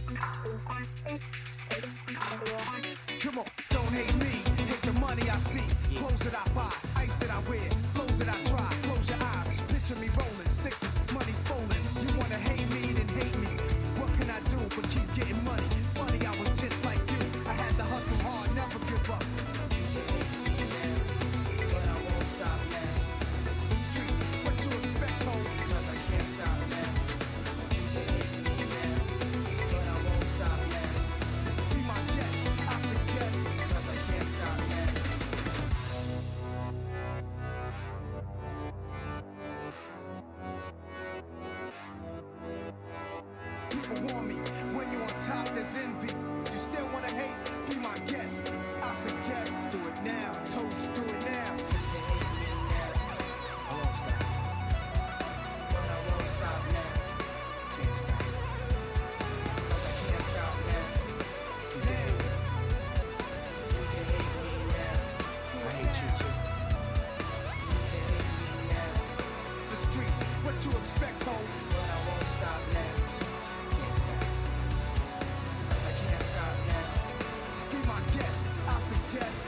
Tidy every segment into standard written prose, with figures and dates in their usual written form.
Come on, don't hate me, hate the money I see. Clothes that I buy, ice that I wear, clothes that I try. Close your eyes, picture me rolling, sixes, money folding. You wanna hate me, then hate me. What can I do but keep getting money? Funny, I was just like you. I had to hustle hard, never give up. But I won't stop now. The street, what to expect, ho? 'Cause I can't stop now. But I won't stop now. Be my guest, I suggest, 'cause I can't stop now. People warn me, when you're on top, there's envy. You still wanna hate? Be my guest. I suggest, do it now. I told you, do it now. You can hate me now. I won't stop. But I won't stop now. Can't stop. 'Cause I can't stop now. Yeah. You can hate me now. I hate you too. You can hate me now. The street, what you expect, ho? But I won't stop now. Can't stop. 'Cause I can't stop now. Be my guest, I suggest.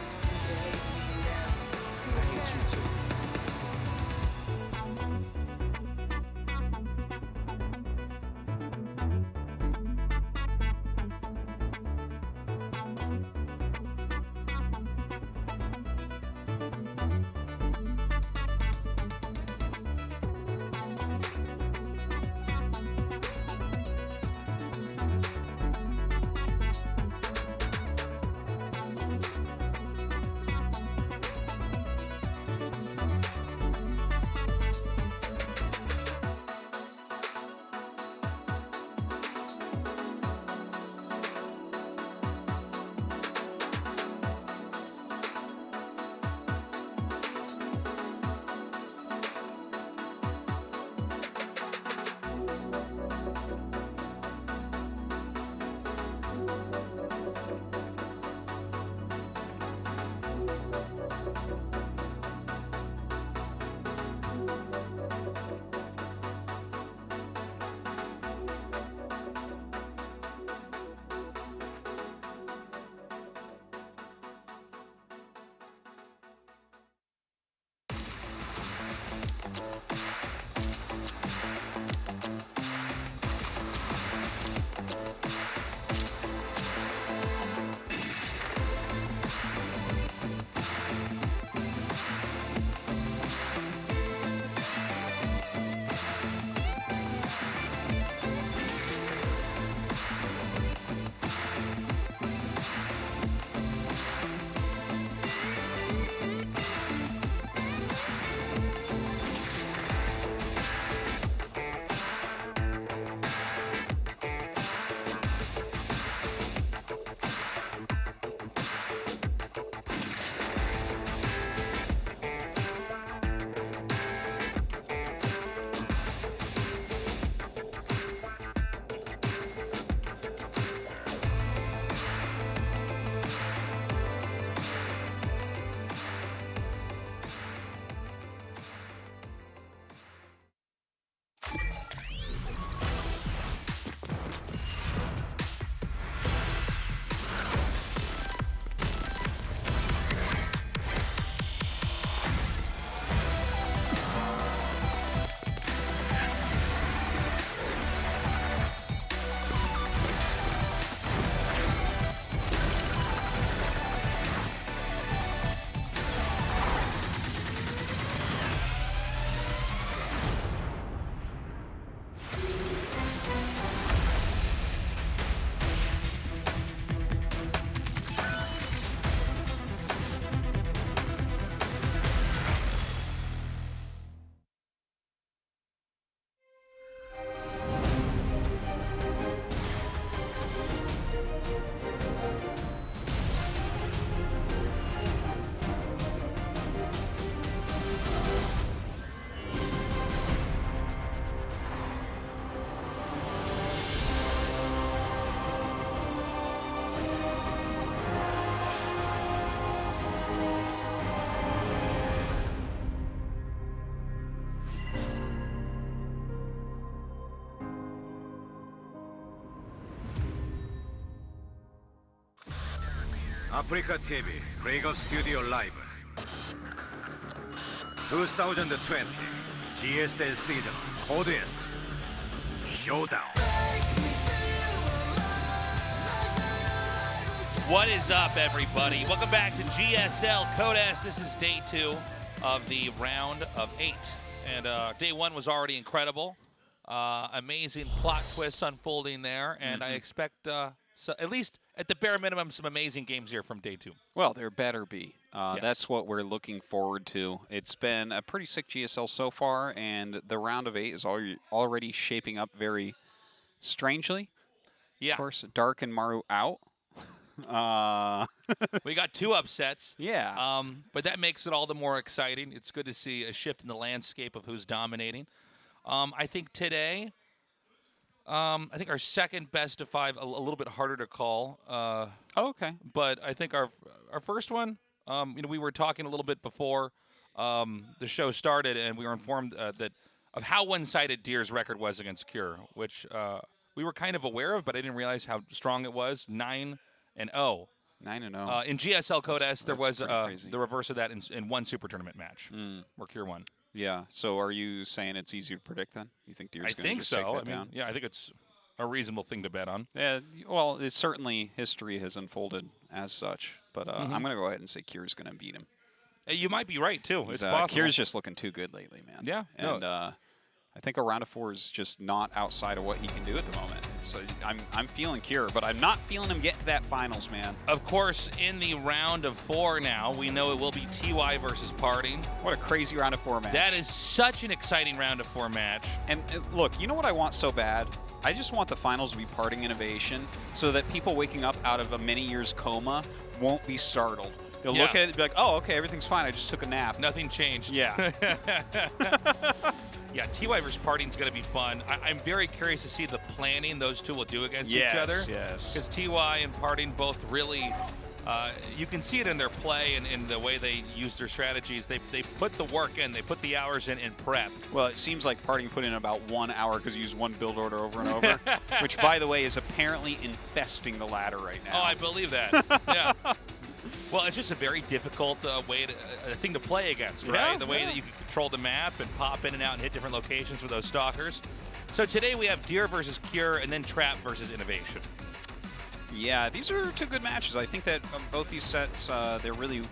아프리카 TV 브레이크업 스튜디오 라이브 2020 GSL 시즌 코드 S 쇼다운. What is up, everybody? Welcome back to GSL Code S. This is day 2 of the round of 8. And day 1 was already incredible. Amazing plot twists unfolding there. And I expect, so at least at the bare minimum, some amazing games here from day 2. Well, there better be. Yes. That's what we're looking forward to. It's been a pretty sick GSL so far, and the round of 8 is already shaping up very strangely. Yeah. Of course, Dark and Maru out. We got 2 upsets. Yeah. But that makes it all the more exciting. It's good to see a shift in the landscape of who's dominating. I think today, I think our second best of 5 a little bit harder to call. Okay. But I think our first one, we were talking a little bit before the show started, and we were informed that of how one-sided Deer's record was against Cure, which we were kind of aware of, but I didn't realize how strong it was. 9-0. 9-0. In GSL Code S, there was crazy. the reverse of that in one super tournament match where Cure won. Yeah. So are you saying it's easy to predict then? You think Deer's going to just take that down? Yeah, I think it's a reasonable thing to bet on. Yeah. Well, it's certainly history has unfolded as such, but I'm going to go ahead and say Cure's going to beat him. You might be right too. It's possible. Cure's just looking too good lately, man. Yeah. And I think a round of 4 is just not outside of what he can do at the moment. So I'm feeling Cure, but I'm not feeling him get to that finals, man. Of course, in the round of 4 now, we know it will be TY versus Parting. What a crazy round of 4 match. That is such an exciting round of 4 match. And look, you know what I want so bad? I just want the finals to be Parting Innovation so that people waking up out of a many years coma won't be startled. They'll look at it and be like, oh, okay, everything's fine. I just took a nap. Nothing changed. Yeah. Yeah, TY versus Parting's going to be fun. I'm very curious to see the planning those two will do against each other. Yes. Because TY and Parting both really, you can see it in their play and in the way they use their strategies. They put the work in. They put the hours in prep. Well, it seems like Parting put in about 1 hour because he used one build order over and over, which, by the way, is apparently infesting the ladder right now. Oh, I believe that. Yeah. Well, it's just a very difficult thing to play against, right? Yeah, the way that you can control the map and pop in and out and hit different locations with those stalkers. So today we have Deer versus Cure and then Trap versus Innovation. Yeah, these are 2 good matches. I think that both these sets, they're really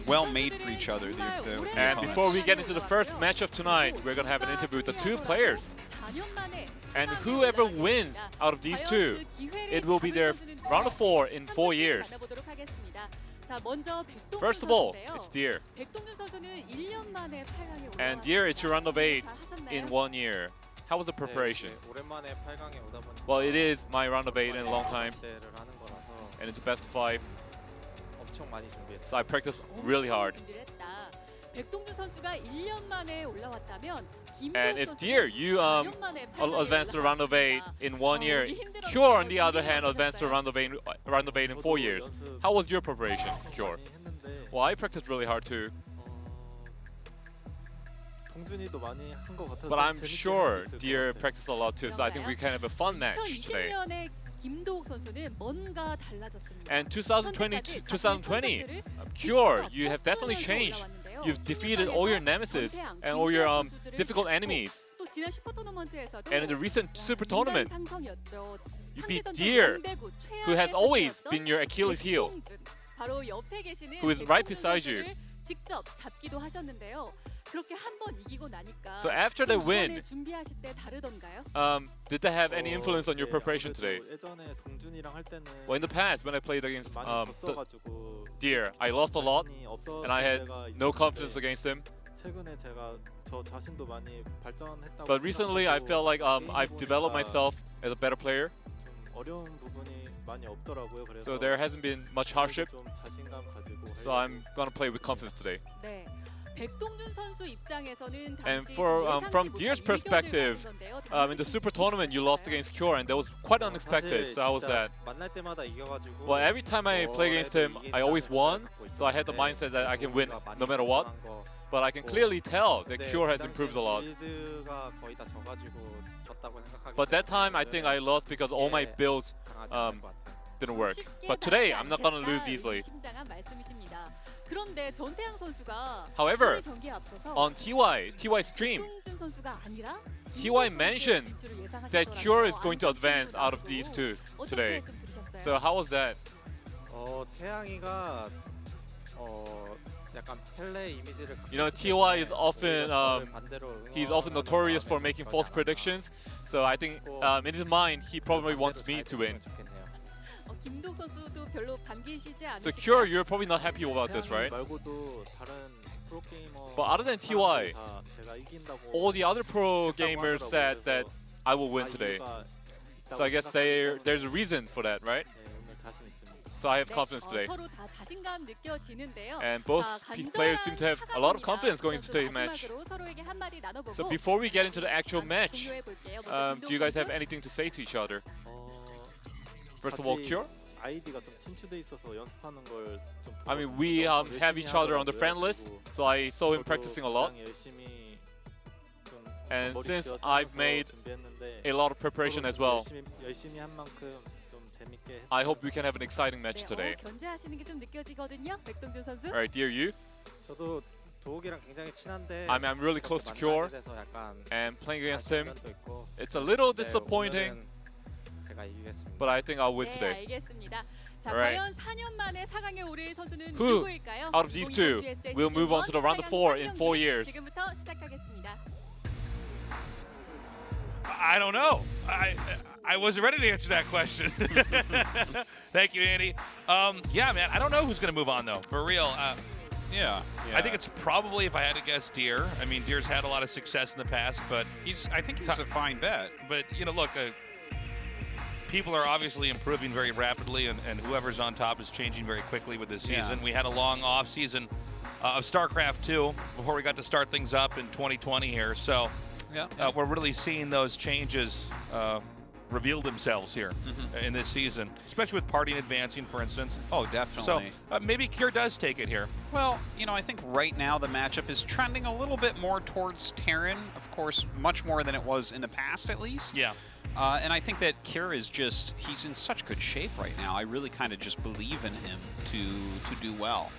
well made for each other. And before we get into the first match of tonight, we're going to have an interview with the 2 players. And whoever wins out of these 2, it will be their round of 4 in 4 years. First of all, it's Deer. And Deer, it's your round of 8 in 1 year. How was the preparation? Well, it is my round of 8 in a long time. And it's a best of 5. So I practiced really hard. And if Deer, you advanced to round of 8 in 1 year, Cure, on the other hand, advanced to round of 8 in 4 years. How was your preparation, Cure? Well, I practiced really hard too. But I'm sure Deer practiced a lot too, so I think we can have a fun match today. And 2020, Cure, you have definitely changed. You've defeated all your nemesis and all your difficult enemies. And in the recent Super Tournament, you beat Deer, who has always been your Achilles heel, who is right beside you. So after the win, did that have any influence on your preparation today? Well, in the past, when I played against Deer, I lost a lot, and I had no confidence against him. But recently, I felt like I've developed myself as a better player. So there hasn't been much hardship. So I'm gonna play with confidence today. And from Deer's perspective, in the Super Tournament you lost against Cure, and that was quite unexpected. So how was that? Well, every time I play against him, I always won. So I had the mindset that I can win no matter what. But I can clearly tell that Cure has improved a lot. But that time I think I lost because all my builds didn't work. But today, I'm not gonna lose easily. 그런데 전태양 선수가 However, 경기에 앞서서 on TY stream, 이동준 선수가 아니라 TY mentioned that Cure is going to advance out of these two today. So how was that? 태양이가 약간 펠레 이미지를 You know, TY is often he's often notorious for making false predictions. So I think in his mind, he probably wants me to win. 김동 선수도 별로 반기시지 So 않으시죠? Cure, you're probably not happy about this, right? 말고도 다른 프로게이머 But other than TY, 제가 이긴다고 all the other pro gamers said that I will win today. So I guess there's a reason for that, right? 오늘 자신 있습니다. So I have confidence today. 서로 다 자신감 느껴지는데요. And both players seem to have a lot of confidence going into today's match. 서로에게 한마디 나눠보고 So before we get into the actual match, 공유해볼게요. do you guys have anything to say to each other? First of all, Cure? 아이디가 좀 친추돼 있어서 연습하는 걸 좀 I mean, we have each other on the friend list, so I saw him practicing a lot. 열심히 좀 And 머리 since 쥐어짜면서 I've made 준비했는데 a lot of preparation as well, 열심히 한 만큼 좀 재밌게 했어요. I hope we can have an exciting match today. 견제하시는 게 좀 느껴지거든요. 백동준 선수. Alright, dear you, 저도 도욱이랑 굉장히 친한데 I mean, I'm really close to Cure, 만나게 돼서 약간 and playing against him, 아쉬운 면도 있고, it's a little 근데 disappointing, 오늘은 제가 이기겠습니다. but I think I'll win 네, today. 알겠습니다. 자, Alright. 과연 4년 만에 4강에 오를 선수는 Who 누구일까요? out of these two will move on to the round of 4 in 4 years? 지금부터 시작하겠습니다. I don't know. I wasn't ready to answer that question. Thank you, Andy. Yeah, man, I don't know who's going to move on, though. For real. Yeah. I think it's probably, if I had to guess, Deer. I mean, Deer's had a lot of success in the past, but I think he's a fine bet. you know, look, people are obviously improving very rapidly, and whoever's on top is changing very quickly with this season. Yeah. We had a long off season of StarCraft 2 before we got to start things up in 2020 here. So we're really seeing those changes reveal themselves here in this season, especially with partying advancing, for instance. Oh, definitely. So maybe Cure does take it here. Well, you know, I think right now the matchup is trending a little bit more towards Terran, of course, much more than it was in the past, at least. Yeah. And I think that Cure is just, he's in such good shape right now. I really kind of just believe in him to do well.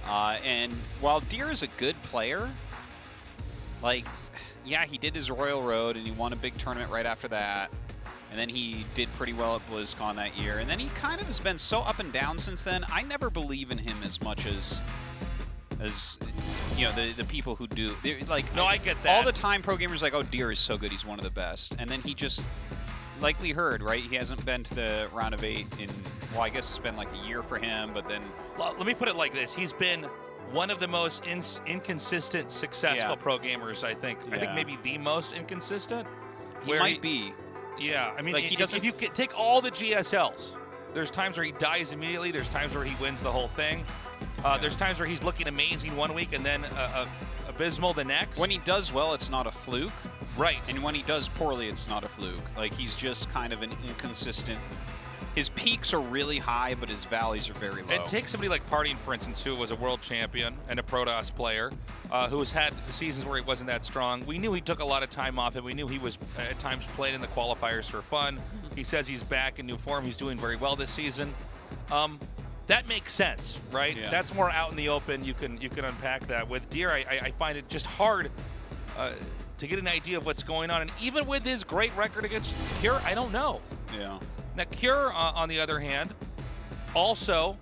And while Deer is a good player, like, yeah, he did his Royal Road and he won a big tournament right after that. And then he did pretty well at BlizzCon that year. And then he kind of has been so up and down since then. I never believe in him as much as you know, the people who do. Like, no, I get that. All the time pro gamers are like, oh, Deer is so good, he's one of the best. And then he just, like we heard, right? He hasn't been to the round of 8 in, well, I guess it's been like a year for him, but then... Well, let me put it like this. He's been one of the most inconsistent, successful pro gamers, I think. I think maybe the most inconsistent. He might be. Yeah, I mean, like, he doesn't... if you take all the GSLs, there's times where he dies immediately, there's times where he wins the whole thing. There's times where he's looking amazing one week and then abysmal the next. When he does well, it's not a fluke. Right. And when he does poorly, it's not a fluke. Like, he's just kind of an inconsistent... His peaks are really high, but his valleys are very low. And take somebody like Partying, for instance, who was a world champion and a Protoss player, who has had seasons where he wasn't that strong. We knew he took a lot of time off, and we knew he was at times playing in the qualifiers for fun. He says he's back in new form. He's doing very well this season. That makes sense, right? Yeah. That's more out in the open. You can unpack that. With Deer, I find it just hard to get an idea of what's going on. And even with his great record against Cure, I don't know. Yeah. Now, Cure, on the other hand, also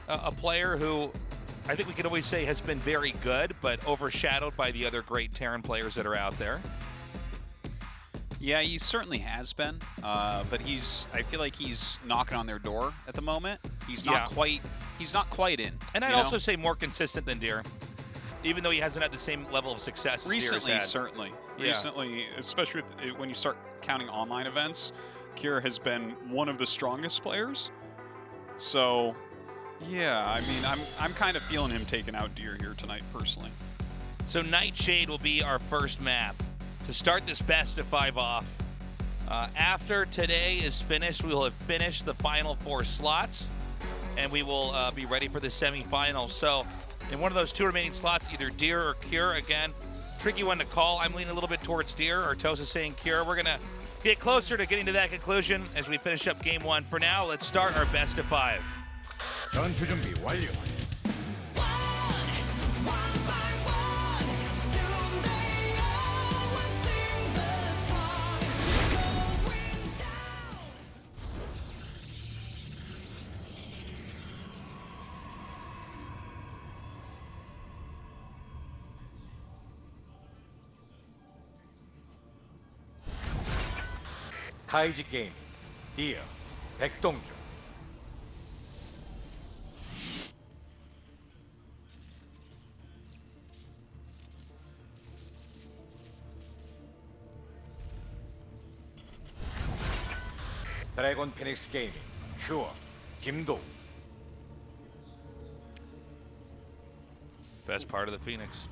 a player who I think we could always say has been very good, but overshadowed by the other great Terran players that are out there. Yeah, he certainly has been, but I feel like he's knocking on their door at the moment. He's not quite in. And I'd also say more consistent than Deer, even though he hasn't had the same level of success as recently. Deer's had. Certainly, Yeah. recently, especially when you start counting online events, Cure has been one of the strongest players. So, yeah, I mean, I'm kind of feeling him taking out Deer here tonight, personally. So Nightshade will be our first map to start this best of 5 off. After today is finished, we will have finished the final 4 slots, and we will be ready for the semifinals. So in one of those 2 remaining slots, either Deer or Cure. Again, tricky one to call. I'm leaning a little bit towards Deer, or Tosa saying Cure. We're gonna Get closer to getting to that conclusion as we finish up game 1. For now, let's start our best of 5. 전투 준비 완료. 타이지 게임, 디어, 백동주. 드래곤 피닉스 게이밍, 큐어, 김도우. Best part of the Phoenix.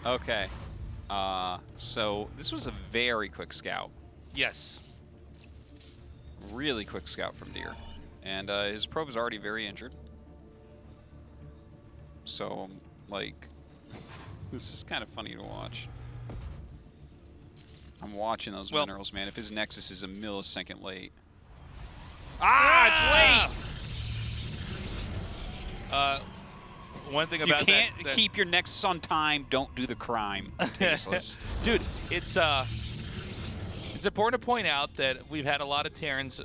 Okay. So this was a very quick scout. Yes. Really quick scout from Deer. And his probe is already very injured. So, like, this is kind of funny to watch. I'm watching those minerals, man. If his Nexus is a millisecond late. Ah, it's late! One thing You about can't that keep your Nexus on time. Don't do the crime. Tasteless. Dude, it's important to point out that we've had a lot of Terrans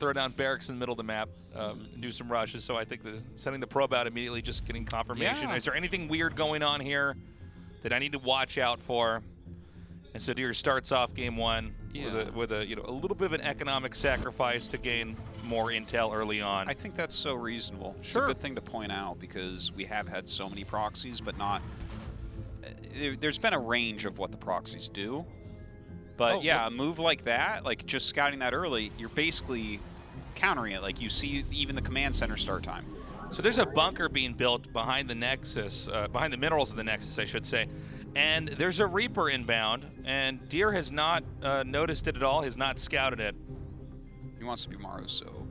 throw down barracks in the middle of the map, do some rushes. So I think sending the probe out immediately, just getting confirmation. Yeah. Is there anything weird going on here that I need to watch out for? And so Deer starts off game 1 with a little bit of an economic sacrifice to gain more intel early on. I think that's so reasonable. Sure. It's a good thing to point out because we have had so many proxies, but not. There's been a range of what the proxies do. But yeah, a move like that, like just scouting that early, you're basically countering it. Like you see even the command center start time. So there's a bunker being built behind the Nexus, behind the minerals of the Nexus, I should say. And there's a Reaper inbound, and Deer has not noticed it at all, has not scouted it. He wants to be Maru, so.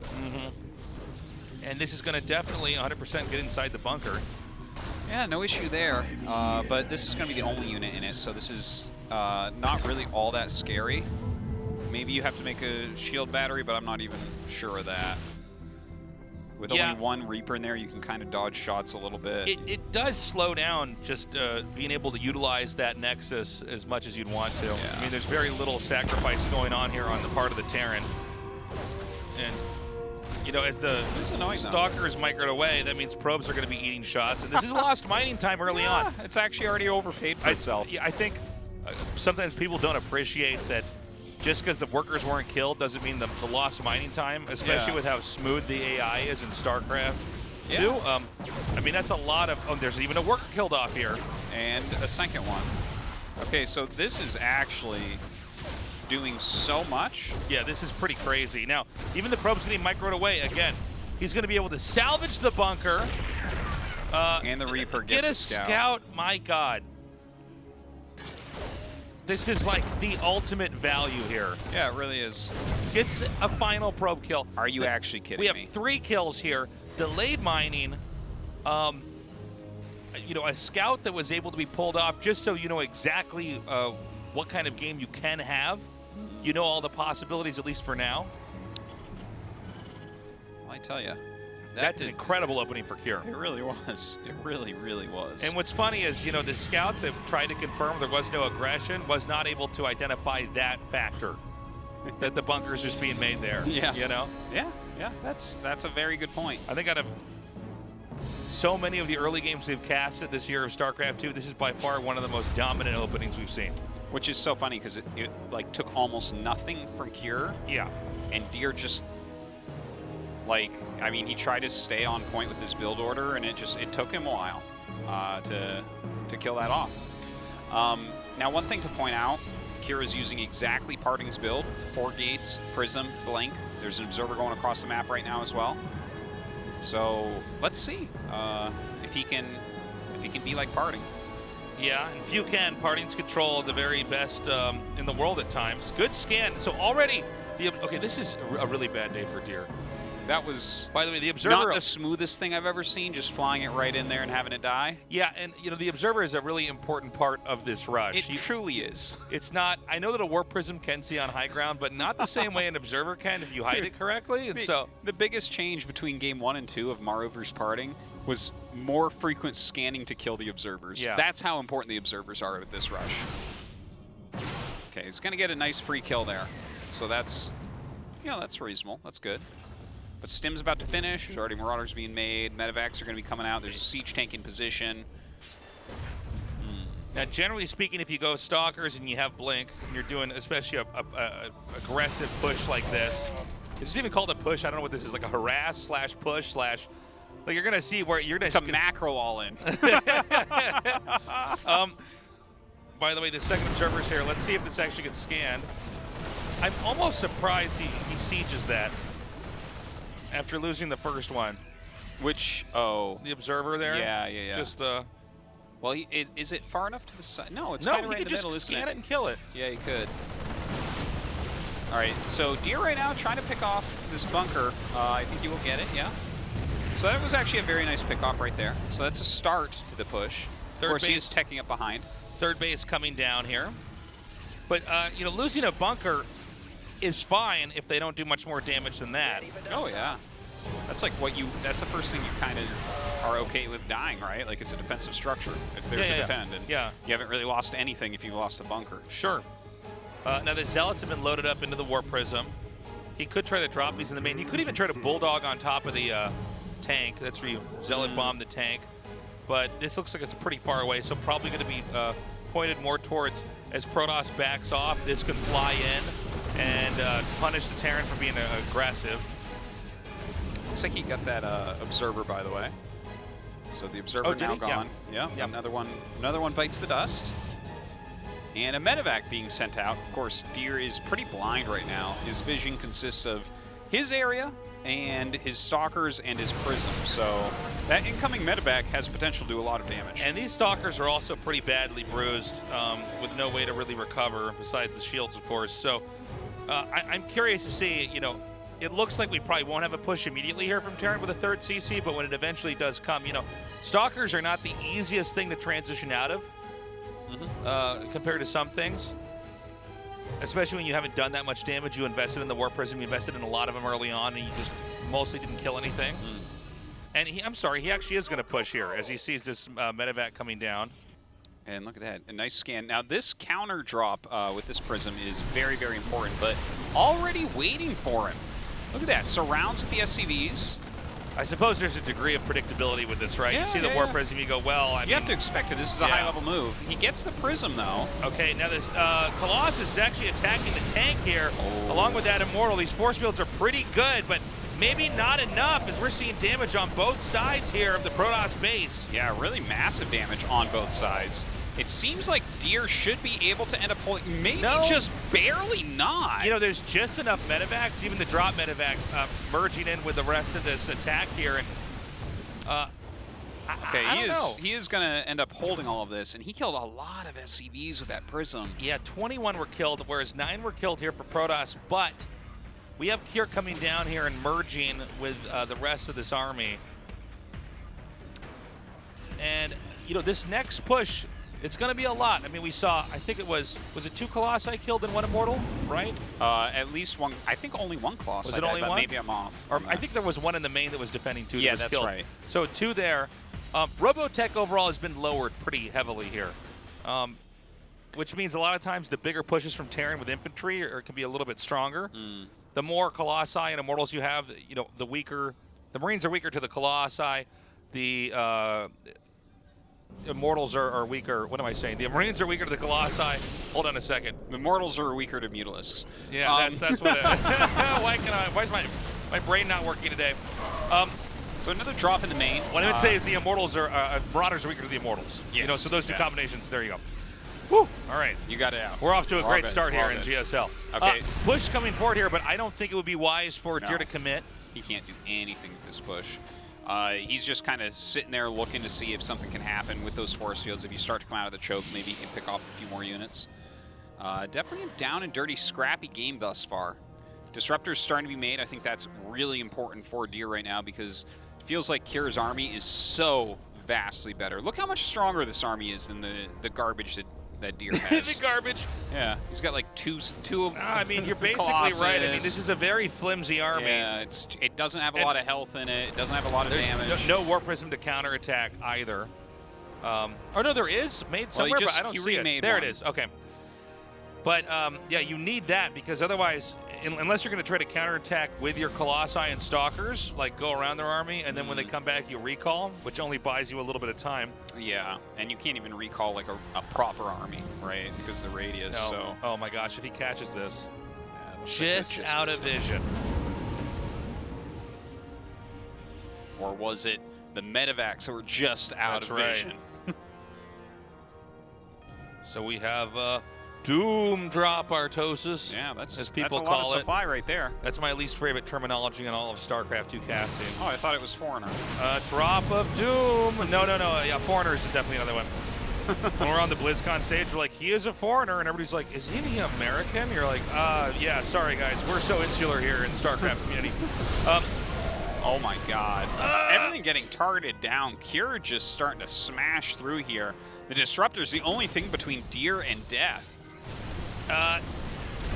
And this is going to definitely 100% get inside the bunker. Yeah, no issue there. But this is going to be the only unit in it, so this is not really all that scary. Maybe you have to make a shield battery, but I'm not even sure of that. With only one Reaper in there, you can kind of dodge shots a little bit. It does slow down just being able to utilize that Nexus as much as you'd want to. Yeah. I mean, there's very little sacrifice going on here on the part of the Terran. And, you know, as the Stalkers migrate away, that means probes are going to be eating shots. And this is lost mining time early on. It's actually already overpaid for itself. I think sometimes people don't appreciate that just because the workers weren't killed doesn't mean the lost mining time, especially with how smooth the AI is in StarCraft 2. I mean, that's a lot of... Oh, there's even a worker killed off here. And a second one. Okay, so this is actually doing so much. Yeah, this is pretty crazy. Now, even the probe's getting microed away. Again, he's going to be able to salvage the bunker. And the Reaper gets a scout. My God. This is like the ultimate value here. Yeah, it really is. Gets a final probe kill. Are you actually kidding me? We have 3 kills here. Delayed mining. You know, a scout that was able to be pulled off just so you know exactly what kind of game you can have. You know all the possibilities, at least for now. Well, I tell you. That's an incredible opening for Kieran. It really was. It really, really was. And what's funny is, you know, the scout that tried to confirm there was no aggression was not able to identify that factor, that the bunker is just being made there. Yeah. You know? Yeah. That's a very good point. I think out of so many of the early games we've casted this year of StarCraft 2, this is by far one of the most dominant openings we've seen. Which is so funny because it like took almost nothing from Cure. Yeah. And Deer just like, I mean, he tried to stay on point with his build order, and it took him a while to kill that off. Now, one thing to point out, Kira is using exactly Parting's build: 4 gates, Prism, Blink. There's an observer going across the map right now as well. So let's see if he can be like Parting. Yeah, and few can. Parting's control the very best in the world at times. Good scan. So already, okay, this is a really bad day for Deer. That was, By the way, the Observer... not the smoothest thing I've ever seen, just flying it right in there and having it die. Yeah, and the Observer is a really important part of this rush. It truly is. It's not... I know that a Warp Prism can see on high ground, but not the same way an Observer can if you hide it correctly. And so the biggest change between Game 1 and 2 of Mario vs. Parting was more frequent scanning to kill the Observers. Yeah. That's how important the Observers are with this rush. Okay, he's going to get a nice free kill there. So that's, that's reasonable. That's good. But Stim's about to finish. There's already Marauders being made. Medevacs are going to be coming out. There's a siege tank in position. now, generally speaking, if you go Stalkers and you have Blink, and you're doing especially a aggressive push like this, is this even called a push? I don't know what this is, like a harass / push / like you're going to see where you're going to... It's a macro all-in. By the way, the second Observer's here. Let's see if this actually gets scanned. I'm almost surprised he sieges that after losing the first one. Which, oh. The Observer there? Yeah. Just, well, is it far enough to the side? No, it's no, kind of he right in could the just middle, isn't scan it? it and kill it. Yeah, he could. All right, so Deer right now trying to pick off this bunker. I think he will get it, yeah. So that was actually a very nice pick-off right there. So that's a start to the push. Of course, he is teching up behind. Third base coming down here. But, losing a bunker is fine if they don't do much more damage than that. Oh, yeah. That's like that's the first thing you kind of are okay with dying, right? Like, it's a defensive structure. It's there to defend. And you haven't really lost anything if you lost the bunker. Sure. Now, the Zealots have been loaded up into the Warp Prism. He could try to drop these in the main. He could even try to Bulldog on top of the tank. That's where you Zealot bomb the tank. But this looks like it's pretty far away, so probably going to be pointed more towards, as Protoss backs off, this could fly in and punish the Terran for being aggressive. Looks like he got that Observer, by the way. So the Observer now gone. Yeah. Another one bites the dust. And a medevac being sent out. Of course, Deer is pretty blind right now. His vision consists of his area and his Stalkers and his Prism. So that incoming medevac has potential to do a lot of damage. And these Stalkers are also pretty badly bruised with no way to really recover besides the shields, of course. So I'm curious to see, it looks like we probably won't have a push immediately here from Terran with a third CC, but when it eventually does come, Stalkers are not the easiest thing to transition out of compared to some things. Especially when you haven't done that much damage. You invested in the Warp Prism, you invested in a lot of them early on, and you just mostly didn't kill anything. And I'm sorry, he actually is going to push here as he sees this medevac coming down. And look at that, a nice scan. Now this counter drop with this Prism is very, very important, but already waiting for him. Look at that, surrounds with the SCVs. I suppose there's a degree of predictability with this, right? Yeah, you see the Warp Prism, you go, well, you have to expect it. This is a high-level move. He gets the Prism, though. Okay, now this Colossus is actually attacking the tank here, along with that Immortal. These force fields are pretty good, but maybe not enough, as we're seeing damage on both sides here of the Protoss base. Yeah, really massive damage on both sides. It seems like Deer should be able to end up pulling, maybe just barely not. There's just enough medevacs, even the drop medevac merging in with the rest of this attack here. And he is going to end up holding all of this, and he killed a lot of SCVs with that Prism. Yeah, 21 were killed, whereas 9 were killed here for Protoss, but we have Cure coming down here and merging with the rest of this army. And, this next push, it's going to be a lot. I mean, we saw, I think was it 2 Colossi killed and 1 Immortal, right? At least 1, I think only 1 Colossi. Was it only 1? Maybe I'm off. Or I think there was 1 in the main that was defending 2 that was that's killed. right. So 2 there. Robotech overall has been lowered pretty heavily here, which means a lot of times the bigger pushes from Terran with infantry can be a little bit stronger. The more Colossi and Immortals you have, the weaker. The Marines are weaker to the Colossi. The Immortals are weaker. What am I saying? The Marines are weaker to the Colossi. Hold on a second. The Immortals are weaker to Mutalisks. Yeah, that's what. Why is my brain not working today? So another drop in the main. What I would say is the Immortals Marauders are weaker to the Immortals. Yes. So those two combinations. There you go. Woo! All right. You got it out. We're off to a great start here in GSL. Okay. Push coming forward here, but I don't think it would be wise for Deer to commit. He can't do anything with this push. He's just kind of sitting there looking to see if something can happen with those force fields. If you start to come out of the choke, maybe he can pick off a few more units. Definitely a down and dirty, scrappy game thus far. Disruptors starting to be made. I think that's really important for Deer right now because it feels like Kira's army is so vastly better. Look how much stronger this army is than the garbage that Deer has. The garbage. Yeah, he's got like two of I mean, you're basically Colossus. right. I mean, this is a very flimsy army. Yeah, it doesn't have a lot of health in it. It doesn't have a lot of damage. No Warp Prism to counterattack either. Oh no, there is made somewhere, but I don't see it. There it is. Okay. But yeah, you need that because otherwise, unless you're going to try to counterattack with your Colossi and Stalkers, like go around their army, and then when they come back, you recall, which only buys you a little bit of time. Yeah, and you can't even recall like a proper army, right? Because of the radius. No. So. Oh my gosh, if he catches this, Yeah, just out of vision. Or was it the medevacs that were just out That's of right. vision? So we have Doom Drop Artosis. Yeah, that's as people a lot call of it. supply right there. That's my least favorite terminology in all of StarCraft 2 casting. Oh, I thought it was Foreigner. Drop of Doom. No. Yeah, Foreigner is definitely another one. When we're on the BlizzCon stage, we're like, he is a foreigner, and everybody's like, is he American? You're like, yeah, sorry guys, we're so insular here in StarCraft community. Oh my God. Everything getting targeted down. Kira just starting to smash through here. The Disruptor's the only thing between Deer and death.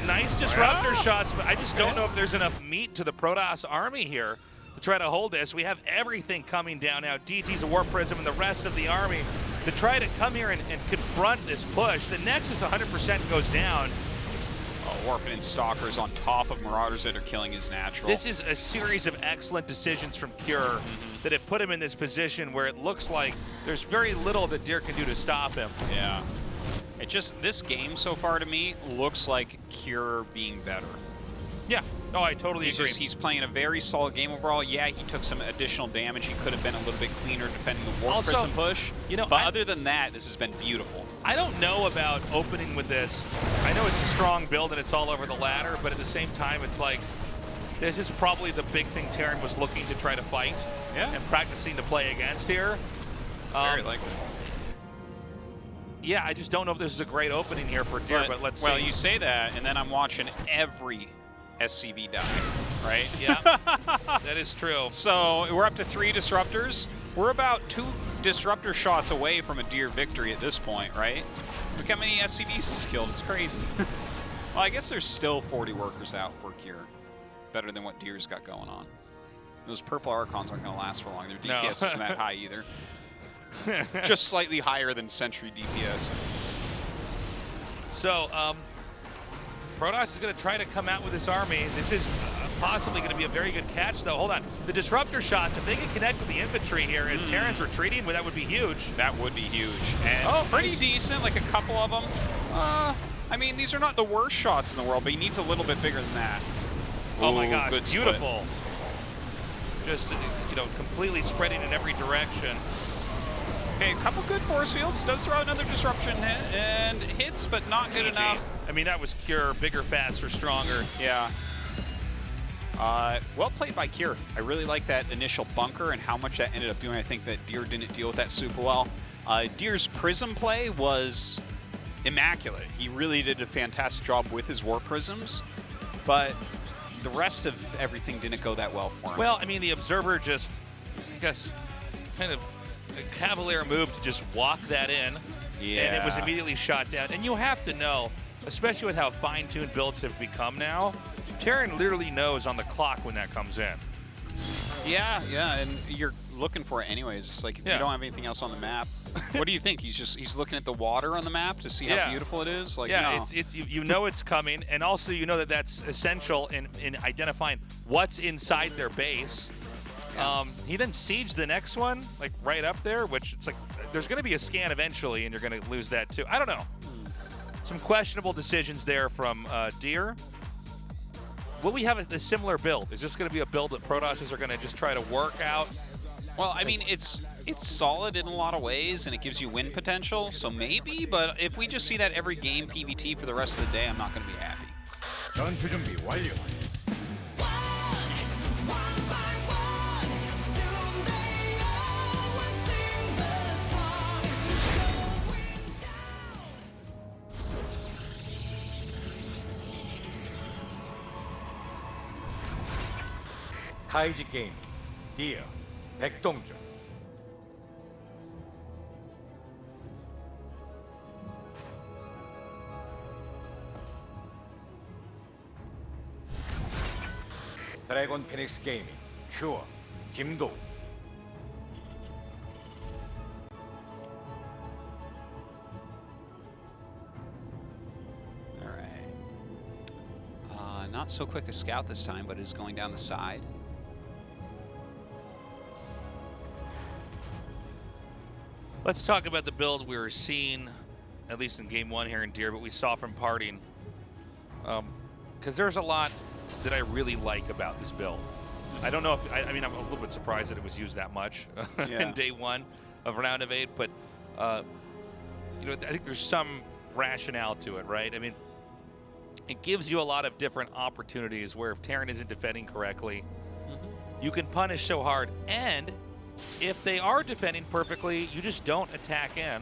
Nice disruptor shots, but I just don't know if there's enough meat to the Protoss army here to try to hold this. We have everything coming down now. DT's a Warp Prism and the rest of the army to try to come here and confront this push. The Nexus 100% goes down. Oh, Warping and Stalkers on top of Marauders that are killing is natural. This is a series of excellent decisions from Cure that have put him in this position where it looks like there's very little that Deer can do to stop him. Yeah. It just, this game so far to me looks like Cure being better. Yeah. Oh, I totally agree. He's playing a very solid game overall. Yeah, he took some additional damage. He could have been a little bit cleaner defending the Warp Prism push. You know, but other than that, this has been beautiful. I don't know about opening with this. I know it's a strong build and it's all over the ladder, but at the same time, it's like, this is probably the big thing Terran was looking to try to fight and practicing to play against here. Very likely. Yeah, I just don't know if this is a great opening here for Deer, but let's see. Well, you say that, and then I'm watching every SCV die, right? Yeah, that is true. So we're up to 3 Disruptors. We're about 2 Disruptor shots away from a Deer victory at this point, right? Look how many SCVs he's killed. It's crazy. Well, I guess there's still 40 workers out for Cure. Better than what Deer's got going on. Those purple Archons aren't going to last for long. Their DPS isn't that high either. Just slightly higher than Sentry DPS. So, Protoss is going to try to come out with this army. This is possibly going to be a very good catch, though. Hold on. The Disruptor shots, if they can connect with the infantry here as Terran's retreating, well, that would be huge. That would be huge. And pretty decent, like a couple of them. I mean, these are not the worst shots in the world, but he needs a little bit bigger than that. Oh my gosh, good beautiful. Just, you know, completely spreading in every direction. Okay, a couple good force fields. Does throw another disruption and hits, but not good enough. I mean, that was Cure, bigger, faster, stronger. Yeah. Well played by Cure. I really like that initial bunker and how much that ended up doing. I think that Deer didn't deal with that super well. Deer's Prism play was immaculate. He really did a fantastic job with his War Prisms, but the rest of everything didn't go that well for him. Well, I mean, the Observer just, I guess, kind of a cavalier move to just walk that in, and it was immediately shot down. And you have to know, especially with how fine-tuned builds have become now, Terran literally knows on the clock when that comes in. Yeah, and you're looking for it anyways. It's like if you don't have anything else on the map, what do you think? He's looking at the water on the map to see how beautiful it is. Like, no. it's you know it's coming, and also you know that that's essential in identifying what's inside their base. He then siege the next one, like right up there, which it's like there's going to be a scan eventually, and you're going to lose that too. I don't know. Some questionable decisions there from Deer. Will we have a similar build? Is this going to be a build that Protosses are going to just try to work out? Well, I mean, it's solid in a lot of ways, and it gives you win potential, so maybe, but if we just see that every game PvT for the rest of the day, I'm not going to be happy. 전투 준비 완료. 타이지 게임 디어 백동준. 드래곤 피닉스 게이밍 큐어 김도우. All right. Not so quick a scout this time, but is going down the side. Let's talk about the build we were seeing, at least in game 1 here in Deer, but we saw from parting. Because there's a lot that I really like about this build. I don't know if, I mean, I'm a little bit surprised that it was used that much in day 1 of round of 8, but you know, I think there's some rationale to it, right? I mean, it gives you a lot of different opportunities where if Terran isn't defending correctly, you can punish so hard. And if they are defending perfectly, you just don't attack in.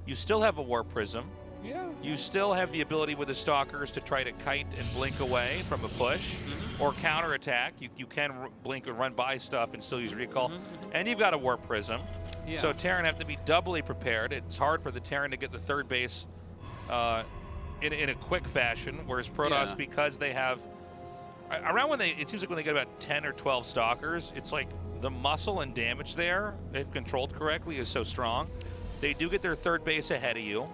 You still have a Warp Prism. Yeah. You still have the ability with the Stalkers to try to kite and blink away from a push or counterattack. You can blink and run by stuff and still use recall. And you've got a Warp Prism. Yeah. So Terran have to be doubly prepared. It's hard for the Terran to get the third base in a quick fashion, whereas Protoss, because they have around when it seems like when they get about 10 or 12 Stalkers, it's like the muscle and damage there, if controlled correctly, is so strong. They do get their third base ahead of you,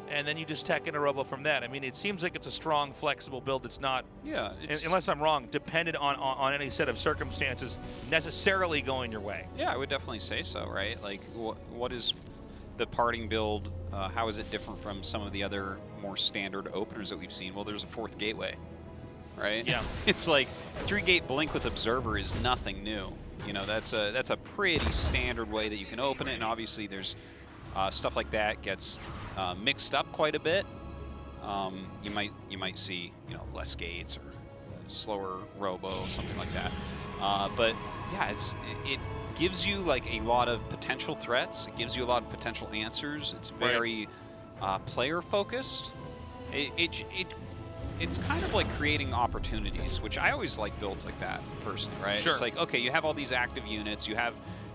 and then you just tech in a robo from that. I mean, it seems like it's a strong, flexible build that's not, unless I'm wrong, dependent on any set of circumstances necessarily going your way. Yeah, I would definitely say so, right? Like, what is the parting build? How is it different from some of the other more standard openers that we've seen? Well, there's a 4th gateway, right? Yeah. It's like 3-gate blink with Observer is nothing new. You know, that's a pretty standard way that you can open it, and obviously there's stuff like that gets mixed up quite a bit. You might see, you know, less gates or slower robo, something like that. But yeah, it gives you like a lot of potential threats. It gives you a lot of potential answers. It's very player focused. It's kind of like creating opportunities, which I always like builds like that personally, right? Sure. It's like, okay, you have all these active units.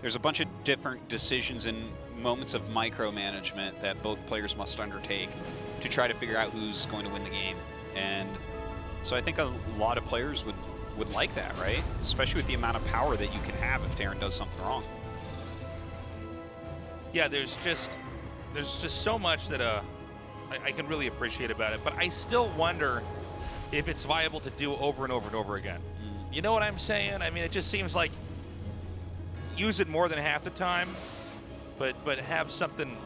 There's a bunch of different decisions and moments of micromanagement that both players must undertake to try to figure out who's going to win the game. And so I think a lot of players would like that, right? Especially with the amount of power that you can have if Terran does something wrong. Yeah, there's just so much that I can really appreciate about it, but I still wonder if it's viable to do over and over and over again. You know what I'm saying? I mean, it just seems like use it more than half the time, but have something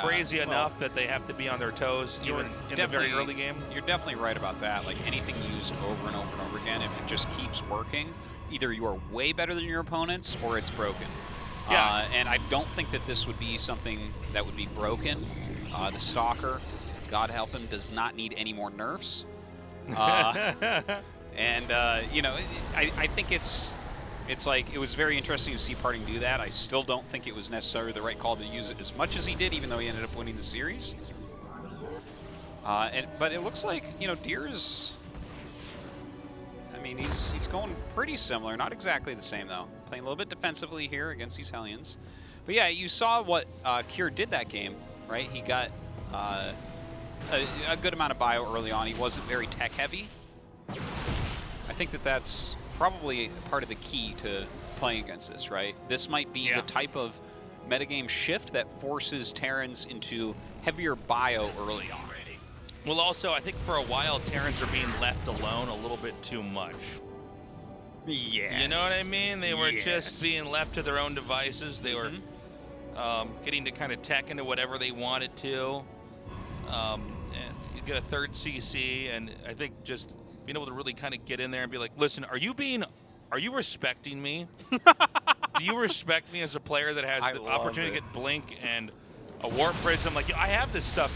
crazy enough that they have to be on their toes even in the very early game. You're definitely right about that. Like anything used over and over and over again, if it just keeps working, either you are way better than your opponents or it's broken. Yeah. And I don't think that this would be something that would be broken. The Stalker, God help him, does not need any more nerfs. And you know, I think it's like, it was very interesting to see Parting do that. I still don't think it was necessarily the right call to use it as much as he did, even though he ended up winning the series. But it looks like, you know, Deer is, I mean, he's going pretty similar. Not exactly the same, though. Playing a little bit defensively here against these Hellions. But yeah, you saw what Kier did that game, right? He got a good amount of bio early on. He wasn't very tech-heavy. I think that that's probably part of the key to playing against this, right? This might be the type of metagame shift that forces Terrans into heavier bio early on. Well, also, I think for a while, Terrans are being left alone a little bit too much. Yes. You know what I mean? They were just being left to their own devices. They were getting to kind of tech into whatever they wanted to. And you get a third CC, and I think just being able to really kind of get in there and be like, listen, are you respecting me? Do you respect me as a player that has the opportunity to get Blink and a Warp Prism? Like, I have this stuff.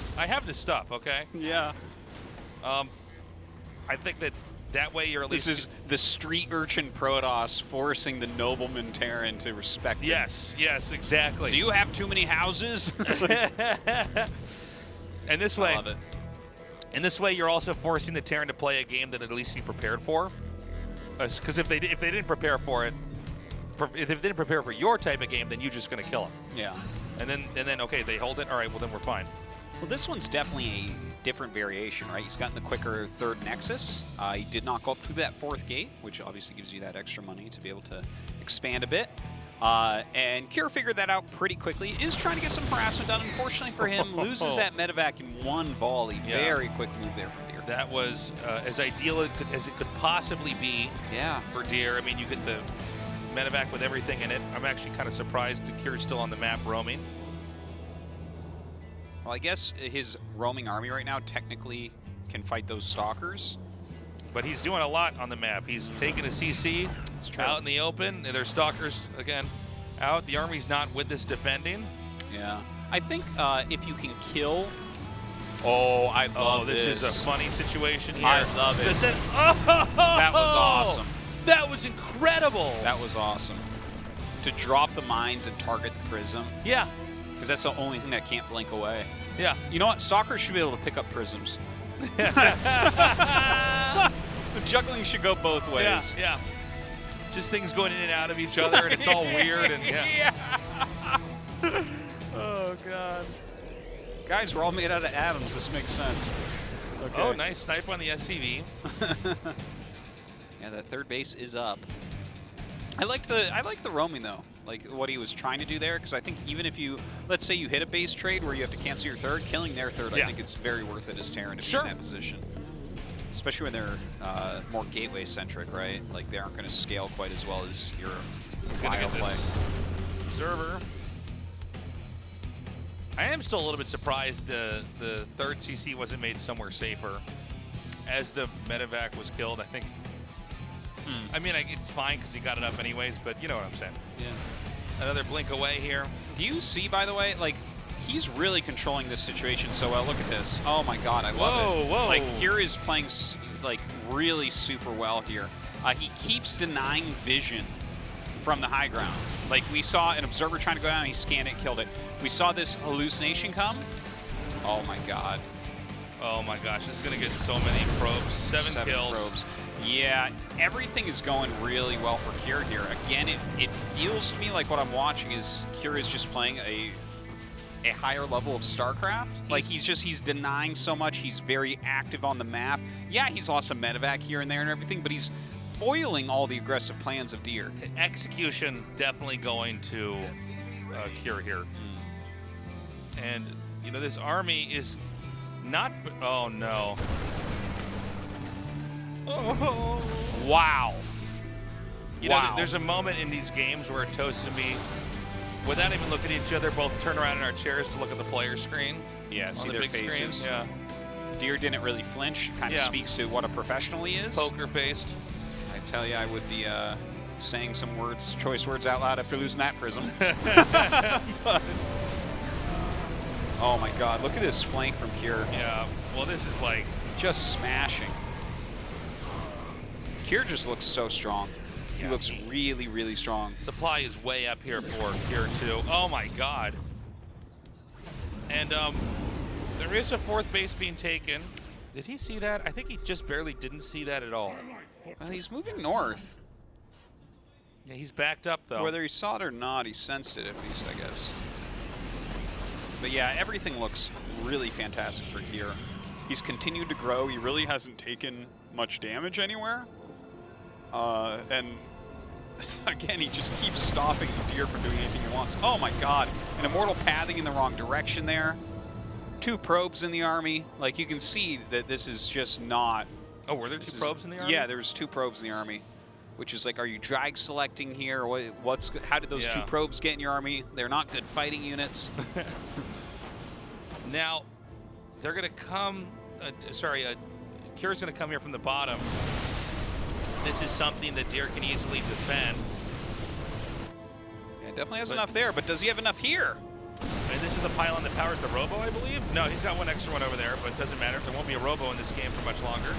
Okay? Yeah. I think that way you're at least... This is the street urchin Protoss forcing the nobleman Terran to respect him. Yes, exactly. Do you have too many houses? And this way... I love it. And this way, you're also forcing the Terran to play a game that at least he prepared for. Because if they didn't prepare for it, if they didn't prepare for your type of game, then you're just going to kill them. Yeah. And then okay, they hold it. All right, well then we're fine. Well, this one's definitely a different variation, right? He's gotten the quicker third Nexus. He did not go up to that fourth gate, which obviously gives you that extra money to be able to expand a bit. And Cure figured that out pretty quickly. Is trying to get some harassment done. Unfortunately for him, loses that medevac in one volley. Yeah. Very quick move there from Deer. That was as ideal as it could possibly be. Yeah. For Deer. I mean, you get the medevac with everything in it. I'm actually kind of surprised the Cure's still on the map roaming. Well, I guess his roaming army right now technically can fight those stalkers. But he's doing a lot on the map. He's taking a CC out in the open. There's stalkers, again, out. The army's not with this defending. Yeah. I think if you can kill... Oh, I love this. This is a funny situation here. I love it. That was awesome. That was incredible. That was awesome. To drop the mines and target the prism. Yeah. Because that's the only thing that can't blink away. Yeah. You know what? Stalkers should be able to pick up prisms. The juggling should go both ways. Yeah, yeah. Just things going in and out of each other, and it's all weird. And yeah. Oh, God. Guys, we're all made out of atoms. This makes sense. Okay. Oh, nice snipe on the SCV. Yeah, that third base is up. I like the roaming though, like what he was trying to do there, because I think even if you, let's say you hit a base trade where you have to cancel your third, killing their third, I think it's very worth it as Terran to be in that position. Especially when they're more gateway centric, right? Like they aren't going to scale quite as well as your bio play. Observer. I am still a little bit surprised the third CC wasn't made somewhere safer. As the medevac was killed, I think. I mean, it's fine because he got it up anyways, but you know what I'm saying. Yeah. Another blink away here. Do you see, by the way, like, he's really controlling this situation so well. Look at this. Oh my God, I love it. Whoa. Like, here is playing, like, really super well here. He keeps denying vision from the high ground. Like, we saw an observer trying to go down, he scanned it, killed it. We saw this hallucination come. Oh my God. Oh my gosh, this is going to get so many probes. Seven kills. Probes. Yeah, everything is going really well for Cure here. Again, it feels to me like what I'm watching is Cure is just playing a higher level of StarCraft. He's denying so much. He's very active on the map. Yeah, he's lost some medevac here and there and everything, but he's foiling all the aggressive plans of Deer. Execution definitely going to Cure here. And, you know, this army is not... Oh, no. Oh. Wow. You know, there's a moment in these games where Toast and me, without even looking at each other, both turn around in our chairs to look at the player screen. Yeah, see their faces. Screen. Yeah. Deer didn't really flinch. Kind of speaks to what a professional he is. Poker faced. I tell you, I would be saying some choice words out loud after losing that prism. But, oh my God, look at this flank from Cure. Yeah, well, this is like just smashing. Cure just looks so strong. He looks really, really strong. Supply is way up here for Cure too. Oh my God. And there is a fourth base being taken. Did he see that? I think he just barely didn't see that at all. Well, he's moving north. Yeah, he's backed up though. Whether he saw it or not, he sensed it at least, I guess. But yeah, everything looks really fantastic for Cure. He's continued to grow. He really hasn't taken much damage anywhere. And again, he just keeps stopping Deer from doing anything he wants. Oh my God, an Immortal pathing in the wrong direction there. 2 probes in the army. Like, you can see that this is just not... Oh, were there 2 probes in the army? Yeah, there's 2 probes in the army. Which is like, are you drag selecting here? How did those 2 probes get in your army? They're not good fighting units. Now, they're going to come... Cure's going to come here from the bottom. This is something that Deer can easily defend. Yeah, definitely has enough there, but does he have enough here? And this is the pylon that powers the robo, I believe? No, he's got one extra one over there, but it doesn't matter. There won't be a robo in this game for much longer.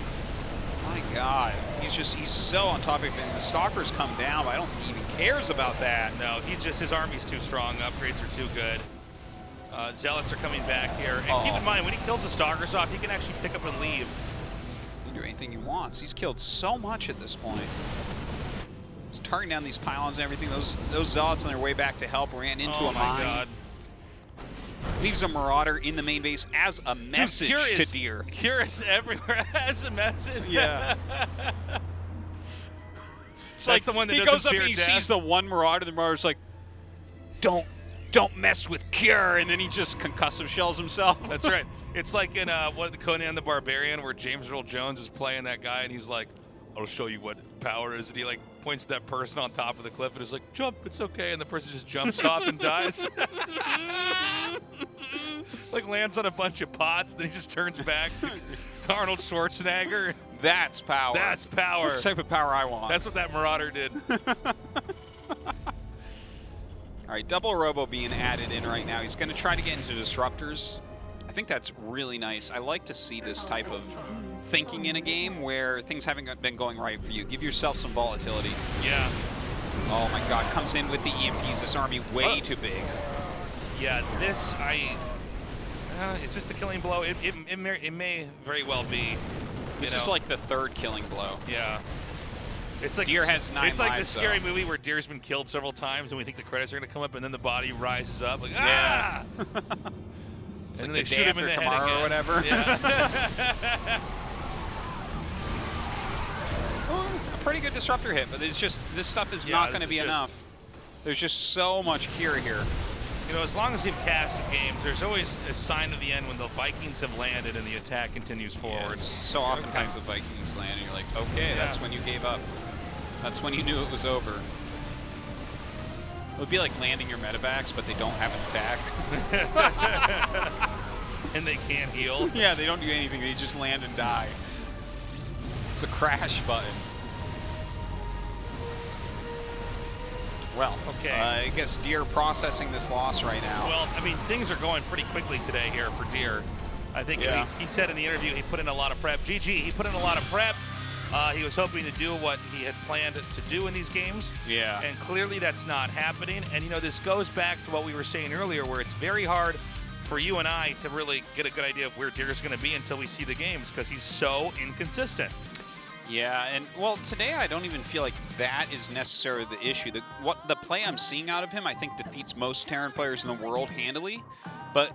My God. He's so on top of it. The Stalkers come down, but I don't think he even cares about that. No, his army's too strong. Upgrades are too good. Zealots are coming back here. And keep in mind, when he kills the Stalkers off, he can actually pick up and leave. do anything he wants. He's killed so much at this point. He's targeting down these pylons and everything. Those Zealots on their way back to help ran into a mine. God. Leaves a Marauder in the main base as a message to Deer. Cure is everywhere as a message. Yeah. It's That's like the one that he doesn't goes up fear and he death. sees the one Marauder. The Marauder's like, don't mess with Cure, and then he just concussive shells himself. That's right. It's like in Conan the Barbarian, where James Earl Jones is playing that guy, and he's like, "I'll show you what power is," and he like points to that person on top of the cliff, and is like, "Jump, it's okay," and the person just jumps off and dies. Like lands on a bunch of pots, then he just turns back to Arnold Schwarzenegger. That's power. That's power. That's the type of power I want. That's what that Marauder did. All right, double Robo being added in right now. He's going to try to get into Disruptors. I think that's really nice. I like to see this type of thinking in a game where things haven't been going right for you. Give yourself some volatility. Yeah. Oh my God, comes in with the EMPs. This army way too big. Yeah, this, is this the killing blow? It may very well be. This is like the third killing blow. Yeah. It's like Deer has 9 It's like lives, the scary though. movie where Deer's been killed several times, and we think the credits are going to come up, and then the body rises up, like, Yeah. ah! It's And like then they the shoot day him in after the tomorrow head again. or whatever. Yeah. A pretty good Disruptor hit, but it's just, this stuff is not going to be enough. There's just so much Cure here. You know, as long as you've cast games, there's always a sign of the end when the Vikings have landed and the attack continues forward. Yes. So oftentimes the Vikings land and you're like, okay, that's when you gave up. That's when you knew it was over. It would be like landing your medevacs, but they don't have an attack. And they can't heal. Yeah, they don't do anything. They just land and die. It's a crash button. Well, okay. I guess Deer processing this loss right now. Well, I mean, things are going pretty quickly today here for Deer. I think he said in the interview he put in a lot of prep. GG, he put in a lot of prep. He was hoping to do what he had planned to do in these games. Yeah. And clearly that's not happening. And, you know, this goes back to what we were saying earlier, where it's very hard for you and I to really get a good idea of where Deer's going to be until we see the games, because he's so inconsistent. Yeah, and well, today I don't even feel like that is necessarily the issue. The play I'm seeing out of him, I think, defeats most Terran players in the world handily. But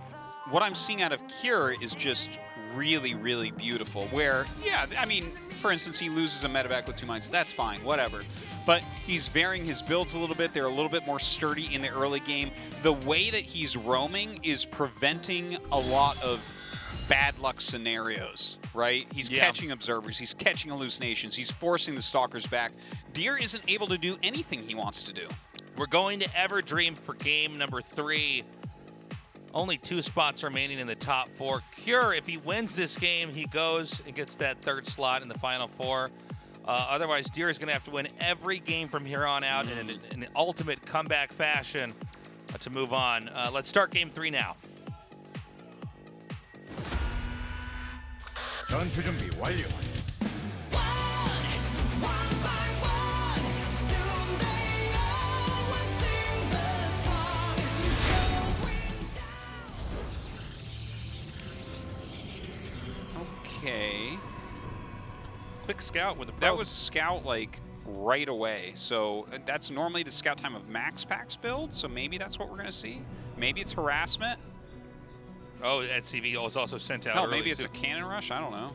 what I'm seeing out of Cure is just really, really beautiful. Where, yeah, I mean, for instance, he loses a medevac with 2 mines. That's fine, whatever. But he's varying his builds a little bit. They're a little bit more sturdy in the early game. The way that he's roaming is preventing a lot of bad luck scenarios, right? He's catching observers, he's catching hallucinations, he's forcing the stalkers back. Deer isn't able to do anything he wants to do. We're going to Everdream for game number 3. Only 2 spots remaining in the top 4. Cure, if he wins this game, he goes and gets that 3rd slot in the final 4. Otherwise, Deer is going to have to win every game from here on out in an ultimate comeback fashion to move on. Let's start game 3 now. 전투 준비 완료. Okay. Quick scout with the That was scout, like, right away. So that's normally the scout time of Max Pax build, so maybe that's what we're going to see. Maybe it's harassment. Oh, SCV was also sent out. No, early maybe it's too. a cannon rush. I don't know.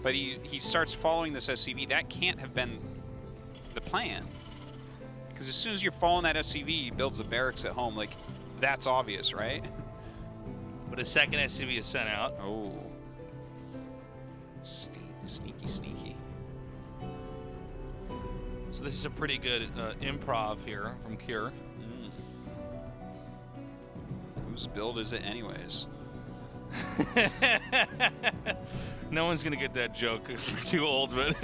But he starts following this SCV. That can't have been the plan. Because as soon as you're following that SCV, he builds the barracks at home. Like, that's obvious, right? But a second SCV is sent out. Oh. Sneaky, sneaky. So this is a pretty good improv here from Cure. Whose build is it anyways? No one's gonna get that joke because we're too old, but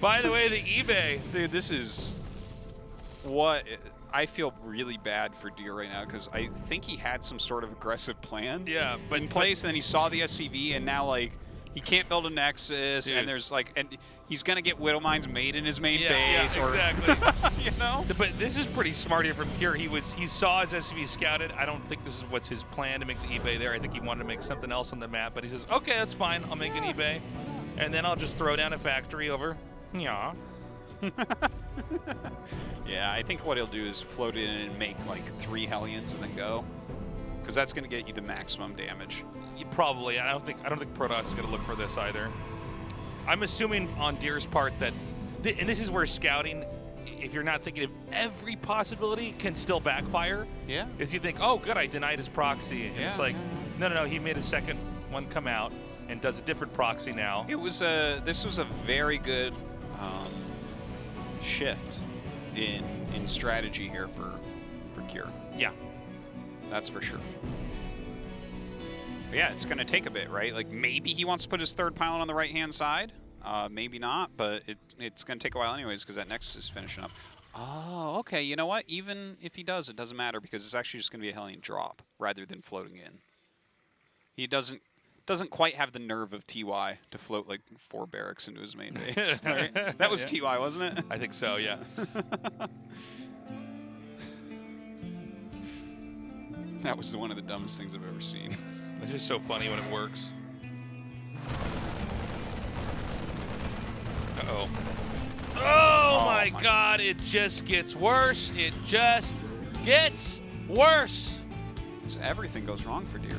by the way, the eBay. Dude, this is what I feel really bad for Deer right now, because I think he had some sort of aggressive plan Yeah, but in place, and then he saw the SCV, and now, like, He can't build a Nexus, Dude. and there's like, and he's gonna get Widow Mines made in his main Yeah, base, exactly. or you know. But this is pretty smart here from Kira. He saw his SCV scouted. I don't think this is what's his plan to make the eBay there. I think he wanted to make something else on the map. But he says, okay, that's fine. I'll make an eBay, and then I'll just throw down a factory over. Yeah. Yeah, I think what he'll do is float in and make like 3 Hellions and then go, because that's gonna get you the maximum damage. Probably. I don't think Protoss is going to look for this either. I'm assuming on Deer's part that, and this is where scouting, if you're not thinking of every possibility, can still backfire. Yeah. Is you think, oh, good, I denied his proxy, and it's like, no, he made a second one come out and does a different proxy now. It was this was a very good shift in strategy here for Kira. Yeah. That's for sure. But yeah, it's going to take a bit, right? Like, maybe he wants to put his 3rd pylon on the right-hand side. Maybe not, but it's going to take a while anyways because that Nexus is finishing up. Oh, okay. You know what? Even if he does, it doesn't matter because it's actually just going to be a Hellion drop rather than floating in. He doesn't quite have the nerve of TY to float like 4 barracks into his main base. Right? That was TY, wasn't it? I think so, yeah. That was one of the dumbest things I've ever seen. It's just so funny when it works. Uh-oh. Oh my God, it just gets worse. It just gets worse. So everything goes wrong for Deer.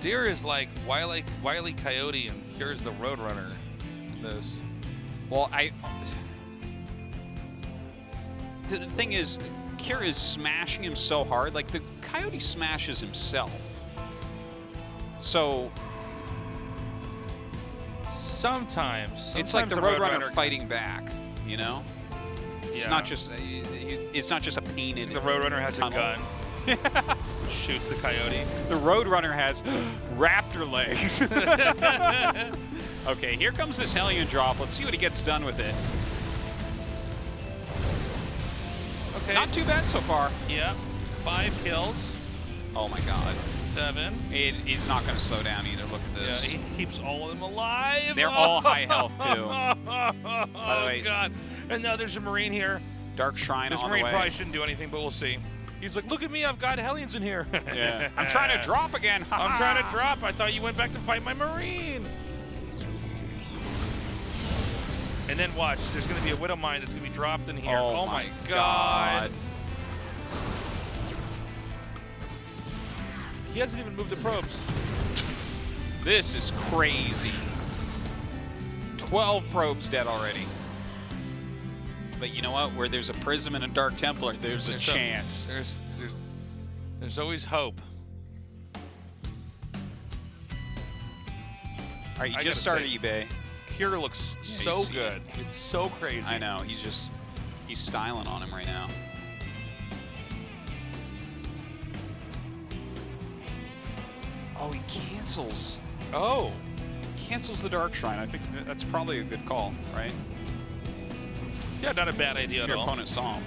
Deer is like Wile E. Coyote and Kira's the Roadrunner in this. Well, the thing is, Kira is smashing him so hard. Like, the Coyote smashes himself. So sometimes it's like the Roadrunner fighting back, you know? It's Yeah. not just a pain in The Roadrunner has tunnel. a gun. Shoots the Coyote. The Roadrunner has raptor legs. Okay, here comes this Hellion drop. Let's see what he gets done with it. Okay. Not too bad so far. Yeah. 5 kills. Oh my God. 7. He's not going to slow down either. Look at Yeah, this. he keeps all of them alive. They're all high health too. By the way, God. And now there's a Marine here. Dark Shrine This on Marine the way. probably shouldn't do anything, but we'll see. He's like, look at me, I've got Hellions in here. Yeah. I'm trying to drop again. I'm trying to drop. I thought you went back to fight my Marine. And then watch, there's going to be a Widow Mine that's going to be dropped in here. Oh my God. He hasn't even moved the probes. This is crazy. 12 probes dead already. But you know what? Where there's a Prism and a Dark Templar, there's a chance. There's always hope. All right, you I just gotta started say, eBay. Kira looks Yeah, so you see good. It's so crazy. I know. He's styling on him right now. Oh, he cancels. Oh. Cancels the Dark Shrine. I think that's probably a good call, right? Yeah, not a bad idea at Your all. opponent saw him.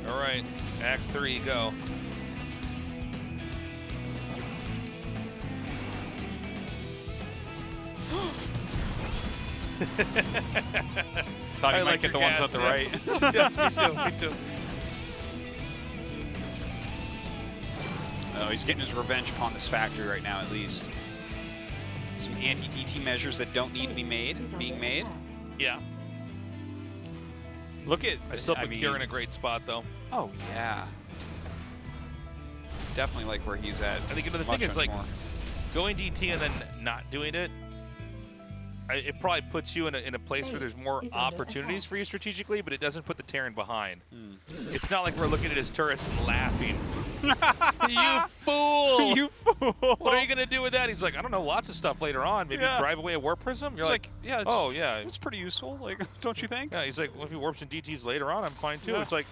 All right, Act 3, go. Thought he I might like get the your ones gas, at the yeah. right. Yes, me too. Oh, he's getting his revenge upon this factory right now, at least. Some anti-DT measures that don't need to be being made. Yeah. Look at. I still put Kira in a great spot, though. Oh yeah. Definitely like where he's at. I think another thing is, like, going DT and then not doing it, it probably puts you in a place where there's more opportunities for you strategically, but it doesn't put the Terran behind. It's not like we're looking at his turrets and laughing. You fool! You fool! What are you gonna do with that? He's like, I don't know, lots of stuff later on. Maybe drive away a warp prism. You're It's like, yeah. oh yeah, It's pretty useful. Like, don't you think? yeah. He's like, well, if he warps in DTs later on, I'm fine too. Yeah. It's like,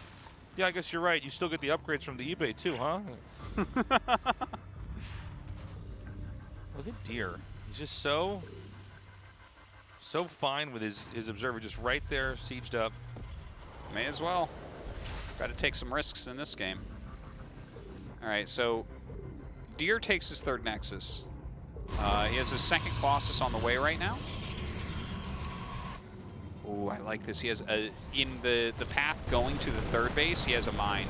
yeah, I guess you're right. You still get the upgrades from the eBay too, huh? Look at Deer. He's just so fine with his observer, just right there, sieged up. May as well. Got to take some risks in this game. All right, so Deer takes his third Nexus. He has his second Colossus on the way right now. Ooh, I like this. He has in the path going to the third base, he has a mine.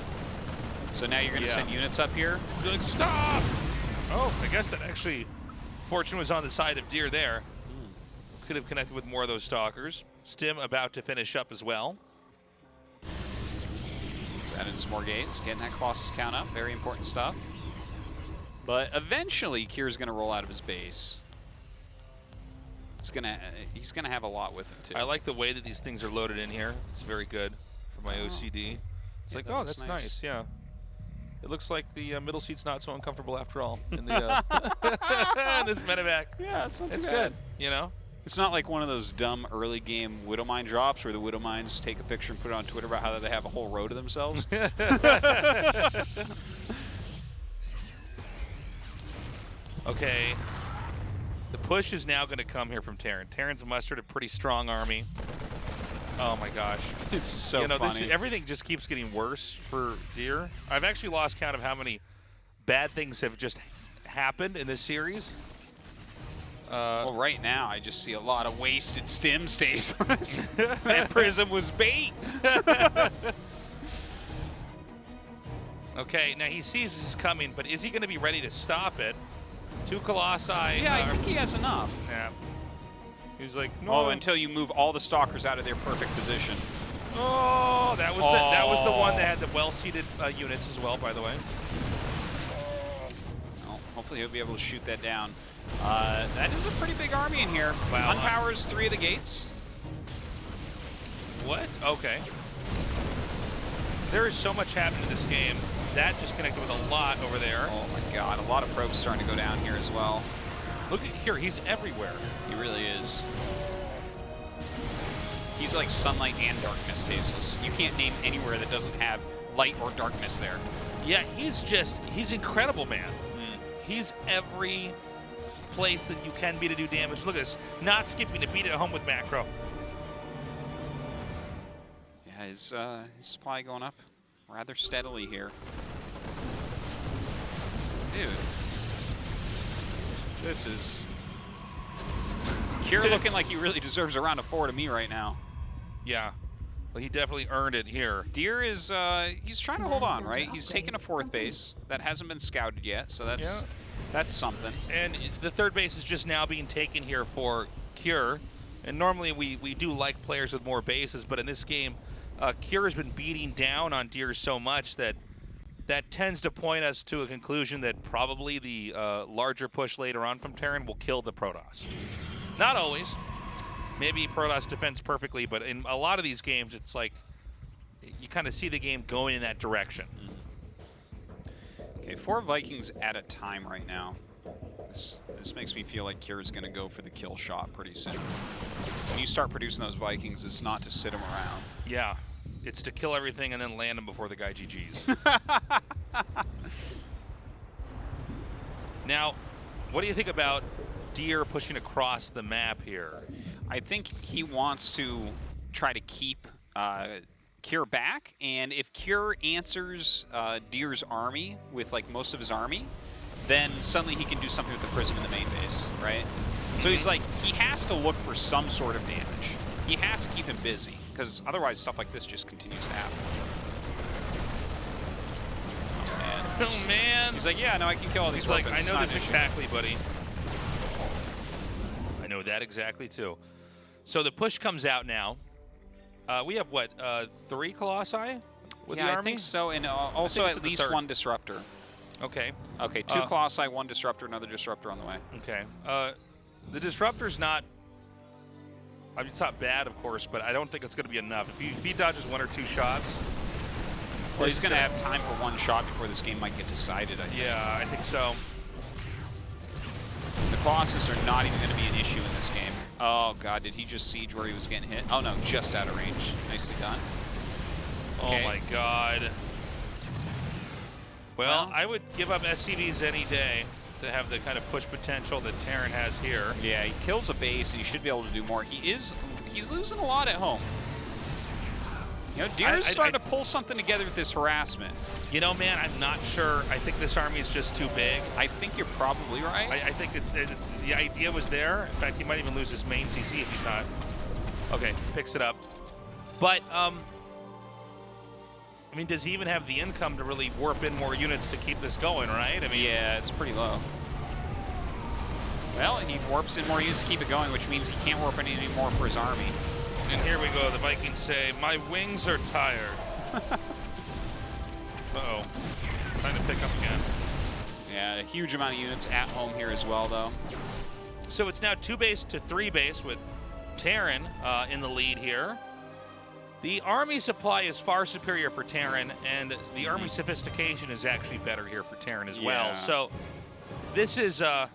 So now you're going to send units up here. Good, stop! Oh, I guess that actually, fortune was on the side of Deer there. Could have connected with more of those stalkers. Stim about to finish up as well. He's added some more gates, getting that Colossus count up. Very important stuff. But eventually, Kier's going to roll out of his base. He's gonna have a lot with him too. I like the way that these things are loaded in here. It's very good for my OCD. It's like, oh, that's nice. Yeah. It looks like the middle seat's not so uncomfortable after all in the in this medevac. Yeah, it's not too it's bad. Good. You know. It's not like one of those dumb early game Widowmine drops where the Widowmines take a picture and put it on Twitter about how they have a whole row to themselves. Okay. The push is now going to come here from Terran. Terran's mustered a pretty strong army. Oh my gosh. It's so funny. Everything just keeps getting worse for Deer. I've actually lost count of how many bad things have just happened in this series. Well, right now, I just see a lot of wasted stim stays. That prism was bait. Okay, now he sees this is coming, but is he going to be ready to stop it? 2 Colossi. Yeah, I think he has enough. Yeah. He's like, no. Oh, until you move all the stalkers out of their perfect position. Oh, that was the one that had the well-seated units as well, by the way. Well, hopefully he'll be able to shoot that down. That is a pretty big army in here. Wow. Unpowers 3 of the gates. What? Okay. There is so much happening in this game. That just connected with a lot over there. Oh my god, a lot of probes starting to go down here as well. Look at here, he's everywhere. He really is. He's like sunlight and darkness, Tasteless. You can't name anywhere that doesn't have light or darkness there. Yeah, he's incredible, man. He's every place that you can be to do damage. Look at this, not skipping to beat it at home with macro. Yeah, his supply going up rather steadily here. Dude. This is... Kier looking like he really deserves a round of 4 to me right now. Yeah. Well, he definitely earned it here. Deer is, he's trying to hold on, right? He's taken a 4th base. That hasn't been scouted yet, so that's something. And the 3rd base is just now being taken here for Cure. And normally we do like players with more bases, but in this game, Cure has been beating down on Deer so much that tends to point us to a conclusion that probably the larger push later on from Terran will kill the Protoss. Not always. Maybe Protoss defends perfectly, but in a lot of these games, it's like you kind of see the game going in that direction. Okay, 4 Vikings at a time right now. This makes me feel like Kier's going to go for the kill shot pretty soon. When you start producing those Vikings, it's not to sit them around. Yeah, it's to kill everything and then land them before the guy GGs. Now, what do you think about Deer pushing across the map here? I think he wants to try to keep Kier back, and if Kier answers Deer's army with like most of his army, then suddenly he can do something with the Prism in the main base, right? So he's like, he has to look for some sort of damage. He has to keep him busy, because otherwise stuff like this just continues to happen. Oh man! He's like, yeah, no, I can kill all these. He's like, I know this exactly, buddy. I know that exactly too. So the push comes out now. We have what, 3 Colossi with the army? I think so, and also at least 1 Disruptor. Okay. Okay, 2 Colossi, 1 Disruptor, another Disruptor on the way. Okay. The Disruptor's not... I mean, it's not bad, of course, but I don't think it's going to be enough. If he dodges 1 or 2 shots... Well, he's going to have time for 1 shot before this game might get decided, I think. Yeah, I think so. The Colossus are not even going to be an issue in this game. Oh, God, did he just siege where he was getting hit? Oh, no, just out of range. Nicely done. Okay. Oh, my God. Well, I would give up SCVs any day to have the kind of push potential that Terran has here. Yeah, he kills a base, and he should be able to do more. He's losing a lot at home. You know, Deer's starting to pull something together with this harassment. You know, man, I'm not sure. I think this army is just too big. I think you're probably right. I think the idea was there. In fact, he might even lose his main CC if he's not. Okay, picks it up. But, I mean, does he even have the income to really warp in more units to keep this going, right? I mean, yeah, it's pretty low. Well, he warps in more units to keep it going, which means he can't warp in any more for his army. And here we go. The Vikings say, "My wings are tired." Uh-oh. Trying to pick up again. Yeah, a huge amount of units at home here as well, though. So it's now 2 base to 3 base with Terran in the lead here. The army supply is far superior for Terran, and the army sophistication is actually better here for Terran as well. So this is, I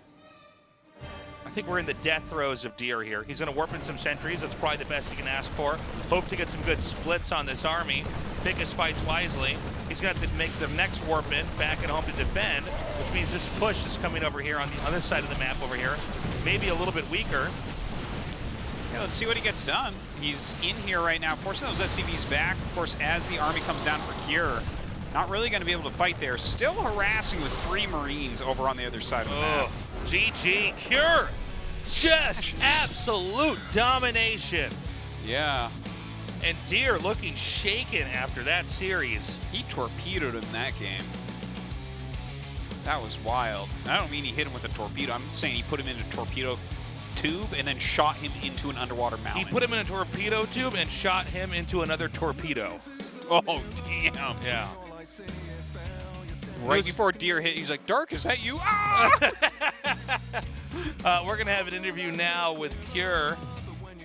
think we're in the death throes of Deer here. He's going to warp in some sentries. That's probably the best he can ask for. Hope to get some good splits on this army. Pick his fights wisely. He's going to have to make the next warp in back at home to defend, which means this push is coming over here on this side of the map over here. Maybe a little bit weaker. Yeah, let's see what he gets done. He's in here right now, forcing those SCVs back. Of course, as the army comes down for Cure, not really going to be able to fight there. Still harassing with 3 Marines over on the other side of the map. GG Cure. Just absolute domination. Yeah. And Deer looking shaken after that series. He torpedoed him that game. That was wild. And I don't mean he hit him with a torpedo. I'm saying he put him into torpedo tube and then shot him into an underwater mountain. He put him in a torpedo tube and shot him into another torpedo. Oh, damn. Yeah. Right before Deer hit, he's like, "Dark, is that you?" Ah! We're going to have an interview now with Cure.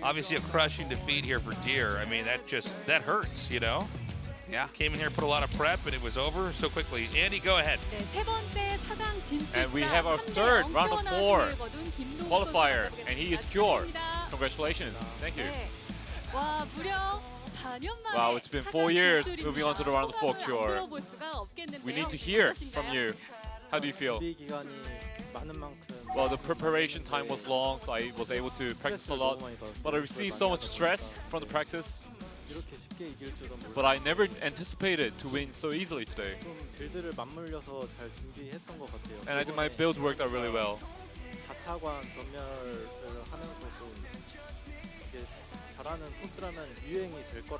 Obviously a crushing defeat here for Deer. I mean, that hurts, you know? Yeah. Came in here, put a lot of prep, and it was over so quickly. Andy, go ahead. And we have our third round of 4 qualifier, and he is Cure. Congratulations. Thank you. Wow, it's been 4 years moving on to the round of 4, Cure. We need to hear from you. How do you feel? Well, the preparation time was long, so I was able to practice a lot. But I received so much stress from the practice. But I never anticipated to win so easily today. And I think my build worked out really well.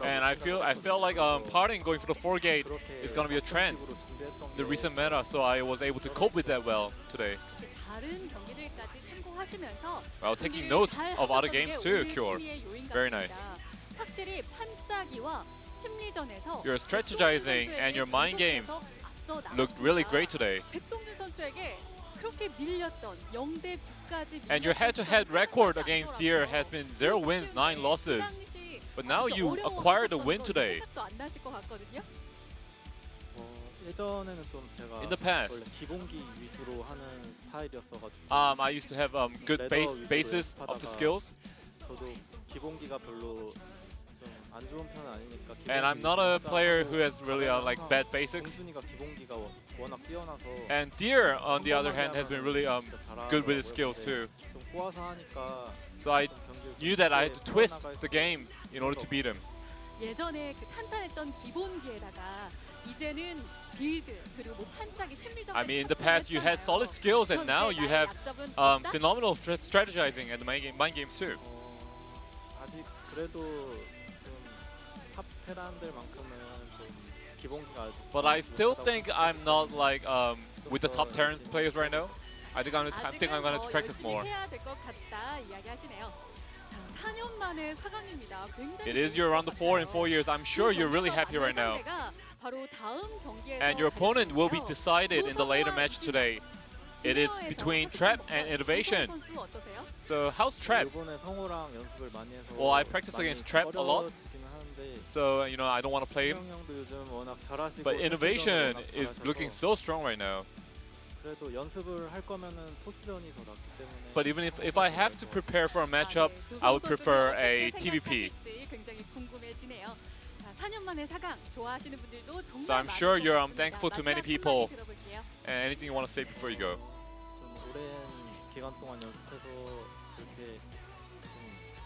And I felt like partying going for the 4 gate is gonna be a trend, the recent meta, so I was able to cope with that well today. Well, taking note of other games too, Cure. Very nice. Your strategizing and your mind games looked really great today. And your head-to-head record against Deer has been 0 wins, 9 losses. But now you acquired a win today. In the past, I used to have good basis of the skills. And I'm not a player who has really like bad basics. And Deer, on the other hand, has been really good with his skills too. So I knew that I had to twist the game in order to beat him. I mean, in the past you had solid skills, and now you have phenomenal strategizing and mind games too. But I still think I'm not like with the top Terran players right now. I think I'm going to practice more. It is your round of 4 in 4 years. I'm sure you're really happy right now. And your opponent will be decided in the later match today. It is between Trap and Innovation. So how's Trap? Well, I practice against Trap a lot. So, you know, I don't want to play him. But Innovation is looking so strong right now. But even if I have to prepare for a matchup, I would prefer a TVP. So I'm sure you're thankful to many people. And anything you want to say before you go?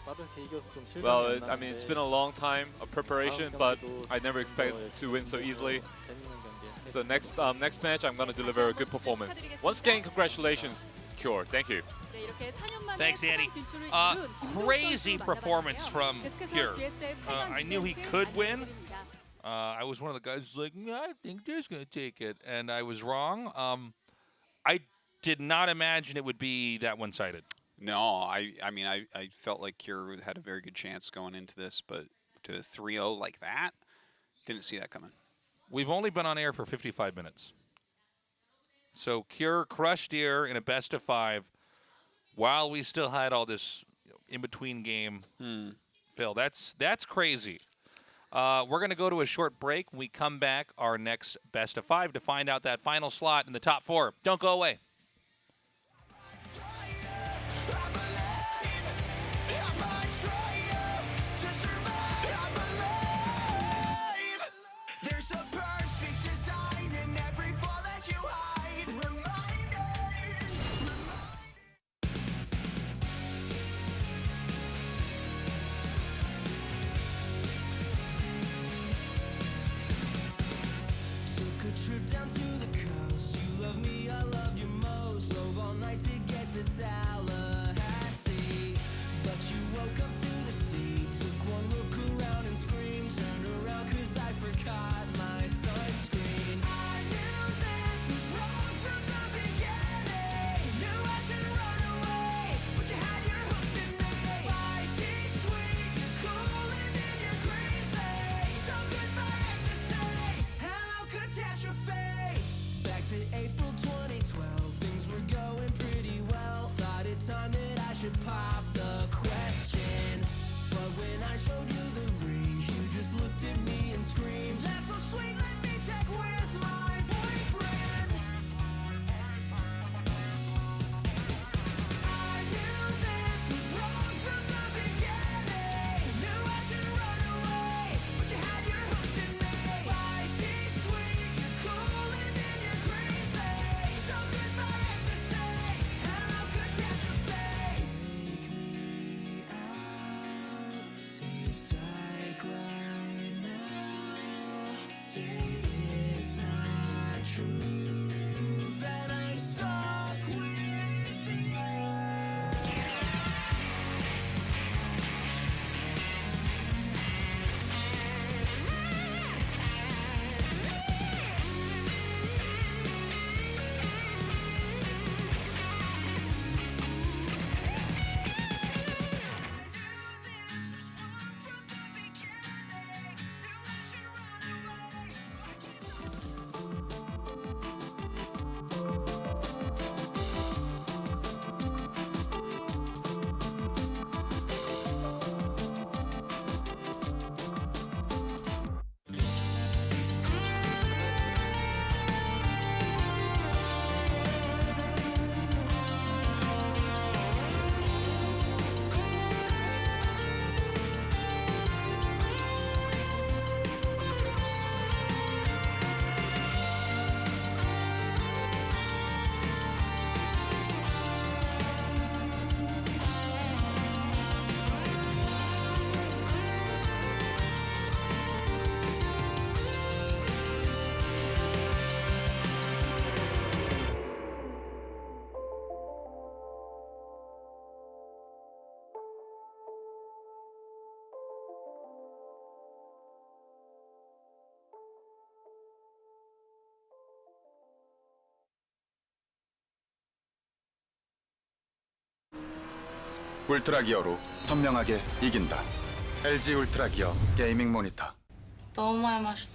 빠르게 이겨서 좀 실감이 Well, 안 I mean, it's 나는데 been a long time of preparation, 다음 but 경기도 I never expected 더 to win so 열심히 easily. 재밌는 경기 So next match, I'm gonna deliver a good performance. Once again, congratulations, Cure. Thank you. 네, 이렇게 4년 만에 Thanks, Andy. 4강 진출을 이룬 김동욱 Crazy 선수 performance 만나봤는데요. from 계속해서 Cure. GSL I 8강 knew he 진출을 could win. 알려드립니다. I was one of the guys who's like, yeah, I think Dare's going to take it. And I was wrong. I did not imagine it would be that one-sided. No, I mean, I felt like Cure had a very good chance going into this, but to 3-0 like that, didn't see that coming. We've only been on air for 55 minutes. So Cure crushed here in a best-of-5 while we still had all this in-between game. Phil, that's crazy. We're going to go to a short break. When we come back, our next best-of-5 to find out that final slot in the top 4. Don't go away. There's a perfect design in every fall that you hide. Took a trip down to the coast. You love me, I loved you most. Drove all night to get to Tallahassee, but you woke up to the sea. Took one look around and screamed. Turned around 'cause I forgot my sunscreen. I knew this was wrong from the beginning. Knew I should run away, but you had your hooks in me. Spicy, sweet, you're cool and then you're crazy. So goodbye ecstasy, hello catastrophe. Back to April 2012, things were going pretty well. Thought it time that I should pop the question, but when I showed you the ring, you just looked at me and screamed, "That's so sweet, let me check with my boyfriend." I knew this was wrong from the beginning. Knew I should run away, but you had your hooks in me. Spicy, sweet, you're cool and then you're crazy. So goodbye ecstasy, hello catastrophe. Take me out, say a psych right now. Say it's not true that I'm stuck with you. 울트라 기어로 선명하게 이긴다. LG 울트라 기어 게이밍 모니터. 너무 많이 마셨다.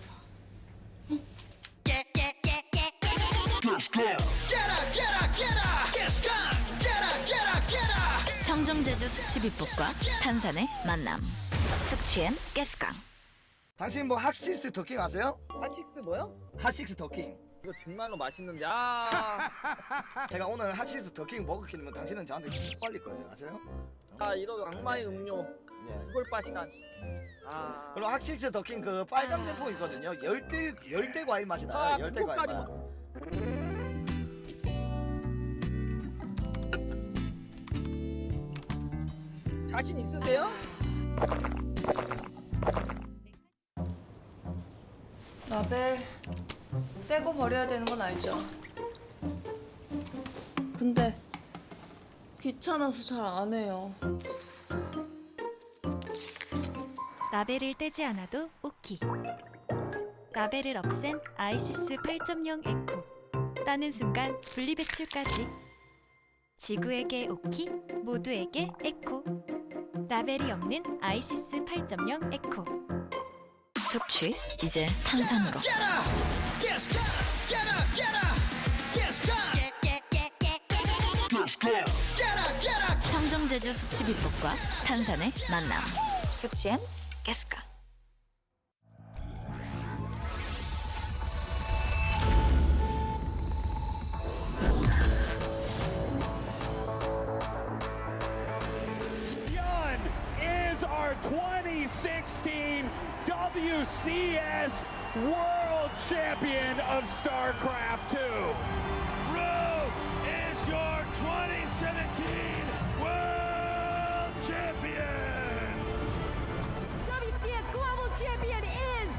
청정제주 숙취비법과 탄산의 만남. 숙취엔 가스강. 당신 뭐 핫식스 더킹 아세요? 핫식스 뭐요? 핫식스 더킹. 이거 정말로 맛있는데 제가 오늘 핫식스 더킹 먹었기면 당신은 저한테 빨릴 거예요. 아세요? 이런 악마의 음료 이걸 빠시다니. 그리고 핫식스 더킹 그 빨간 제품 있거든요. 열대 과일 맛이 나요. 열대 과일 맛. 자신 있으세요? 라벨 떼고 버려야 되는 건 알죠? 근데 귀찮아서 잘 안 해요. 라벨을 떼지 않아도 오키. 라벨을 없앤 아이시스 8.0 에코. 따는 순간 분리배출까지. 지구에게 오키, 모두에게 에코. 라벨이 없는 아이시스 8.0 에코. 섭취 이제 탄산으로. 청정제주 숙취 비법과 탄산의 만남. 숙취엔 가스강. Is our 2016 WCS World Champion of StarCraft 2. Ru is your 2017 World Champion. WCS Global Champion is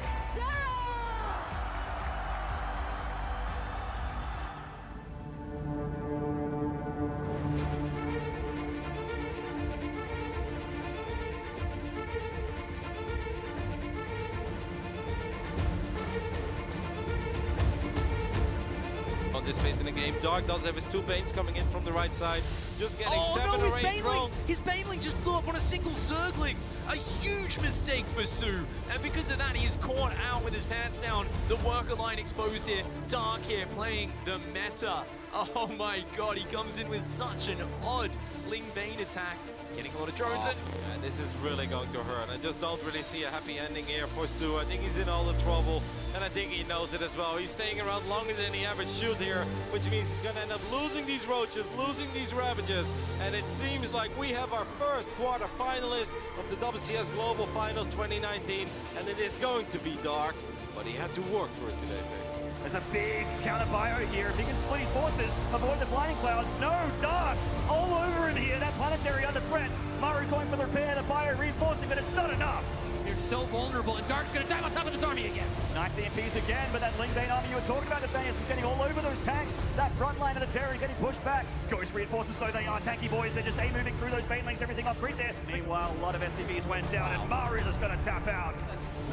on this phase in the game. Dark does have his two Banes coming in from the right side. Just getting 7 or 8 drones. His Baneling just blew up on a single Zergling. A huge mistake for Su. And because of that, he is caught out with his pants down. The worker line exposed here. Dark here playing the meta. Oh my god, he comes in with such an odd Ling Bane attack. Getting a lot of drones in. Yeah, this is really going to hurt. I just don't really see a happy ending here for Su. I think he's in all the trouble, and I think he knows it as well. He's staying around longer than he ever should here, which means he's going to end up losing these Roaches, losing these Ravages, and it seems like we have our first quarter finalist of the WCS Global Finals 2019, and it is going to be Dark, but he had to work for it today, baby. There's a big counter bio here. If he can split his forces, avoid the blinding clouds. No, Dark all over him here. That planetary under threat. Maru going for the repair, the bio reinforcing, but it's not enough. You're so vulnerable, and Dark's gonna dive on top of this army again. Nice EMPs again, but that Ling Bane army you were talking about, Nathanius, is getting all over those tanks. That front line of the Terry getting pushed back. Ghost reinforcements, so they are. Tanky boys, they're just moving through those Banelings, everything off grid there. Meanwhile, a lot of SCVs went down, and Maru's just gonna tap out.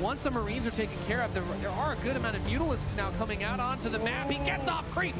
Once the Marines are taken care of, there are a good amount of Mutalisks now coming out onto the map. He gets off creep.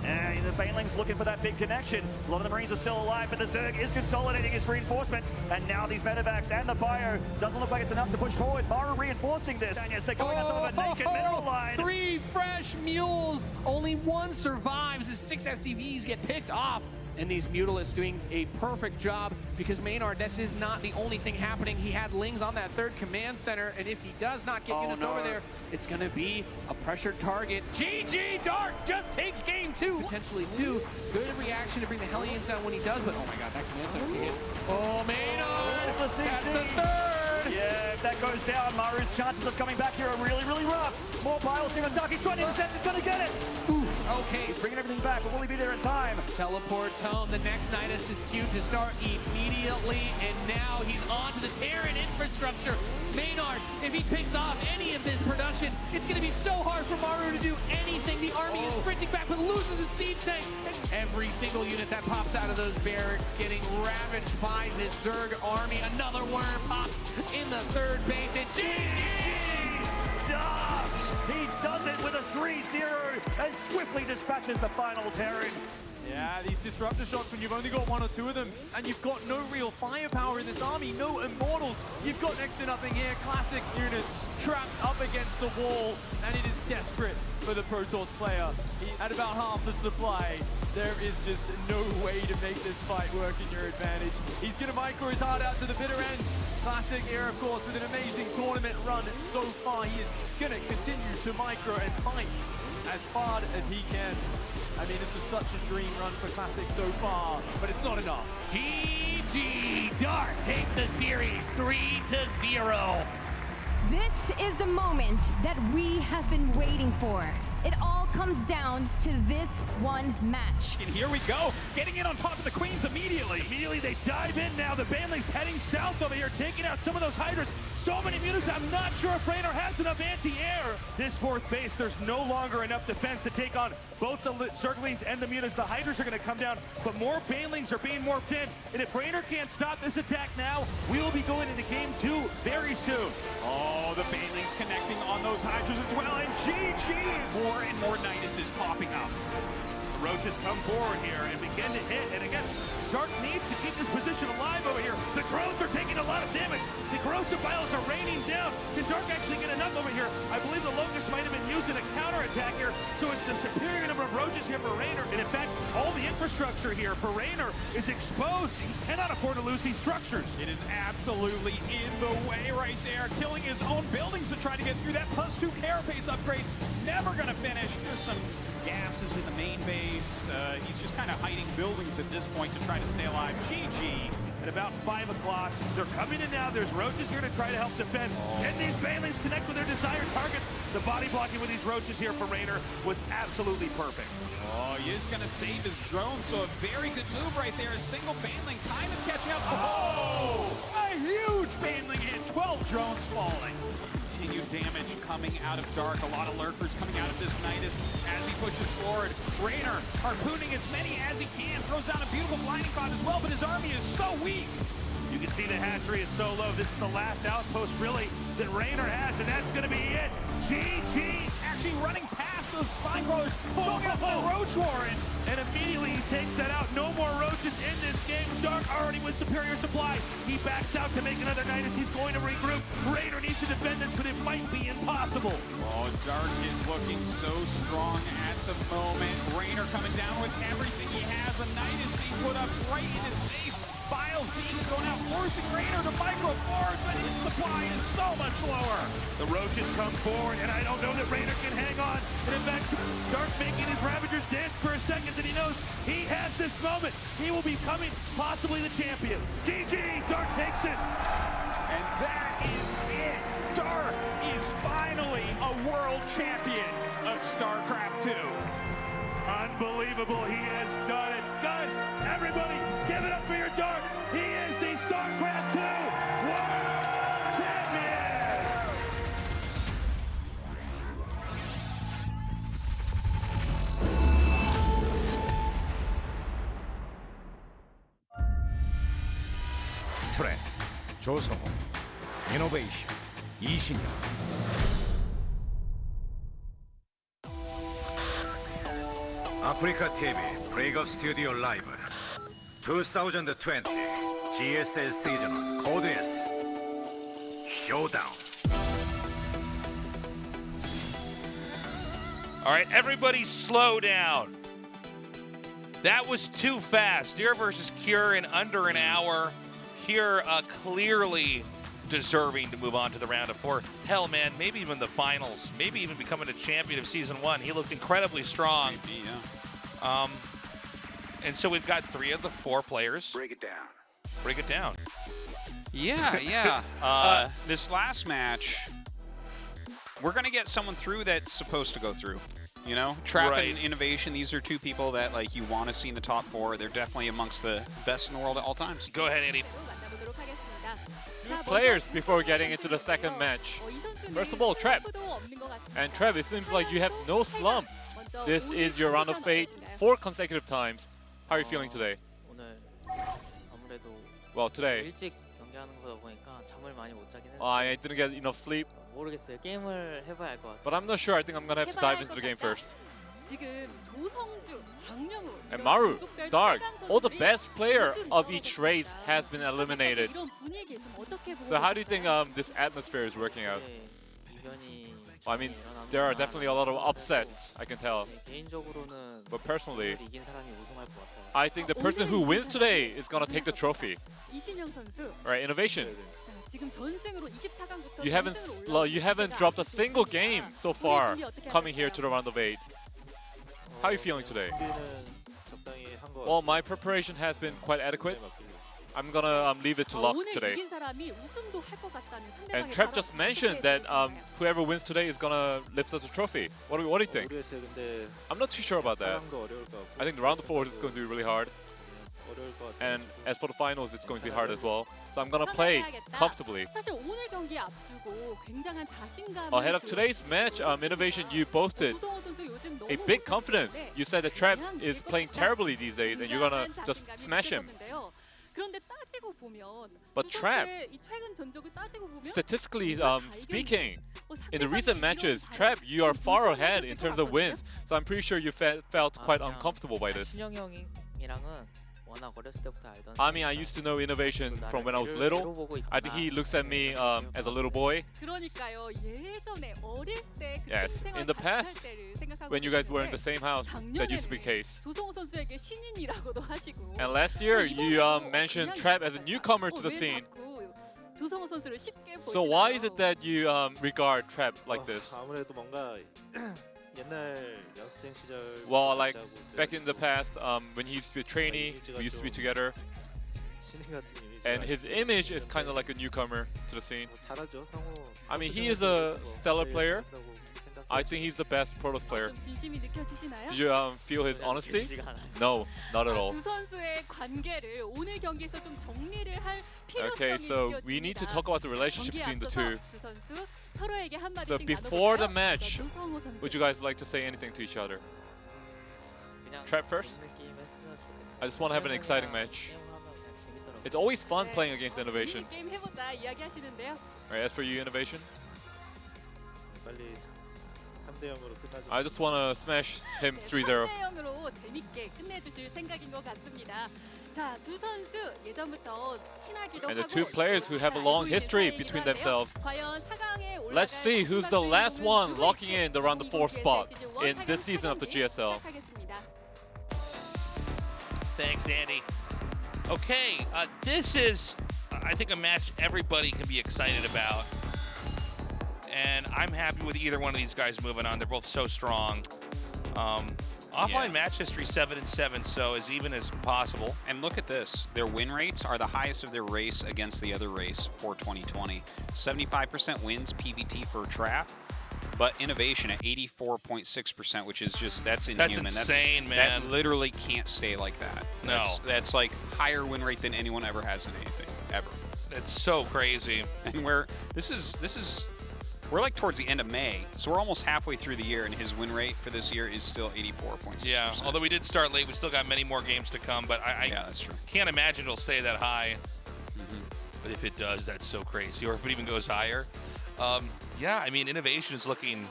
And the Baneling's looking for that big connection. A lot of the Marines are still alive, but the Zerg is consolidating his reinforcements. And now these medevacs and the bio doesn't look like it's enough to push forward. Maru reinforcing this. And yes, they're going on top of a naked mineral line. 3 fresh mules. Only 1 survives as 6 SCVs get picked off. And these Mutalisks doing a perfect job because Maynard, this is not the only thing happening. He had Lings on that 3rd command center, and if he does not get units over there, it's going to be a pressured target. GG, Dark just takes game 2. Potentially 2. Good reaction to bring the Hellions down when he does, but oh my god, that command center can hit. Oh, Maynard! That's the 3rd! Yeah, if that goes down, Maru's chances of coming back here are really, really rough. More piles here on Dark. He's trying to intercept. He's going to get it. Ooh, okay. He's bringing everything back, but will he be there in time? Teleports home. The next Nidus is queued to start immediately, and now he's on to the Terran infrastructure. Maynard, if he picks off any of this production, it's going to be so hard for Maru to do anything. The army is sprinting back, but loses a siege tank. Every single unit that pops out of those barracks getting ravaged by this Zerg army. Another worm pops in the 3rd base, and Dark! He does it with a 3-0 and swiftly dispatches the final Terran. Yeah, these disruptor shots when you've only got 1 or 2 of them and you've got no real firepower in this army, no immortals. You've got next to nothing here. Classics units trapped up against the wall, and it is desperate for the Protoss player. At about half the supply, there is just no way to make this fight work in your advantage. He's going to micro his heart out to the bitter end. Classic here, of course, with an amazing tournament run so far. He is going to continue to micro and fight as hard as he can. I mean, this was such a dream run for Classic so far, but it's not enough. GG! Dark takes the series 3-0. This is the moment that we have been waiting for. It all comes down to this one match. And here we go, getting in on top of the Queens immediately. Immediately they dive in now. The Baneling's heading south over here, taking out some of those Hydras. So many mutas, I'm not sure if Raynor has enough anti-air. This fourth base, there's no longer enough defense to take on both the Zerglings and the mutas. The Hydras are gonna come down, but more Banelings are being morphed in. And if Raynor can't stop this attack now, we will be going into game 2 very soon. Oh, the Banelings connecting on those Hydras as well, and GG! More and more Nidus is popping up. The Roaches come forward here and begin to hit, and again, Dark needs to keep this position alive over here. The drones are taking a lot of damage. The corrosive vials are raining down. Can Dark actually get enough over here? I believe the Locust might have been used in a counterattack here, so it's the superior number of Roaches here for Raynor. And in fact, all the infrastructure here for Raynor is exposed. He cannot afford to lose these structures. It is absolutely in the way right there, killing his own buildings to try to get through that +2 carapace upgrade. Never gonna finish. There's some gases in the main base. He's just kind of hiding buildings at this point to try to stay alive. GG. At about 5 o'clock, they're coming in now. There's Roaches here to try to help defend. Can these Banelings connect with their desired targets? The body blocking with these Roaches here for Raynor was absolutely perfect. Oh, he is going to save his drone, so a very good move right there. A single Baneling kind of catching up. Oh! A huge Baneling hit. 12 drones falling. Continued damage coming out of Dark. A lot of lurkers coming out of this Nidus as he pushes forward. Raynor harpooning as many as he can. Throws down a beautiful blinding cloud as well, but his army is so weak. You can see the hatchery is so low. This is the last outpost, really, that Raynor has, and that's going to be it. GG's actually running past those spine crawlers, going up the Roach Warren. And immediately he takes that out. No more Roaches in this game. Dark already with superior supply. He backs out to make another Nidus. He's going to regroup. Raynor needs to defend this, but it might be impossible. Oh, Dark is looking so strong at the moment. Raynor coming down with everything he has. A Nidus being put up right in his face. Files being thrown out, forcing Raynor to micro forward, but his supply is so much lower. The Roaches come forward, and I don't know that Raynor can hang on. And in fact, Dark making his Ravagers dance for a second, and he knows he has this moment. He will be becoming possibly the champion. GG, Dark takes it. And that is it. Dark is finally a world champion of StarCraft 2. Unbelievable, he has done it. Guys, everybody, give it up for your Dark. He is the StarCraft 2 World Champion! 트렌드, 조성호, 이노베이션, 이신영. 아프리카 TV 브레이크업 스튜디오 라이브 2020 GSL 시즌 코드 S 쇼다운. All right, everybody slow down. That was too fast. Deer versus Cure in under an hour. Cure clearly deserving to move on to the round of 4. Hell, man, maybe even the finals. Maybe even becoming a champion of Season 1. He looked incredibly strong. Maybe, yeah. And so we've got 3 of the 4 players. Break it down. Break it down. Yeah, yeah. This last match, we're going to get someone through that's supposed to go through. You know, Trap Right. and Innovation, these are 2 people that like you want to see in the top 4. They're definitely amongst the best in the world at all times. Go ahead, Andy. Players before getting into the second match. First of all, Trap. And Trap, it seems like you have no slump. This is your round of fate 4 consecutive times. How are you feeling today? Well, today, 일찍 경기하는 거다 보니까 잠을 많이 못 자긴 했는데 I didn't get enough sleep. 모르겠어요. 게임을 해봐야 알 것 같아요. But I'm not sure. I think I'm gonna have to dive into the game first. And Maru, Dark, all the best player of each race has been eliminated. So how do you think this atmosphere is working out? Well, I mean, there are definitely a lot of upsets, I can tell. But personally, I think the person who wins today is gonna take the trophy. Right, Innovation. You haven't dropped a single game so far coming here to the round of 8. How are you feeling today? Well, my preparation has been quite adequate. I'm gonna leave it to luck 오늘 today. 이긴 사람이 우승도 할 것 같다는 And 상대방의 Trap 발언 just mentioned that whoever wins today is gonna lift us a trophy. What do you think? 모르겠어요. 근데 I'm not too sure about that. 상황도 어려울 것 같고. I think the round of 4 is going to be really hard. 어려울 것 같아요. And as for the finals, it's going to be hard as well. So I'm gonna play comfortably. 사실 오늘 경기 앞두고 굉장한 자신감을 Ahead of today's match, Innovation, you boasted 조성호 선수 요즘 너무 a big confidence. 못하는데 You said that Trap 그냥 is 계속 playing terribly these days, and you're gonna 굉장한 just 자신감이 smash him. 느껴졌는데요. 그런데 따지고 보면 But 두 Trap, 선수의 이 최근 전적을 따지고 보면 statistically 다 speaking, 뭐 in the recent 상대방의 matches, 이런 Trap, you are far 불편하셨을 ahead in 것 terms of 같거든요. wins. So I'm pretty sure you felt quite 그냥 uncomfortable by this. 신영 형이랑은 워낙 어렸을 때부터 알던 I mean, I used to know Innovation from when I was little. I think he looks at me as a little boy. 그러니까요. 예전에 어릴 때 그 Yes, 생활 in the 같이 past, 할 때를 생각하고 when you guys were in the 있는데 same house, that used to be the case. 조성호 선수에게 신인이라고도 하시고 And last year, you mentioned Trap as a newcomer to the scene. 조성호 선수를 쉽게 So why is it that you regard Trap like this? 아무래도 뭔가 옛날 연습생 시절 Well, like back in the past, when he used to be a trainee, we used to be together, 신인 같은 이미지. and his image is kind of like a newcomer to the scene. 잘하죠, 성우. I mean, he is a stellar player. I think he's the best Protoss player. 좀 진심이 느껴지시나요? Did you feel his honesty? No, not at all. 두 선수의 관계를 오늘 경기에서 좀 정리를 할 필요성이 Okay, so 느껴집니다. we need to talk about the relationship 경기에 between the 앞서서 two. 두 선수 서로에게 한마디씩 So before the 나눠볼까요? match, 자, 조성호 선수. would you guys like to say anything to each other? 그냥 Trap first? 재밌는 게임 했으면 좋겠어요. I just want to have an exciting match. 게임을 하면 그냥 재밌더라고요. It's always fun playing against Innovation. 재밌는 게임 해보자 이야기하시는데요. Alright, as for you, Innovation, 빨리 3대 0으로 끝나죠. I just want to smash him 3-0. 3대0으로 재밌게 끝내주실 생각인 것 같습니다. 자, 두 선수 예전부터 친하기도 And the 하고 two players who have a long history between themselves. Let's see who's the last one locking in the round of 4 spot in this season of the GSL. Thanks, Andy. Okay, this is, I think, a match everybody can be excited about. And I'm happy with either one of these guys moving on. They're both so strong. Offline match history 7-7, so as even as possible. And look at this. Their win rates are the highest of their race against the other race for 2020. 75% wins PVT for Trap, but Innovation at 84.6%, which is just, that's inhuman. That's insane, man. That literally can't stay like that. No. That's like higher win rate than anyone ever has in anything, ever. It's so crazy. And we're like towards the end of May, so we're almost halfway through the year, and his win rate for this year is still 84.6%. Yeah, although we did start late, we still got many more games to come, but I that's true. Can't imagine it'll stay that high. But if it does, that's so crazy. Or if it even goes higher. Yeah, I mean, Innovation is looking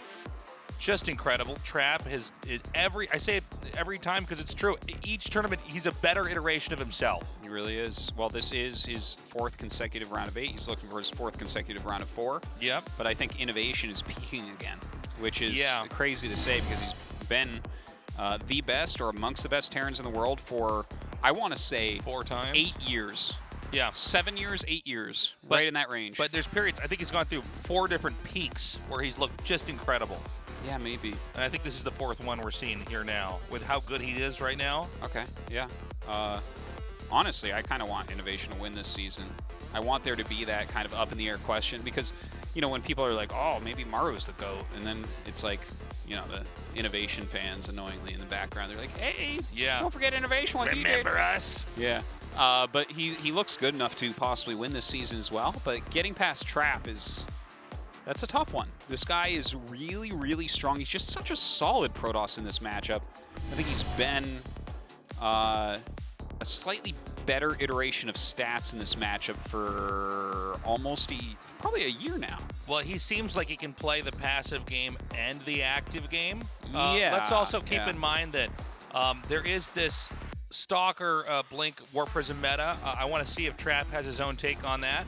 just incredible. Trap has I say it every time because it's true. Each tournament, he's a better iteration of himself. He really is. Well, this is his 4th consecutive round of 8. He's looking for his 4th consecutive round of 4. Yep. But I think Innovation is peaking again, which is Yeah. crazy to say because he's been the best or amongst the best Terrans in the world for, I want to say, 4 times. 8 years. Yeah. 7 years, 8 years, right in that range. But there's periods, I think he's gone through 4 different peaks where he's looked just incredible. Yeah, maybe. And I think this is the 4th one we're seeing here now with how good he is right now. Okay, yeah. Honestly, I kind of want Innovation to win this season. I want there to be that kind of up in the air question because, you know, when people are like, oh, maybe Maru's the GOAT, and then it's like, you know, the Innovation fans annoyingly in the background, they're like, hey, don't forget Innovation. What Remember us? Yeah. But he looks good enough to possibly win this season as well. But getting past Trap that's a tough one. This guy is really, really strong. He's just such a solid Protoss in this matchup. I think he's been a slightly better iteration of stats in this matchup for almost probably a year now. Well, he seems like he can play the passive game and the active game. Yeah. Let's also keep in mind that there is this Stalker Blink Warp Prism meta. I want to see if Trap has his own take on that.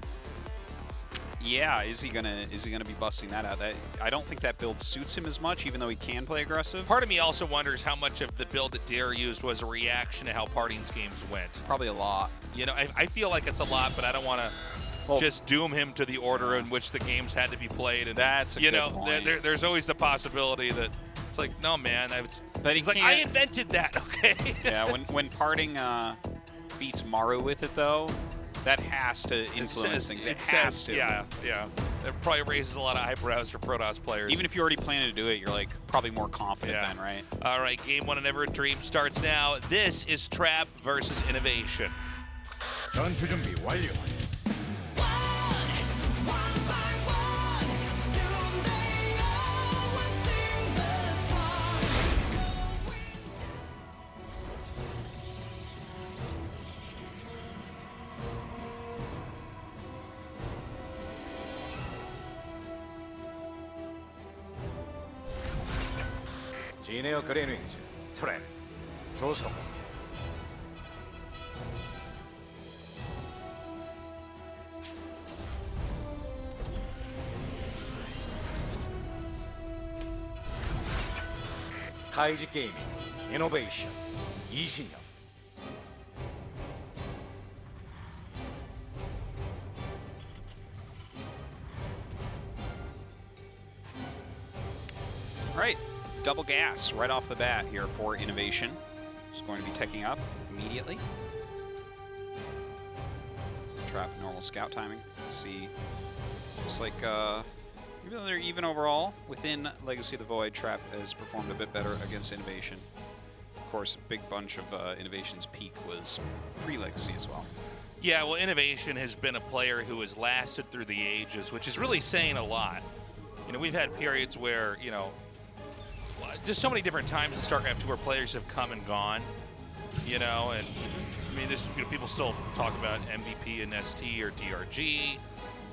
Yeah, is he gonna be busting that out? I don't think that build suits him as much, even though he can play aggressive. Part of me also wonders how much of the build that Dare used was a reaction to how Parting's games went. Probably a lot. You know, I feel like it's a lot, but I don't want to just doom him to the order in which the games had to be played. And that's a good point. There's always the possibility that it's like, no, man. But he's like, I invented that. Okay. Yeah. When Parting beats Maru with it, though, That has to influence things. It has to. Yeah, yeah. It probably raises a lot of eyebrows for Protoss players. Even if you already plan to do it, you're like probably more confident then, right? All right, game one of Never a Dream starts now. This is Trap versus Innovation. 전투 준비 완료. 지네어 그레니지 트랩 조성. 카이지 게이밍 이노베이션 이신영. Right. Double gas right off the bat here for Innovation. It's going to be taking up immediately. Trap normal scout timing. See, looks like even though they're even overall within Legacy of the Void, Trap has performed a bit better against Innovation. Of course, a big bunch of Innovation's peak was pre-Legacy as well. Yeah, well, Innovation has been a player who has lasted through the ages, which is really saying a lot. You know, we've had periods where, you know, just so many different times in StarCraft 2 where players have come and gone, you know, and I mean, this, you know, people still talk about MVP and ST or DRG,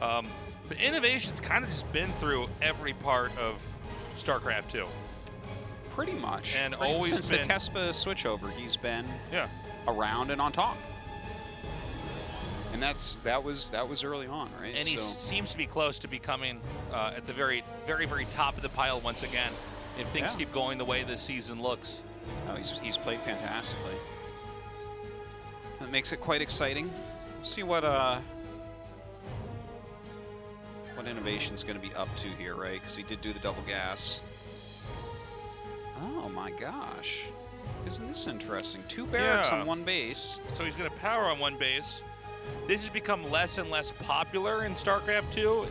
but Innovation's kind of just been through every part of StarCraft 2. Pretty much. And always since been, the Kespa switchover, he's been around and on top. And that was early on, right? And he seems to be close to becoming at the very, very, very top of the pile once again. If things keep going the way this season looks. Oh, he's played fantastically. That makes it quite exciting. We'll see what Innovation's going to be up to here, right? Because he did do the double gas. Oh my gosh. Isn't this interesting? 2 barracks on 1 base. So he's going to power on 1 base. This has become less and less popular in StarCraft 2.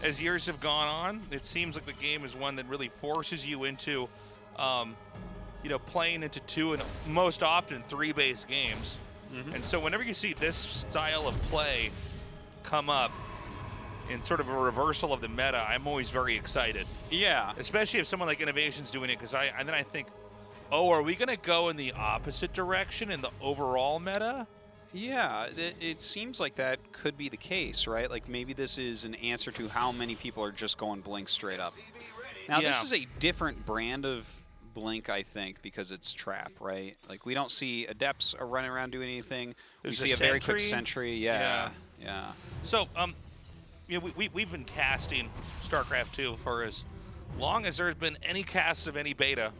As years have gone on, it seems like the game is one that really forces you into, you know, playing into 2 and most often 3-base games. And so whenever you see this style of play come up in sort of a reversal of the meta, I'm always very excited. Yeah. Especially if someone like Innovation's doing it, because then I think, oh, are we going to go in the opposite direction in the overall meta? Yeah, it seems like that could be the case, right? Like maybe this is an answer to how many people are just going Blink straight up. Now this is a different brand of Blink, I think, because it's Trap, right? Like we don't see Adepts are running around doing anything. We see a very quick Sentry. Yeah. So, you know, we've been casting StarCraft 2 for as long as there's been any casts of any beta.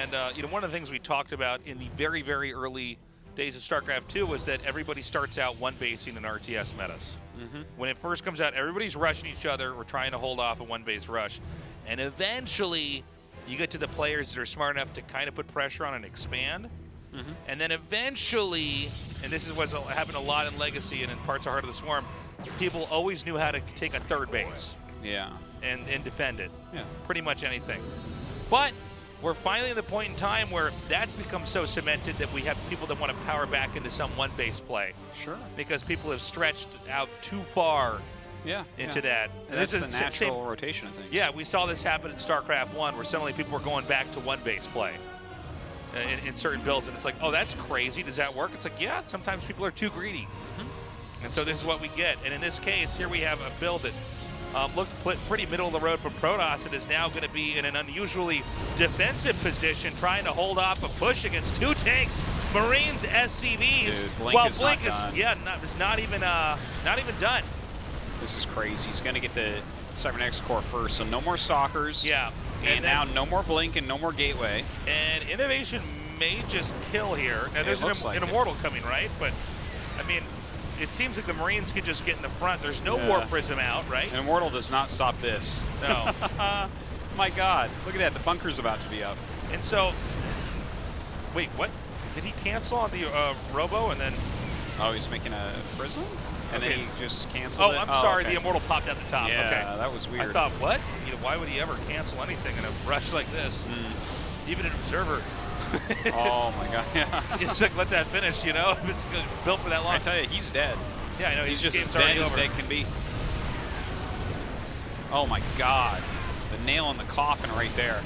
And, you know, one of the things we talked about in the very, very early days of StarCraft 2 was that everybody starts out 1-basing in RTS metas. When it first comes out, everybody's rushing each other. We're trying to hold off a 1-base rush. And eventually, you get to the players that are smart enough to kind of put pressure on and expand. And then eventually, and this is what's happened a lot in Legacy and in parts of Heart of the Swarm, people always knew how to take a 3rd base. And defend it. Pretty much anything. But we're finally at the point in time where that's become so cemented that we have people that want to power back into some 1-base play. Because people have stretched out too far into that. And that's the natural rotation of things. Yeah, we saw this happen in StarCraft 1 where suddenly people were going back to 1-base play in certain builds. And it's like, oh, that's crazy. Does that work? It's like, yeah, sometimes people are too greedy. And so this is what we get. And in this case, here we have a build that looked pretty middle of the road from Protoss. It is now going to be in an unusually defensive position, trying to hold off a push against 2 tanks, Marines, SCVs. Dude, Blink is Blink is not even done. This is crazy. He's going to get the Cybernetics core first, so no more Stalkers. And now no more Blink and no more Gateway. And Innovation may just kill here. Now there's an Immortal coming, right? But I mean, it seems like the Marines can just get in the front. There's no Warp Prism out, right? An Immortal does not stop this. No. My God, look at that. The bunker's about to be up. And so, wait, what? Did he cancel on the Robo and then? Oh, he's making a prism? And then he just canceled Oh, it? I'm sorry. Okay. The Immortal popped out the top. Yeah, Okay. that was weird. I thought, what? You know, why would he ever cancel anything in a rush like this? Even an observer. Oh my god, yeah. It's like, let that finish, you know? If it's built for that long. I tell you, he's dead. Yeah, I know. He's his just as game's already dead as over. dead can be. Oh my god. The nail in the coffin right there.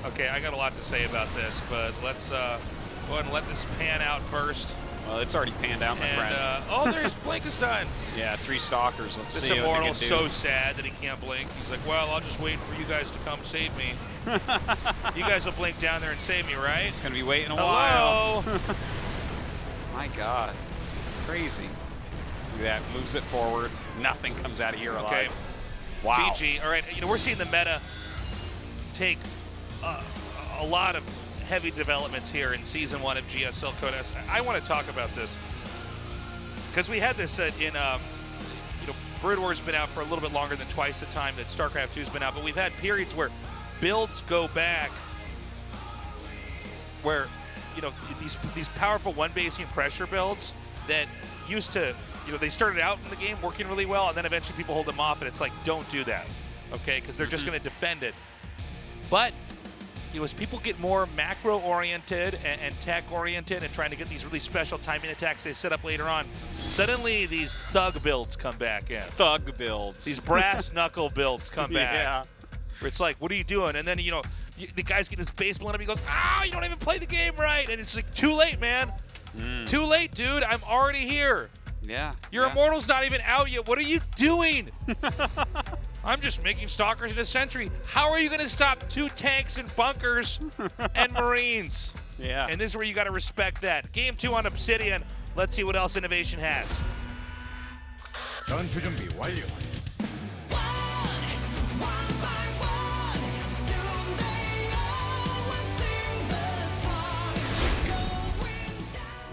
Okay, I got a lot to say about this, but let's go ahead and let this pan out first. Well, it's already panned out, my friend. Oh, there's Blinkestein. Yeah, 3 stalkers. Let's This see what they Immortal's can do. so sad that he can't blink. He's like, well, I'll just wait for you guys to come save me. You guys will blink down there and save me, right? It's going to be waiting a Hello? while. My god. Crazy. Look at that. Moves it forward. Nothing comes out of here alive. Okay. Wow. GG. All right, you know, we're seeing the meta take a lot of heavy developments here in Season 1 of GSL Code S. I want to talk about this because we had this in, you know, Brood War's been out for a little bit longer than twice the time that StarCraft 2's been out, but we've had periods where builds go back where, you know, these powerful one-basing pressure builds that used to, you know, they started out in the game working really well, and then eventually people hold them off, and it's like, don't do that, okay? Because they're just going to defend it. But, you know, as people get more macro-oriented and tech-oriented and trying to get these really special timing attacks they set up later on, suddenly these thug builds come back in. Thug builds. These brass knuckle builds come back. Yeah. Where it's like, what are you doing? And then, you know, the guy's getting his face blown up. He goes, you don't even play the game right. And it's like, too late, man. Too late, dude. I'm already here. Yeah. Your Immortal's not even out yet. What are you doing? I'm just making Stalkers in a Sentry. How are you going to stop 2 tanks and bunkers and Marines? Yeah. And this is where you got to respect that. Game 2 on Obsidian. Let's see what else Innovation has. 전투 준비 완료.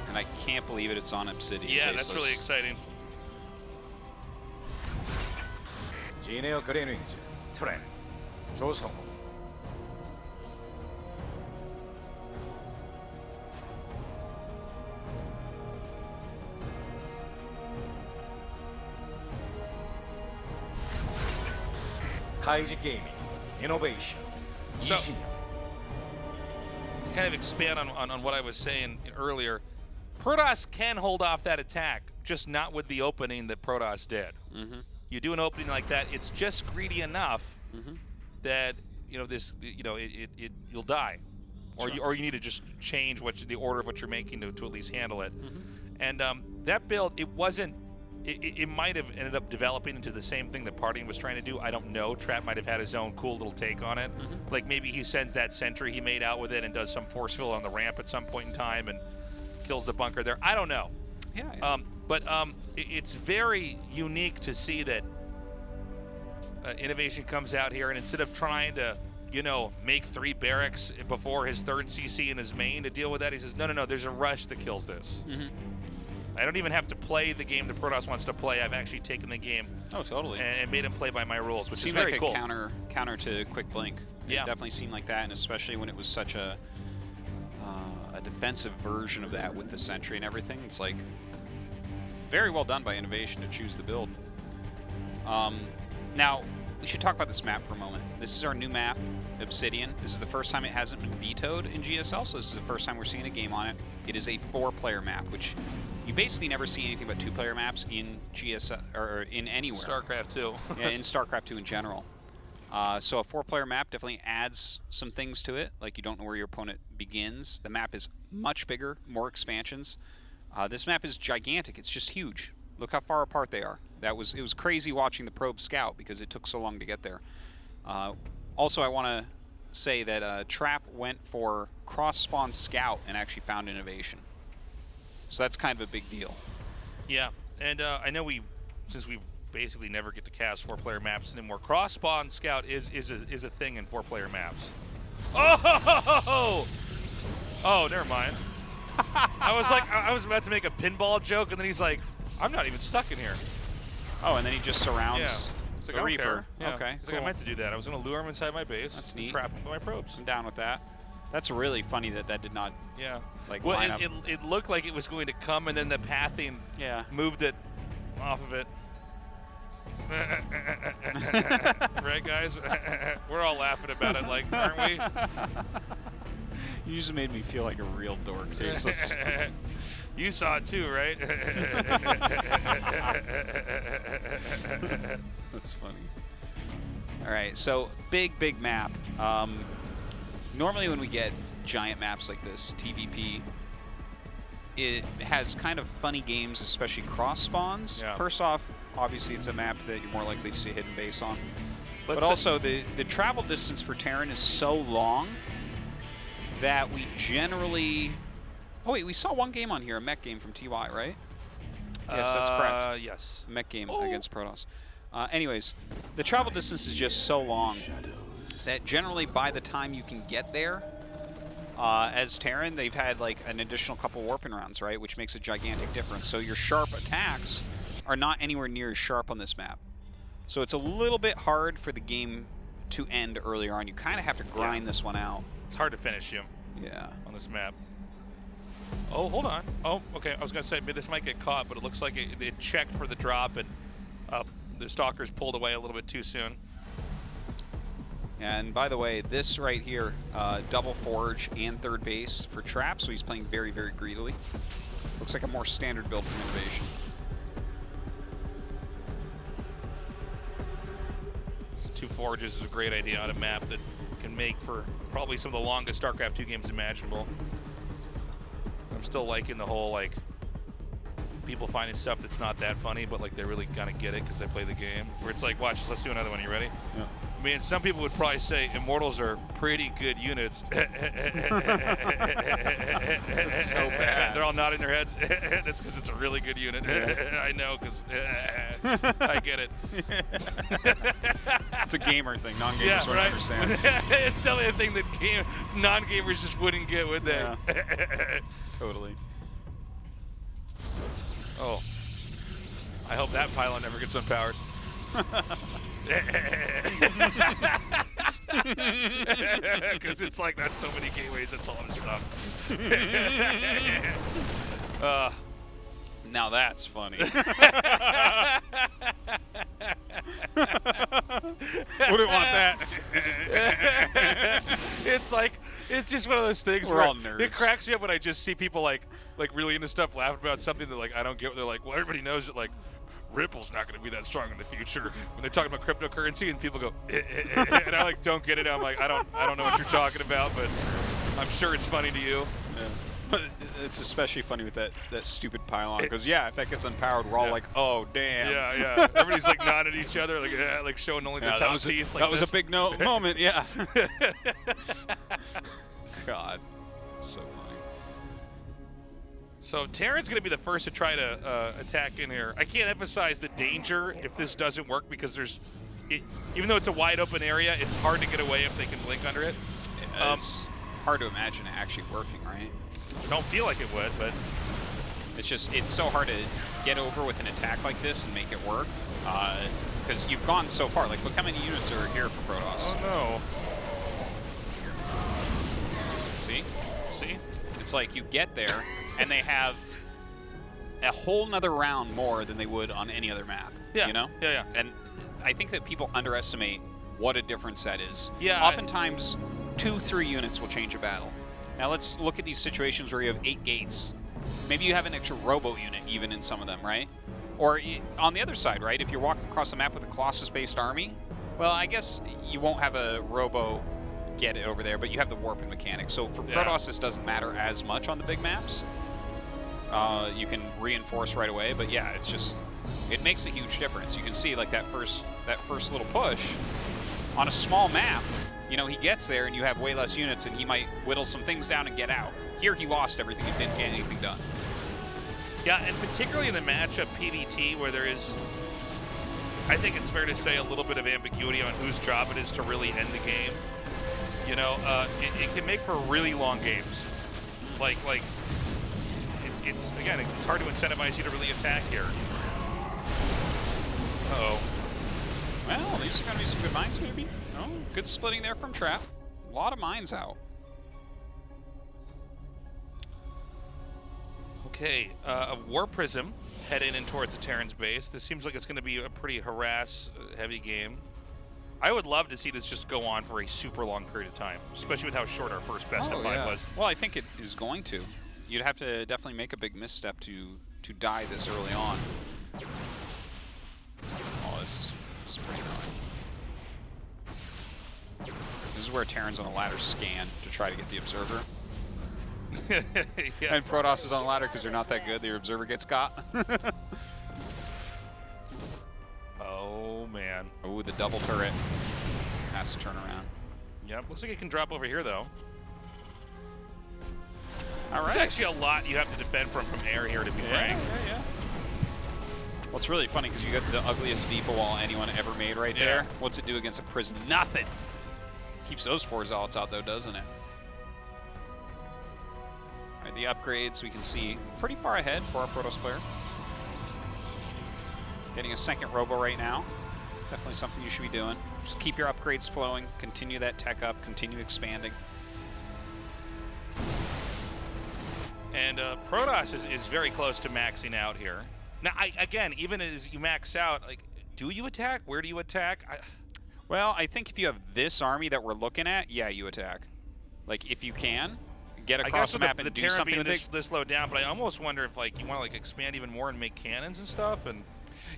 And I can't believe it's on Obsidian. Yeah, Tasteless. that's really exciting. 지네어 그레인위즈 트랩 조성. 카이지 게이밍 이노베이션 So- 20년. Kind of expand on what I was saying earlier. Protoss can hold off that attack, just not with the opening that Protoss did. You do an opening like that, it's just greedy enough that, you know, you'll die, or you need to just change the order of what you're making to at least handle it. And that build, it might have ended up developing into the same thing that Partying was trying to do. I don't know. Trap might have had his own cool little take on it. Like maybe he sends that sentry he made out with it and does some force field on the ramp at some point in time and kills the bunker there. I don't know. Yeah. But it's very unique to see that Innovation comes out here, and instead of trying to, you know, make 3 barracks before his 3rd CC in his main to deal with that, he says, no, there's a rush that kills this. I don't even have to play the game that Protoss wants to play. I've actually taken the game. Oh, totally. And made him play by my rules, which seemed is very like cool. a counter to quick blink. Yeah. It definitely seemed like that, and especially when it was such a defensive version of that with the sentry and everything. It's like very well done by Innovation to choose the build. Now we should talk about this map for a moment. This is our new map, Obsidian. This is the first time it hasn't been vetoed in GSL, so this is the first time we're seeing a game on it. It is a 4-player map, which you basically never see anything but 2-player maps in GSL or in anywhere. StarCraft 2. Yeah, in StarCraft 2 in general. So a 4-player map definitely adds some things to it, like you don't know where your opponent begins. The map is much bigger, more expansions. This map is gigantic. It's just huge. Look how far apart they are. It was crazy watching the probe scout because it took so long to get there. Also, I want to say that Trap went for cross-spawn scout and actually found Innovation. So that's kind of a big deal. Yeah, and I know since we basically never get to cast 4-player maps anymore, cross-spawn scout is a thing in 4-player maps. Oh, never mind. I was about to make a pinball joke, and then he's like, I'm not even stuck in here. Oh, and then he just surrounds He's like, the I don't Reaper. care. Yeah. Okay, He's like, I meant to do that. I was going to lure him inside my base. That's and neat. trap him with my probes. I'm down with that. That's really funny that that did not. Yeah. Like well, line up. it looked like it was going to come, and then the pathing moved it off of it. Right, guys? We're all laughing about it, like, aren't we? You just made me feel like a real dork, too. You saw it too, right? That's funny. All right, so big map. Normally when we get giant maps like this, TVP, it has kind of funny games, especially cross spawns. Yeah. First off, obviously it's a map that you're more likely to see hidden base on. But also the travel distance for Terran is so long that we generally... Oh wait, we saw one game on here, a mech game from TY, right? Yes, that's correct. Yes. Mech game against Protoss. Anyways, the travel distance is just so long that generally by the time you can get there, as Terran, they've had like an additional couple warping rounds, right? Which makes a gigantic difference. So your sharp attacks are not anywhere near as sharp on this map. So it's a little bit hard for the game to end earlier on. You kind of have to grind this one out. It's hard to finish him. Yeah. On this map. Oh, hold on. Oh, okay. I was going to say, this might get caught, but it looks like it checked for the drop, and the Stalkers pulled away a little bit too soon. And by the way, this right here, double forge and third base for Trap, so he's playing very, very greedily. Looks like a more standard build from Innovation. Two forges is a great idea on a map that can make for probably some of the longest StarCraft 2 games imaginable. I'm still liking the whole, like, people finding stuff that's not that funny, but, like, they really kind of get it because they play the game. Where it's like, watch, let's do another one. You ready? Yeah. I mean, some people would probably say Immortals are pretty good units. That's so bad. They're all nodding their heads. That's because it's a really good unit. Yeah. I know, because I get it. It's a gamer thing. Non-gamers wouldn't understand. It's totally a thing that non-gamers just wouldn't get, would they? Yeah. Totally. Oh. I hope that pylon never gets unpowered. Because it's like that's so many gateways, it's all this stuff. Now that's funny. Wouldn't want that. It's like, it's just one of those things We're where all nerds. it cracks me up when I just see people like really into stuff laughing about something that like I don't get. They're like, well, everybody knows that like Ripple's not going to be that strong in the future. When they're talking about cryptocurrency and people go, and I like don't get it. I'm like, I don't know what you're talking about, but I'm sure it's funny to you. Yeah. But it's especially funny with that stupid pylon because if that gets unpowered, we're all like, oh damn. Yeah. Everybody's like nodding at each other, like showing only their top teeth. That was a big moment. Yeah. God, it's so funny. So Terran's going to be the first to try to attack in here. I can't emphasize the danger if this doesn't work because even though it's a wide open area, it's hard to get away if they can blink under it. It's hard to imagine it actually working, right? Don't feel like it would, but it's so hard to get over with an attack like this and make it work because you've gone so far. Like, look how many units are here for Protoss. Oh no! See? It's like you get there and they have a whole nother round more than they would on any other map. Yeah. You know? Yeah. And I think that people underestimate what a difference that is. Yeah. Oftentimes, 2-3 units will change a battle. Now let's look at these situations where you have 8 gates. Maybe you have an extra robo unit even in some of them, right? Or on the other side, right? If you're walking across the map with a Colossus-based army, well, I guess you won't have a robo get it over there, but you have the warping mechanic. So for Protoss, this doesn't matter as much on the big maps. You can reinforce right away, but yeah, it's just, it makes a huge difference. You can see like that first little push on a small map. You know, he gets there and you have way less units and he might whittle some things down and get out. Here he lost everything and didn't get anything done. Yeah, and particularly in the matchup PvT where there is, I think it's fair to say, a little bit of ambiguity on whose job it is to really end the game. You know, it can make for really long games. It's again, it's hard to incentivize you to really attack here. Uh-oh. Well, these are going to be some good mines, maybe. Oh, good splitting there from Trap. A lot of mines out. Okay, a War Prism heading in towards the Terran's base. This seems like it's going to be a pretty harass-heavy game. I would love to see this just go on for a super long period of time, especially with how short our first best of 5 was. Well, I think it is going to. You'd have to definitely make a big misstep to die this early on. Oh, this is pretty annoying. This is where Terran's on the ladder scan to try to get the Observer. Yeah. And Protoss is on the ladder because they're not that good. The Observer gets caught. Oh, man. Oh, the double turret has to turn around. Yep, looks like it can drop over here, though. All right. There's actually a lot you have to defend from air here, to be frank. Yeah. Well, it's really funny because you got the ugliest depot wall anyone ever made right there. What's it do against a prison? Nothing. Keeps those 4 Zealots out, though, doesn't it? All right, the upgrades we can see pretty far ahead for our Protoss player. Getting a second Robo right now. Definitely something you should be doing. Just keep your upgrades flowing. Continue that tech up. Continue expanding. And Protoss is very close to maxing out here. Now, again, even as you max out, like, do you attack? Where do you attack? Well, I think if you have this army that we're looking at, yeah, you attack. Like, if you can, get across the map and do something with it. This low down, but I almost wonder if, like, you want to, like, expand even more and make cannons and stuff. And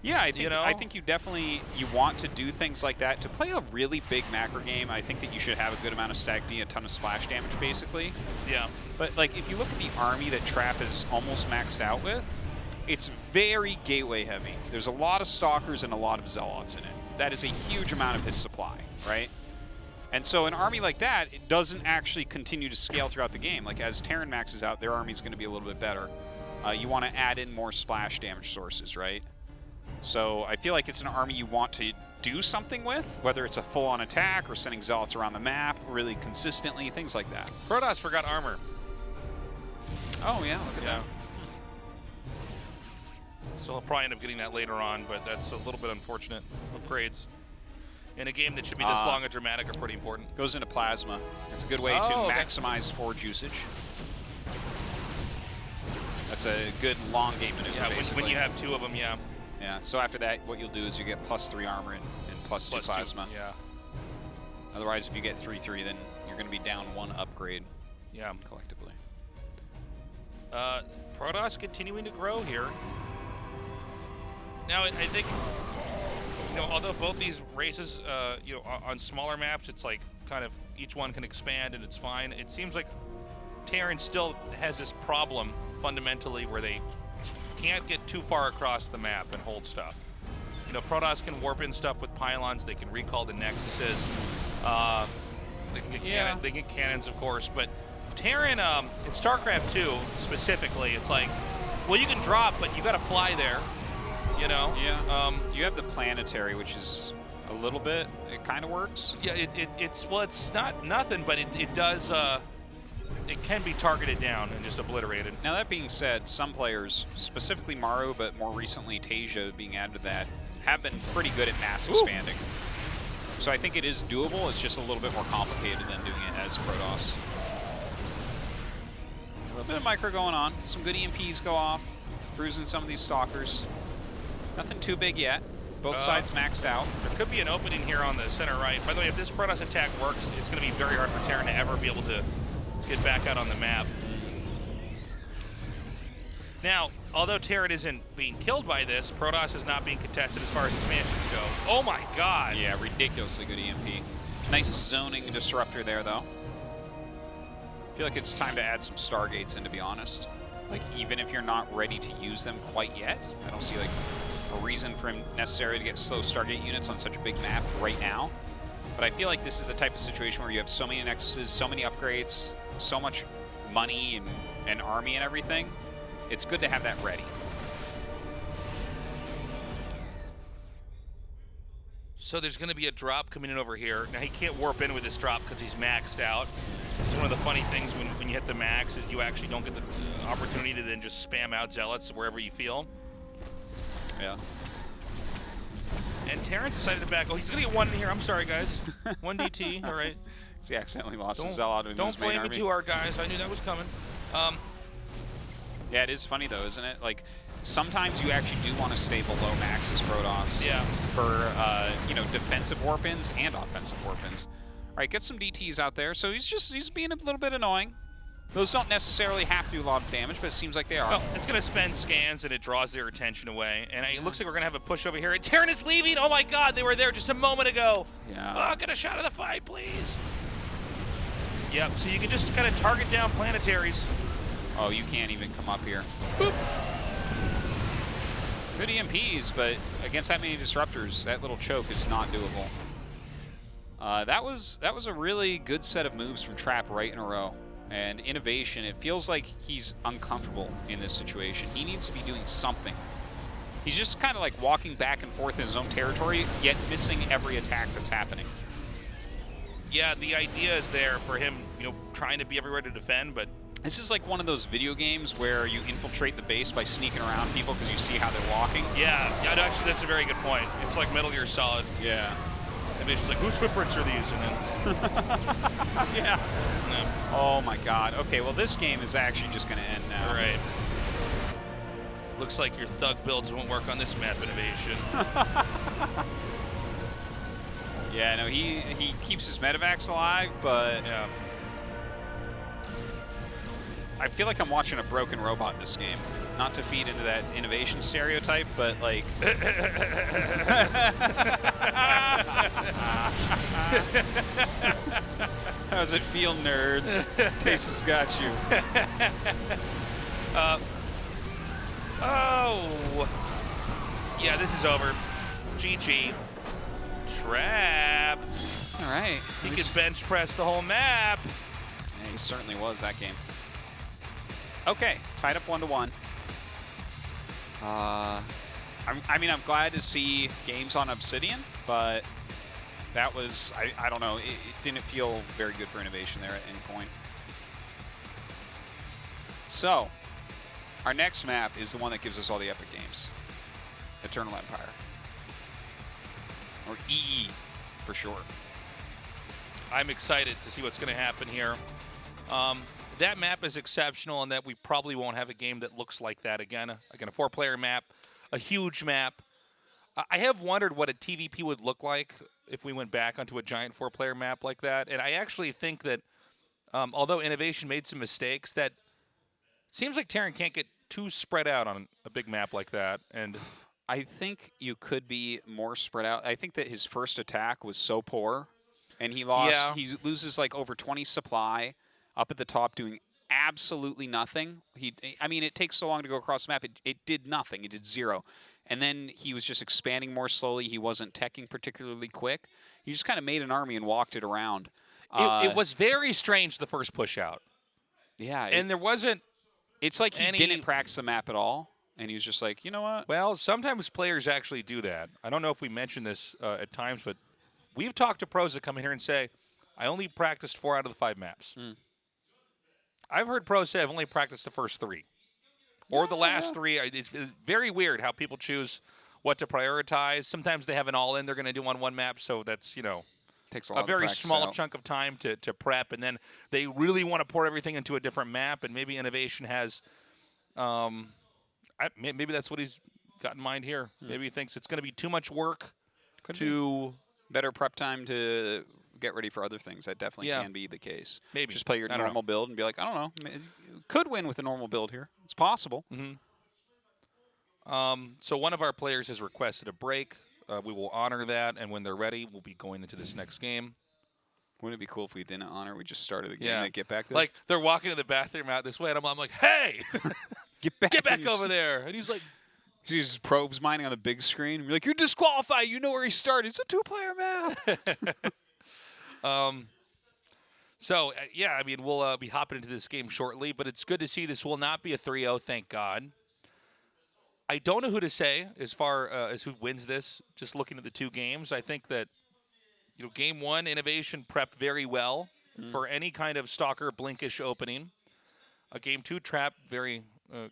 yeah, I think you definitely want to do things like that. To play a really big macro game, I think that you should have a good amount of Stag D, a ton of splash damage, basically. Yeah. But, like, if you look at the army that Trap is almost maxed out with, it's very gateway heavy. There's a lot of Stalkers and a lot of Zealots in it. That is a huge amount of his supply, right? And so an army like that, it doesn't actually continue to scale throughout the game. Like, as Terran maxes out, their army's going to be a little bit better. You want to add in more splash damage sources, right? So I feel like it's an army you want to do something with, whether it's a full-on attack or sending Zealots around the map really consistently, things like that. Protoss forgot armor. Oh, yeah, look at that. So he'll probably end up getting that later on, but that's a little bit unfortunate. Upgrades in a game that should be this long and dramatic are pretty important. Goes into Plasma. It's a good way to maximize forge usage. That's a good long game maneuver, when you have 2 of them, yeah. Yeah, so after that, what you'll do is you get +3 armor and +2 Plasma. Yeah. Otherwise, if you get 3/3, then you're going to be down 1 upgrade. Yeah. Collectively. Protoss continuing to grow here. Now, I think, you know, although both these races, you know, on smaller maps, it's like kind of each one can expand and it's fine. It seems like Terran still has this problem fundamentally where they can't get too far across the map and hold stuff. You know, Protoss can warp in stuff with pylons. They can recall the nexuses. They can get they get cannons, of course. But Terran, in StarCraft 2 specifically, it's like, well, you can drop, but you got to fly there. You know? Yeah. You have the planetary, which is a little bit, it kind of works. Yeah, it's not nothing, but it does, it can be targeted down and just obliterated. Now, that being said, some players, specifically Maru, but more recently Tasia being added to that, have been pretty good at mass expanding. So I think it is doable. It's just a little bit more complicated than doing it as Protoss. A little bit of micro going on. Some good EMPs go off, cruising some of these Stalkers. Nothing too big yet. Both sides maxed out. There could be an opening here on the center right. By the way, if this Protoss attack works, it's going to be very hard for Terran to ever be able to get back out on the map. Now, although Terran isn't being killed by this, Protoss is not being contested as far as expansions go. Oh my god! Yeah, ridiculously good EMP. Nice zoning disruptor there, though. I feel like it's time to add some Stargates in, to be honest. Like, even if you're not ready to use them quite yet, I don't see, like, a reason for him necessarily to get slow Stargate units on such a big map right now. But I feel like this is the type of situation where you have so many nexuses, so many upgrades, so much money and army and everything. It's good to have that ready. So there's going to be a drop coming in over here. Now, he can't warp in with this drop because he's maxed out. It's one of the funny things when you hit the max is you actually don't get the opportunity to then just spam out Zealots wherever you feel. Yeah. And Terrence decided to back. Oh, he's going to get 1 in here. I'm sorry, guys. 1 DT. All right. So he accidentally lost his Zealot in his main army. Don't blame me too hard, guys. I knew that was coming. Yeah, it is funny though, isn't it? Like, sometimes you actually do want to stay below max as Protoss. Yeah. For, you know, defensive warpins and offensive warpins. All right, get some DTs out there. So he's being a little bit annoying. Those don't necessarily have to do a lot of damage, but it seems like they are. Well, it's going to spend scans, and it draws their attention away. And it looks like we're going to have a push over here. And Terran is leaving. Oh, my God. They were there just a moment ago. Yeah. Oh, get a shot of the fight, please. Yep, so you can just kind of target down planetaries. Oh, you can't even come up here. Boop. Good EMPs, but against that many disruptors, that little choke is not doable. That was a really good set of moves from Trap right in a row. And Innovation, it feels like he's uncomfortable in this situation. He needs to be doing something. He's just kind of like walking back and forth in his own territory, yet missing every attack that's happening. Yeah, the idea is there for him, you know, trying to be everywhere to defend, but this is like one of those video games where you infiltrate the base by sneaking around people because you see how they're walking. Yeah, actually, that's a very good point. It's like Metal Gear Solid. Yeah. And it's just like, whose footprints are these? And then yeah. Oh my God. Okay, well this game is actually just going to end now. All right. Looks like your thug builds won't work on this map, Innovation. Yeah, no, he keeps his medevacs alive, but yeah. I feel like I'm watching a broken robot this game. Not to feed into that Innovation stereotype, but like how's it feel, nerds? Taste has got you. Oh. Yeah, this is over. GG. Trap. All right. He could bench press the whole map. Yeah, he certainly was that game. Okay, tied up 1-1. I mean, I'm glad to see games on Obsidian, but that was, I don't know, it didn't feel very good for Innovation there at any point. So, our next map is the one that gives us all the epic games. Eternal Empire. Or EE, for short. I'm excited to see what's going to happen here. That map is exceptional in that we probably won't have a game that looks like that again. Again, a 4-player map, a huge map. I have wondered what a TVP would look like if we went back onto a giant 4-player map like that. And I actually think that, although Innovation made some mistakes, that seems like Terran can't get too spread out on a big map like that. And I think you could be more spread out. I think that his first attack was so poor, and he lost. Yeah. He loses like over 20 supply up at the top, doing absolutely nothing. I mean, it takes so long to go across the map. It did nothing. It did 0. And then he was just expanding more slowly. He wasn't teching particularly quick. He just kind of made an army and walked it around. It was very strange, the first push out. Yeah. And there wasn't. It's like he didn't practice the map at all. And he was just like, you know what? Well, sometimes players actually do that. I don't know if we mentioned this at times, but we've talked to pros that come in here and say, I only practiced 4 out of the 5 maps. I've heard pros say I've only practiced the first 3. Or the last 3. It's very weird how people choose what to prioritize. Sometimes they have an all-in they're going to do on one map, so that's, you know, takes a lot very of small chunk of time to prep, and then they really want to pour everything into a different map, and maybe Innovation has maybe that's what he's got in mind here. Maybe he thinks it's going to be too much work better prep time to get ready for other things. That definitely can be the case. Maybe. Just play your normal build and be like, I don't know, could win with a normal build here. It's possible. So one of our players has requested a break. We will honor that, and when they're ready, we'll be going into this next game. Wouldn't it be cool if we didn't honor? We just started the game and get back there. Like they're walking to the bathroom out this way, and I'm like, hey, get back over there. And he's like, he's probes mining on the big screen. We're like, you're disqualified. You know where he started. It's a 2-player map. Yeah, I mean, we'll be hopping into this game shortly, but it's good to see this will not be a 3-0, thank God. I don't know who to say as far as who wins this, just looking at the 2 games. I think that, you know, game 1, Innovation prepped very well for any kind of Stalker Blinkish opening. Game 2, Trap, very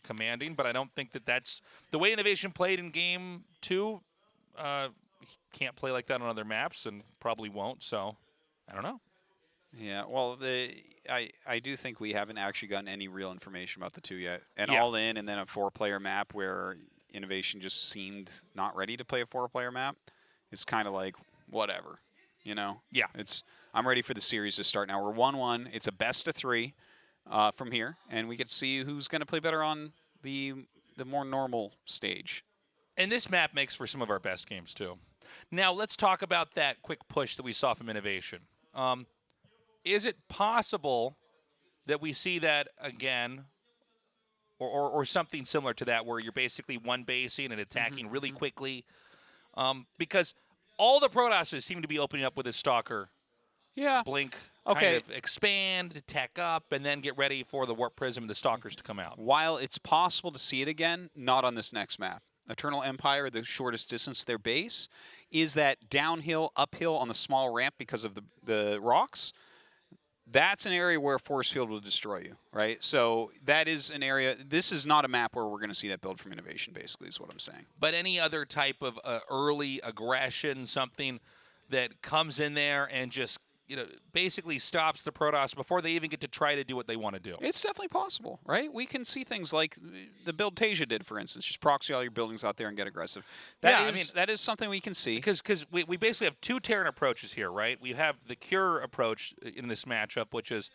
commanding, but I don't think that that's the way Innovation played in game 2. He can't play like that on other maps and probably won't, so I don't know. Yeah, well, I do think we haven't actually gotten any real information about the two yet. And Yeah. all in, and then a 4-player map where Innovation just seemed not ready to play a 4-player map. It's kind of like whatever, you know. Yeah. I'm ready for the series to start now. We're 1-1. It's a best of 3 from here, and we get to see who's going to play better on the more normal stage. And this map makes for some of our best games, too. Now, let's talk about that quick push that we saw from Innovation. Is it possible that we see that again, or something similar to that, where you're basically one-basing and attacking really quickly? Because all the Protosses seem to be opening up with a Stalker. Yeah. Blink, Okay. kind of expand, tech up, and then get ready for the Warp Prism and the Stalkers to come out. While it's possible to see it again, not on this next map. Eternal Empire, the shortest distance to their base, is that downhill, uphill on the small ramp because of the rocks. That's an area where Force Field will destroy you, right? So that is an area. This is not a map where we're going to see that build from Innovation, basically, is what I'm saying. But any other type of early aggression, something that comes in there and just basically stops the Protoss before they even get to try to do what they want to do. It's definitely possible, right? We can see things like the build Tasia did, for instance. Just proxy all your buildings out there and get aggressive. That is something we can see. Because we basically have two Terran approaches here, right? We have the Cure approach in this matchup, which is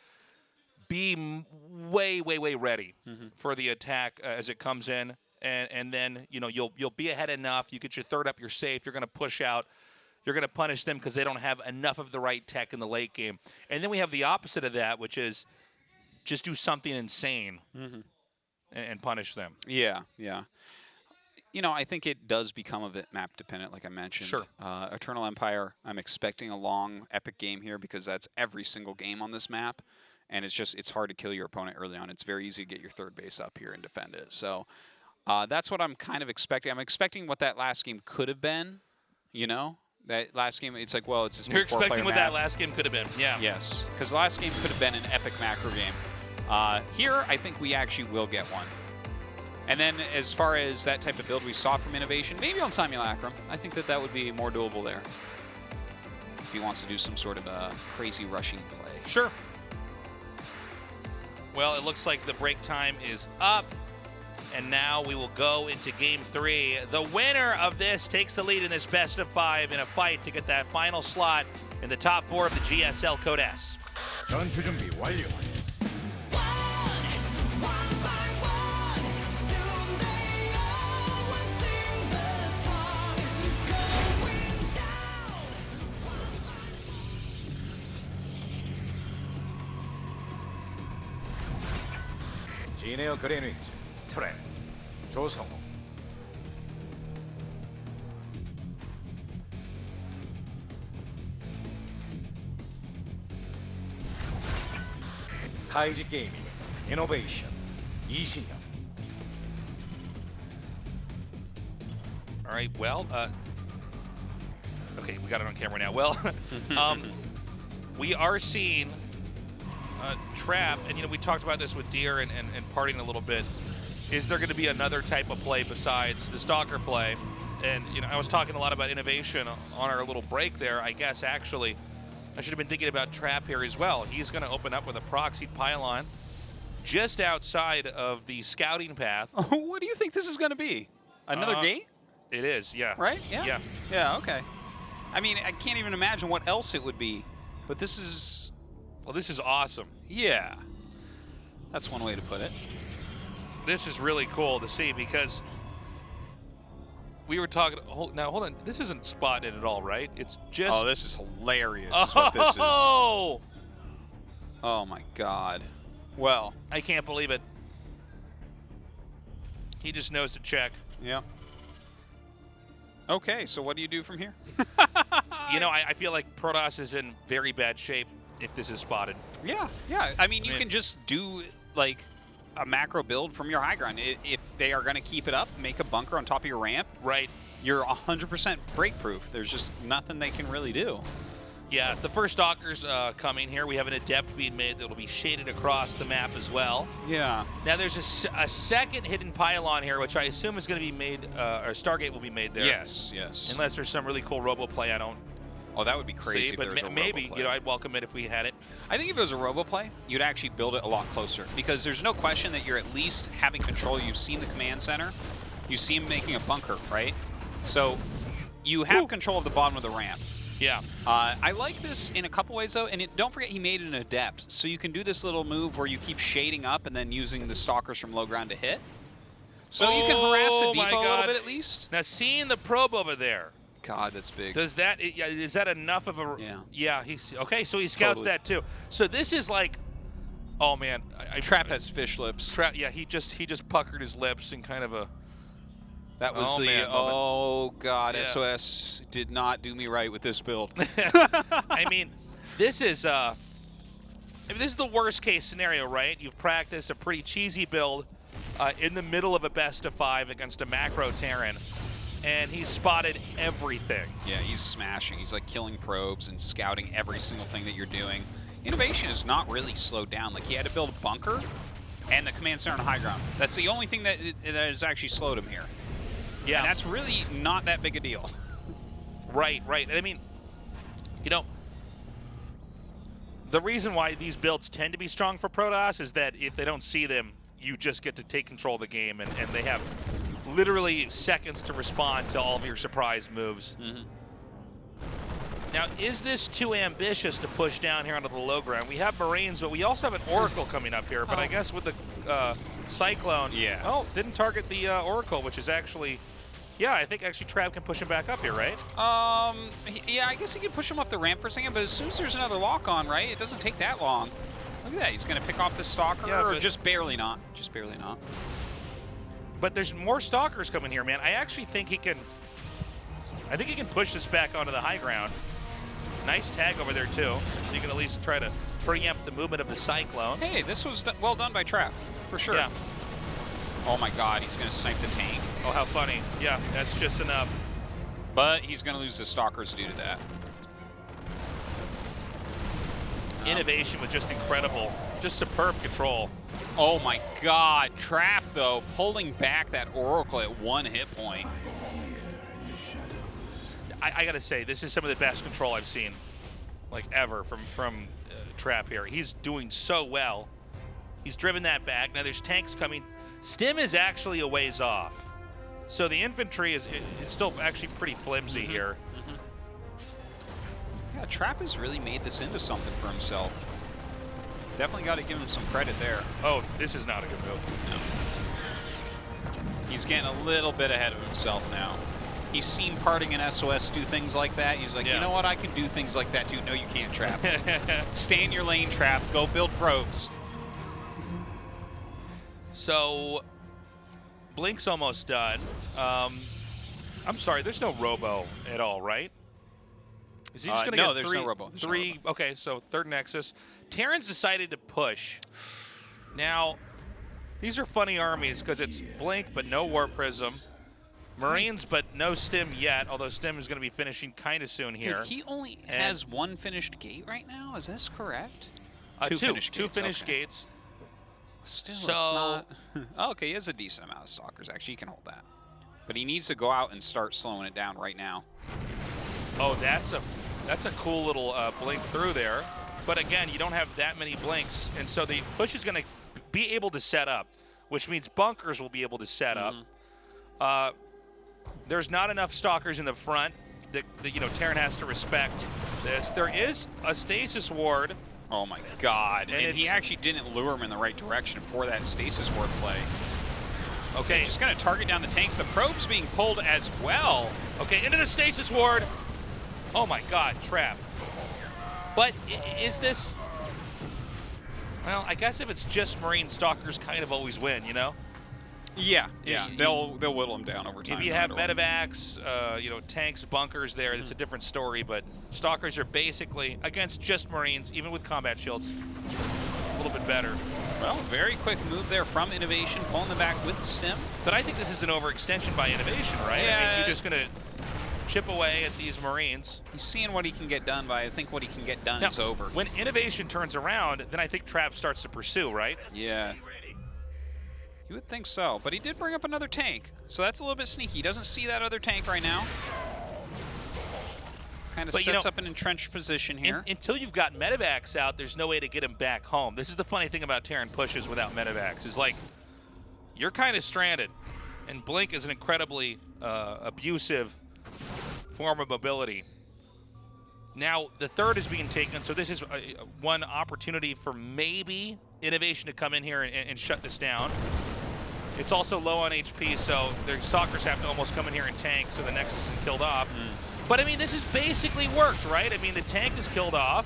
be way, way, way ready for the attack as it comes in. And then, you'll be ahead enough. You get your third up, you're safe. You're going to push out. You're going to punish them because they don't have enough of the right tech in the late game. And then we have the opposite of that, which is just do something insane and punish them. Yeah, yeah. I think it does become a bit map dependent, like I mentioned. Sure. Eternal Empire, I'm expecting a long, epic game here because that's every single game on this map. And it's hard to kill your opponent early on. It's very easy to get your third base up here and defend it. So that's what I'm kind of expecting. I'm expecting what that last game could have been, That last game, it's like, well, it's this You're big 4-player expecting what map. that last game could have been, yeah. Yes, because the last game could have been an epic macro game. Here, I think we actually will get one. And then as far as that type of build we saw from Innovation, maybe on Simulacrum, I think that would be more doable there. If he wants to do some sort of a crazy rushing play. Sure. Well, it looks like the break time is up. And now we will go into Game 3. The winner of this takes the lead in this best of 5 in a fight to get that final slot in the top 4 of the GSL Code S. 전투 준비 완료. 지네어 그레인위치 트랩 조성호. 카이지 게이밍 이노베이션 이신영. All right, well, okay, we got it on camera now. Well, we are seeing Trap, and we talked about this with Deer and parting a little bit. Is there going to be another type of play besides the Stalker play? And I was talking a lot about Innovation on our little break there. I guess actually, I should have been thinking about Trap here as well. He's going to open up with a proxied pylon just outside of the scouting path. What do you think this is going to be? Another gate? It is, yeah. Right? Yeah. Yeah. Yeah. Okay. I mean, I can't even imagine what else it would be, but this is. Well, this is awesome. Yeah. That's one way to put it. This is really cool to see because we were talking. Now, hold on. This isn't spotted at all, right? It's just. Oh, this is hilarious. Is what this is. Oh! Oh my God. Well, I can't believe it. He just knows to check. Yeah. Okay, so what do you do from here? I feel like Protoss is in very bad shape if this is spotted. Yeah, yeah. I mean, you can just do, like, a macro build from your high ground. If they are going to keep it up, make a bunker on top of your ramp. Right. You're 100% break-proof. There's just nothing they can really do. Yeah, the first Stalker's coming here. We have an Adept being made that will be shaded across the map as well. Yeah. Now, there's a second hidden pylon here, which I assume is going to be made, or Stargate will be made there. Yes, yes. Unless there's some really cool robo play I don't Oh, that would be crazy See, if but there was a maybe, robo play. you know, I'd welcome it if we had it. I think if it was a robo play, you'd actually build it a lot closer because there's no question that you're at least having control. You've seen the command center. You see him making a bunker, right? So you have control of the bottom of the ramp. Yeah. I like this in a couple ways, though, and don't forget he made an adept. So you can do this little move where you keep shading up and then using the stalkers from low ground to hit. So you can harass the depot a little bit at least. Now, seeing the probe over there. God, that's big. Does that, is that enough of a... Yeah. Yeah, he's... Okay, so he scouts that too. So this is like... Oh, man. Trap has fish lips. Yeah, he just puckered his lips in kind of a... That was oh god, SOS did not do me right with this build. I mean, this is this is the worst case scenario, right? You've practiced a pretty cheesy build in the middle of a best of 5 against a macro Terran, and he's spotted everything. Yeah, he's smashing. He's like killing probes and scouting every single thing that you're doing. Innovation is not really slowed down. Like he had to build a bunker and the command center on high ground. That's the only thing that has actually slowed him here. Yeah. And that's really not that big a deal. Right. And I mean, you know, the reason why these builds tend to be strong for Protoss is that if they don't see them, you just get to take control of the game, and they have literally seconds to respond to all of your surprise moves. Now, is this too ambitious to push down here onto the low ground? We have Marines, but we also have an Oracle coming up here, but I guess with the Cyclone, oh, didn't target the Oracle, which is actually... Yeah, I think actually Trav can push him back up here, right? Yeah, I guess he can push him up the ramp for a second, but as soon as there's another lock on, right, it doesn't take that long. Look at that, he's going to pick off the Stalker, or just barely not. Just barely not. But there's more Stalkers coming here, man. I actually think he can... I think he can push this back onto the high ground. Nice tag over there, too. So you can at least try to preempt the movement of the Cyclone. Hey, this was well done by Trav, for sure. Yeah. Oh my god, he's going to snipe the tank. Oh, how funny. Yeah, that's just enough. But he's going to lose the Stalkers due to that. Innovation was just incredible. Just superb control. Oh my god, Trap, though, pulling back that Oracle at 1 hit point. I got to say, this is some of the best control I've seen, like, ever from Trap here. He's doing so well. He's driven that back. Now there's tanks coming. Stim is actually a ways off. So the infantry is still actually pretty flimsy here. Yeah, Trap has really made this into something for himself. Definitely got to give him some credit there. Oh, this is not a good move. No. He's getting a little bit ahead of himself now. He's seen Parting and SOS do things like that. He's like, you know what, I can do things like that too. No, you can't, Trap. Stay in your lane, Trap. Go build probes. So, Blink's almost done. I'm sorry, there's no Robo at all, right? Is he just going to get there's no Robo. There's three? no Robo. Okay, so third Nexus. Terran's decided to push. Now, these are funny armies because it's Blink but no War Prism. Marines but no Stim yet, although Stim is going to be finishing kind of soon here. Wait, he only has 1 finished gate right now? Is this correct? Two finished gates. Still, it's not... Oh, okay, he has a decent amount of Stalkers, actually. He can hold that. But he needs to go out and start slowing it down right now. Oh, that's a cool little blink through there. But again, you don't have that many blinks, and so the push is going to be able to set up, which means bunkers will be able to set up. There's not enough Stalkers in the front that you know, Terran has to respect this. There is a stasis ward. Oh my god, and he actually didn't lure him in the right direction for that stasis ward play. Okay, just gonna target down the tanks. The probe's being pulled as well. Okay, into the stasis ward. Oh my god, Trap. But is this... Well, I guess if it's just Marine, Stalkers kind of always win, you know? Yeah. They'll whittle them down over time. If you have medevacs, you know, tanks, bunkers there, it's a different story, but Stalkers are basically, against just Marines, even with combat shields, a little bit better. Well, very quick move there from Innovation, pulling them back with the Stim. But I think this is an overextension by Innovation, right? Yeah. I mean, you're just going to chip away at these Marines. He's seeing what he can get done by, I think what he can get done now, is over. When Innovation turns around, then I think Trap starts to pursue, right? Yeah. You would think so, but he did bring up another tank, so that's a little bit sneaky. He doesn't see that other tank right now. Kind of But, you sets know, up an entrenched position here. Until you've got medevacs out, there's no way to get him back home. This is the funny thing about Terran pushes without medevacs, is like, you're kind of stranded. And Blink is an incredibly abusive form of mobility. Now, the third is being taken, so this is one opportunity for maybe Innovation to come in here and shut this down. It's also low on HP, so their Stalkers have to almost come in here and tank so the Nexus isn't killed off. But, I mean, this has basically worked, right? I mean, the tank is killed off.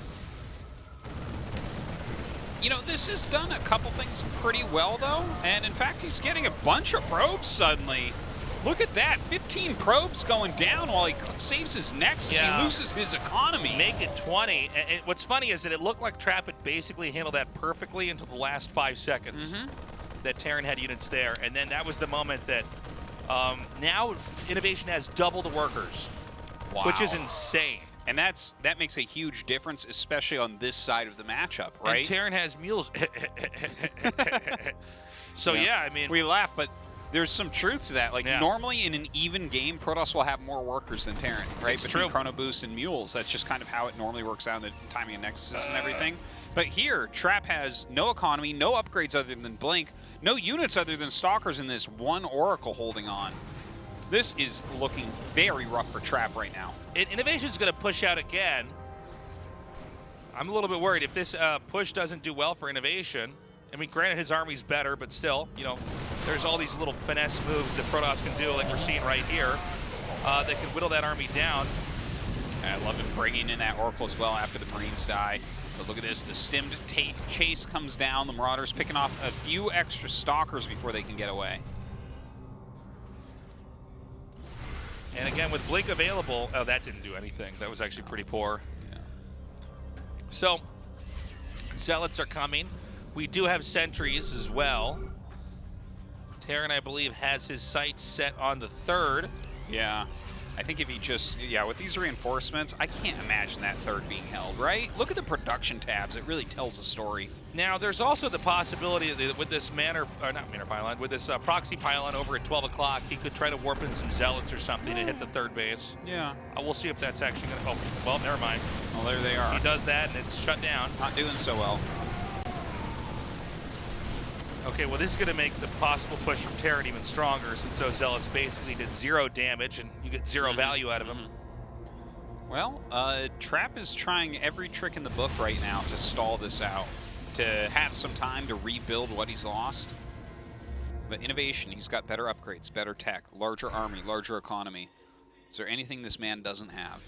You know, this has done a couple things pretty well, though. And, in fact, he's getting a bunch of probes suddenly. Look at that. 15 probes going down while he saves his Nexus. Yeah. He loses his economy. Make it 20. And what's funny is that it looked like Trap had basically handled that perfectly until the last 5 seconds. That Terran had units there. And then that was the moment that now Innovation has double the workers. Wow. Which is insane. And that makes a huge difference, especially on this side of the matchup, right? And Terran has mules. So, yeah, I mean... We laugh, but there's some truth to that. Like, normally in an even game, Protoss will have more workers than Terran, right? It's Between true. Chrono Boost and Mules. That's just kind of how it normally works out in the timing of Nexus and everything. But here, Trap has no economy, no upgrades other than Blink, no units other than Stalkers, in this one Oracle holding on. This is looking very rough for Trap right now. Innovation's going to push out again. I'm a little bit worried if this push doesn't do well for Innovation. I mean, granted, his army's better, but still, you know, there's all these little finesse moves that Protoss can do, like we're seeing right here, that can whittle that army down. I love him bringing in that Oracle as well after the Marines die. But look at this, the stimmed chase comes down. The Marauders picking off a few extra Stalkers before they can get away. And again, with Blink available, oh, that didn't do anything. That was actually pretty poor. Yeah. So, Zealots are coming. We do have sentries as well. Terran, I believe, has his sights set on the third. Yeah. I think if he just, with these reinforcements, I can't imagine that third being held, right? Look at the production tabs. It really tells a story. Now, there's also the possibility that with this with this proxy pylon over at 12 o'clock, he could try to warp in some Zealots or something to hit the third base. Yeah. We'll see if that's actually going to, oh, well, never mind. Well, there they are. He does that, and it's shut down. Not doing so well. Okay, well, this is going to make the possible push from Terran even stronger, since those Zealots basically did 0 damage, and you get 0 value out of them. Well, Trap is trying every trick in the book right now to stall this out, to have some time to rebuild what he's lost. But Innovation, he's got better upgrades, better tech, larger army, larger economy. Is there anything this man doesn't have?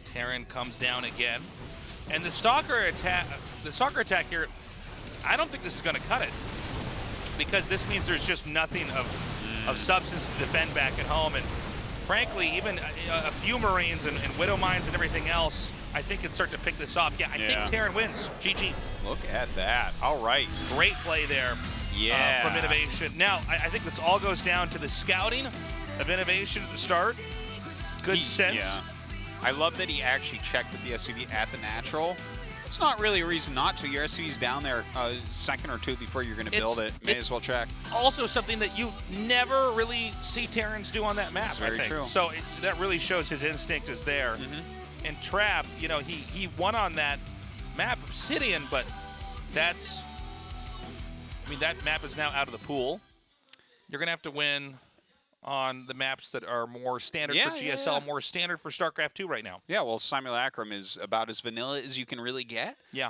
Terran comes down again. And the Stalker attack here, I don't think this is going to cut it, because this means there's just nothing of substance to defend back at home. And frankly, even a few Marines and Widow Mines and everything else, I think can start to pick this off. Yeah, I think Terran wins. GG. Look at that. All right. Great play there from Innovation. Now, I think this all goes down to the scouting of Innovation at the start. Good sense. Yeah. I love that he actually checked with the SCV at the natural. It's not really a reason not to. Your SCV's down there a second or two before you're going to build it. May as well check. Also something that you never really see Terrans do on that map, That's very true. So that really shows his instinct is there. And Trap, you know, he won on that map, Obsidian, but that's, I mean, that map is now out of the pool. You're going to have to win on the maps that are more standard for GSL, more standard for StarCraft 2 right now. Yeah, well, Simulacrum is about as vanilla as you can really get. Yeah.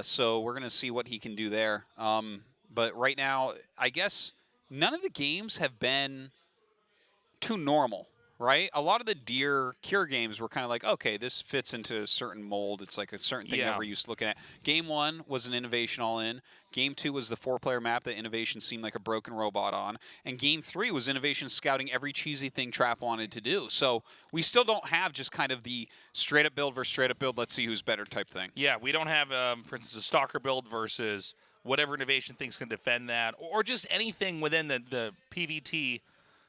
So we're going to see what he can do there. But right now, I guess none of the games have been too normal, right? A lot of the Cure games were kind of like, okay, this fits into a certain mold. It's like a certain thing that we're used to looking at. Game 1 was an Innovation all-in. Game 2 was the 4-player map that Innovation seemed like a broken robot on. And Game 3 was Innovation scouting every cheesy thing Trap wanted to do. So we still don't have just kind of the straight-up build versus straight-up build, let's see who's better type thing. Yeah, we don't have, for instance, a Stalker build versus whatever Innovation thinks can defend that, or just anything within the PVT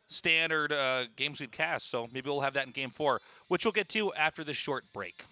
standard games we'd cast. So maybe we'll have that in Game 4, which we'll get to after this short break.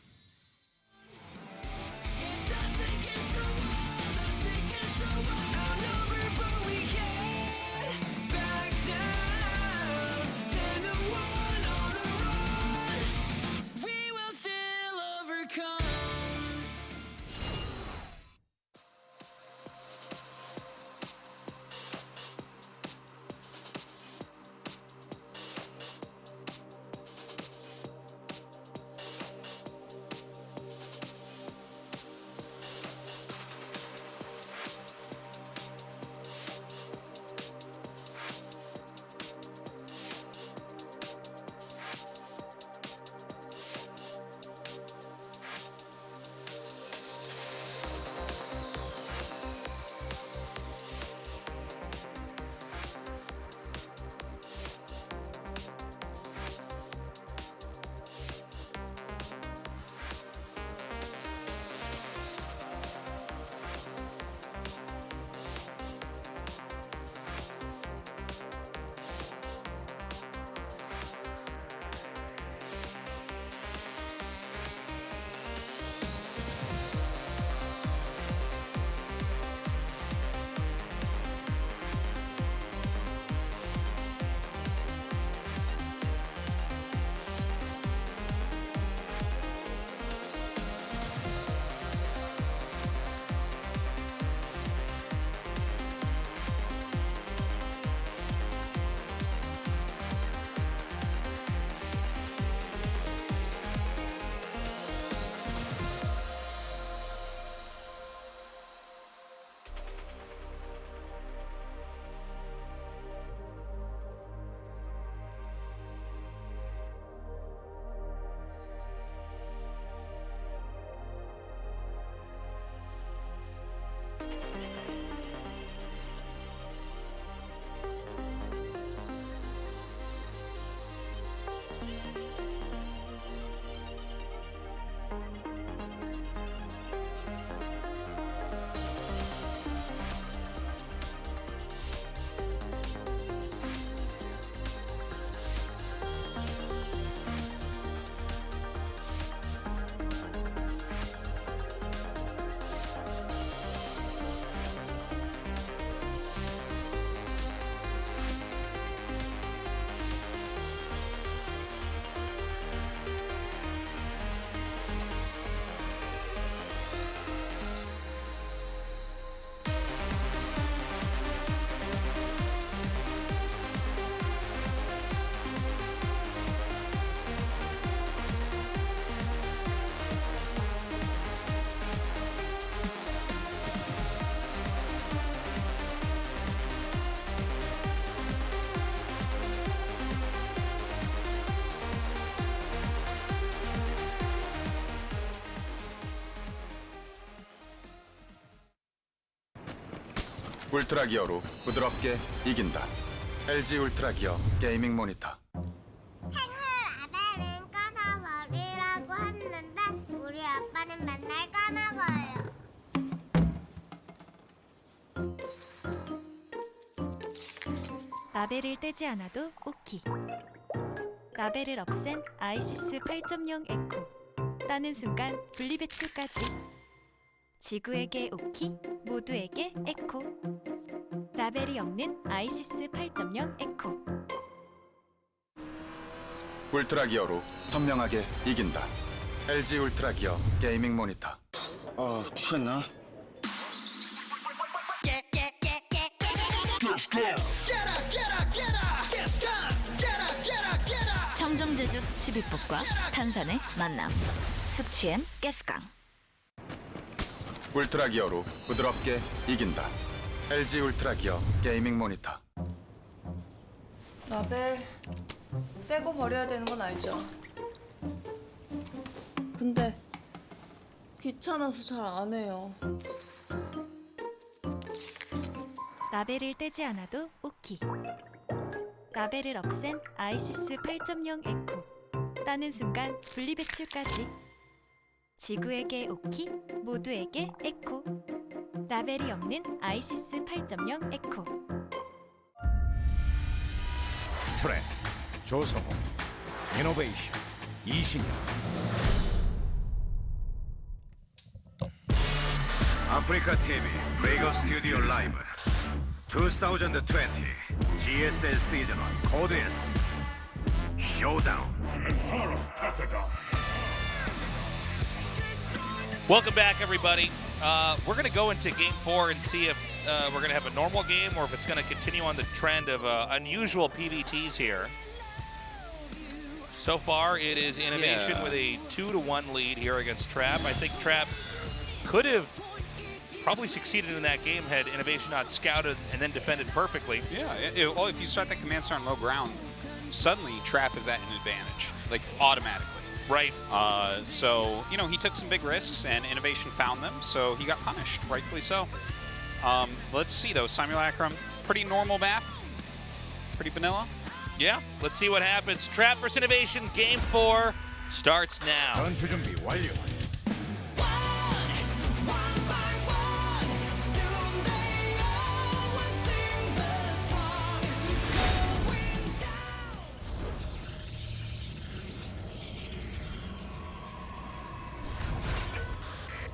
울트라 기어로 부드럽게 이긴다. LG 울트라 기어 게이밍 모니터. 라벨은 까서버리라고 했는데 우리 아빠는 맨날 까먹어요. 라벨을 떼지 않아도 오키. 라벨을 없앤 아이시스 8.0 에코. 따는 순간 분리배출까지. 지구에게 오키, 모두에게 에코. 라벨이 없는 아이시스 8.0 에코. 울트라 기어로 선명하게 이긴다. LG 울트라 기어 게이밍 모니터. 취했나? 청정제주 숙취 비법과 탄산의 만남. 숙취엔 가스강. 울트라 기어로 부드럽게 이긴다. LG 울트라 기어 게이밍 모니터. 라벨 떼고 버려야 되는 건 알죠? 근데 귀찮아서 잘 안 해요. 라벨을 떼지 않아도 오키. 라벨을 없앤 아이시스 8.0 에코. 따는 순간 분리배출까지. 지구에게 오키, 모두에게 에코. 라벨이 없는 아이시스 8.0 에코. 트렌드, 조성호, 이노베이션, 이신영. 아프리카 TV 리거 스튜디오 라이브 2020 GSL 시즌 1 코드 S 쇼다운. Welcome back, everybody. We're going to go into Game 4 and see if we're going to have a normal game or if it's going to continue on the trend of unusual PVTs here. So far, it is Innovation with a 2-1 lead here against Trap. I think Trap could have probably succeeded in that game had Innovation not scouted and then defended perfectly. Yeah, well, if you start that command center on low ground, suddenly Trap is at an advantage, like automatically. Right. So, you know, he took some big risks and Innovation found them, so he got punished, rightfully so. Let's see, though. Simulacrum, pretty normal map. Pretty vanilla. Yeah, let's see what happens. Trap versus Innovation, Game 4 starts now. 전투 준비 완료.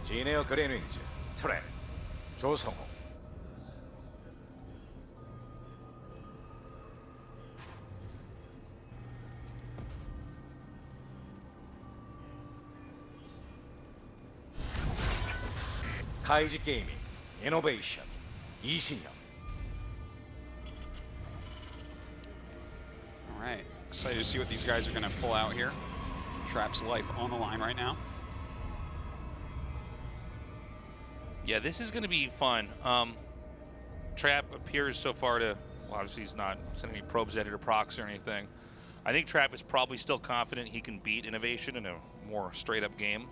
지네어 그레닝즈, 트렌, 조성호. 카이지 게이밍, 이노베이션, 이신영. All right, excited to see what these guys are going to pull out here. Trap's life on the line right now. Yeah, this is going to be fun. Trap appears so far to, well, obviously he's not sending any probes at it or procs or anything. I think Trap is probably still confident he can beat Innovation in a more straight-up game.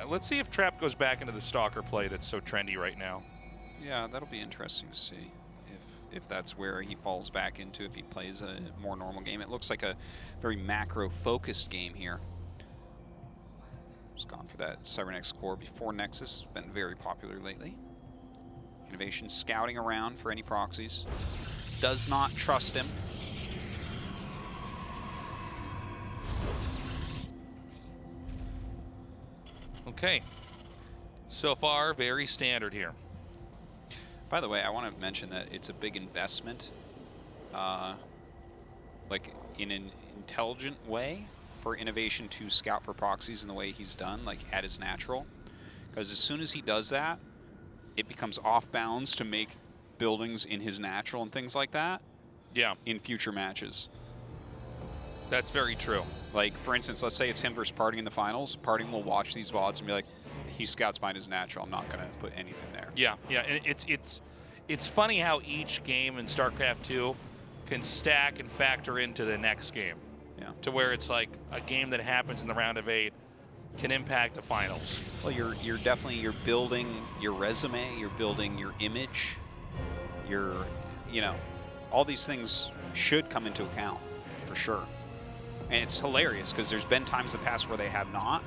Let's see if Trap goes back into the Stalker play that's so trendy right now. Yeah, that'll be interesting to see if that's where he falls back into, if he plays a more normal game. It looks like a very macro-focused game here. Just gone for that Cybernex core before Nexus. It's been very popular lately. Innovation scouting around for any proxies. Does not trust him. Okay. So far, very standard here. By the way, I want to mention that it's a big investment, like in an intelligent way, for Innovation to scout for proxies in the way he's done, like at his natural. Because as soon as he does that, it becomes off bounds to make buildings in his natural and things like that. Yeah. In future matches. That's very true. Like, for instance, let's say it's him versus Parting in the finals. Parting will watch these VODs and be like, he scouts behind his natural. I'm not going to put anything there. Yeah, yeah. And it's funny how each game in StarCraft 2 can stack and factor into the next game. Yeah. To where it's like a game that happens in the round of 8 can impact the finals. Well, you're definitely building your resume, you're building your image, all these things should come into account for sure. And it's hilarious because there's been times in the past where they have not.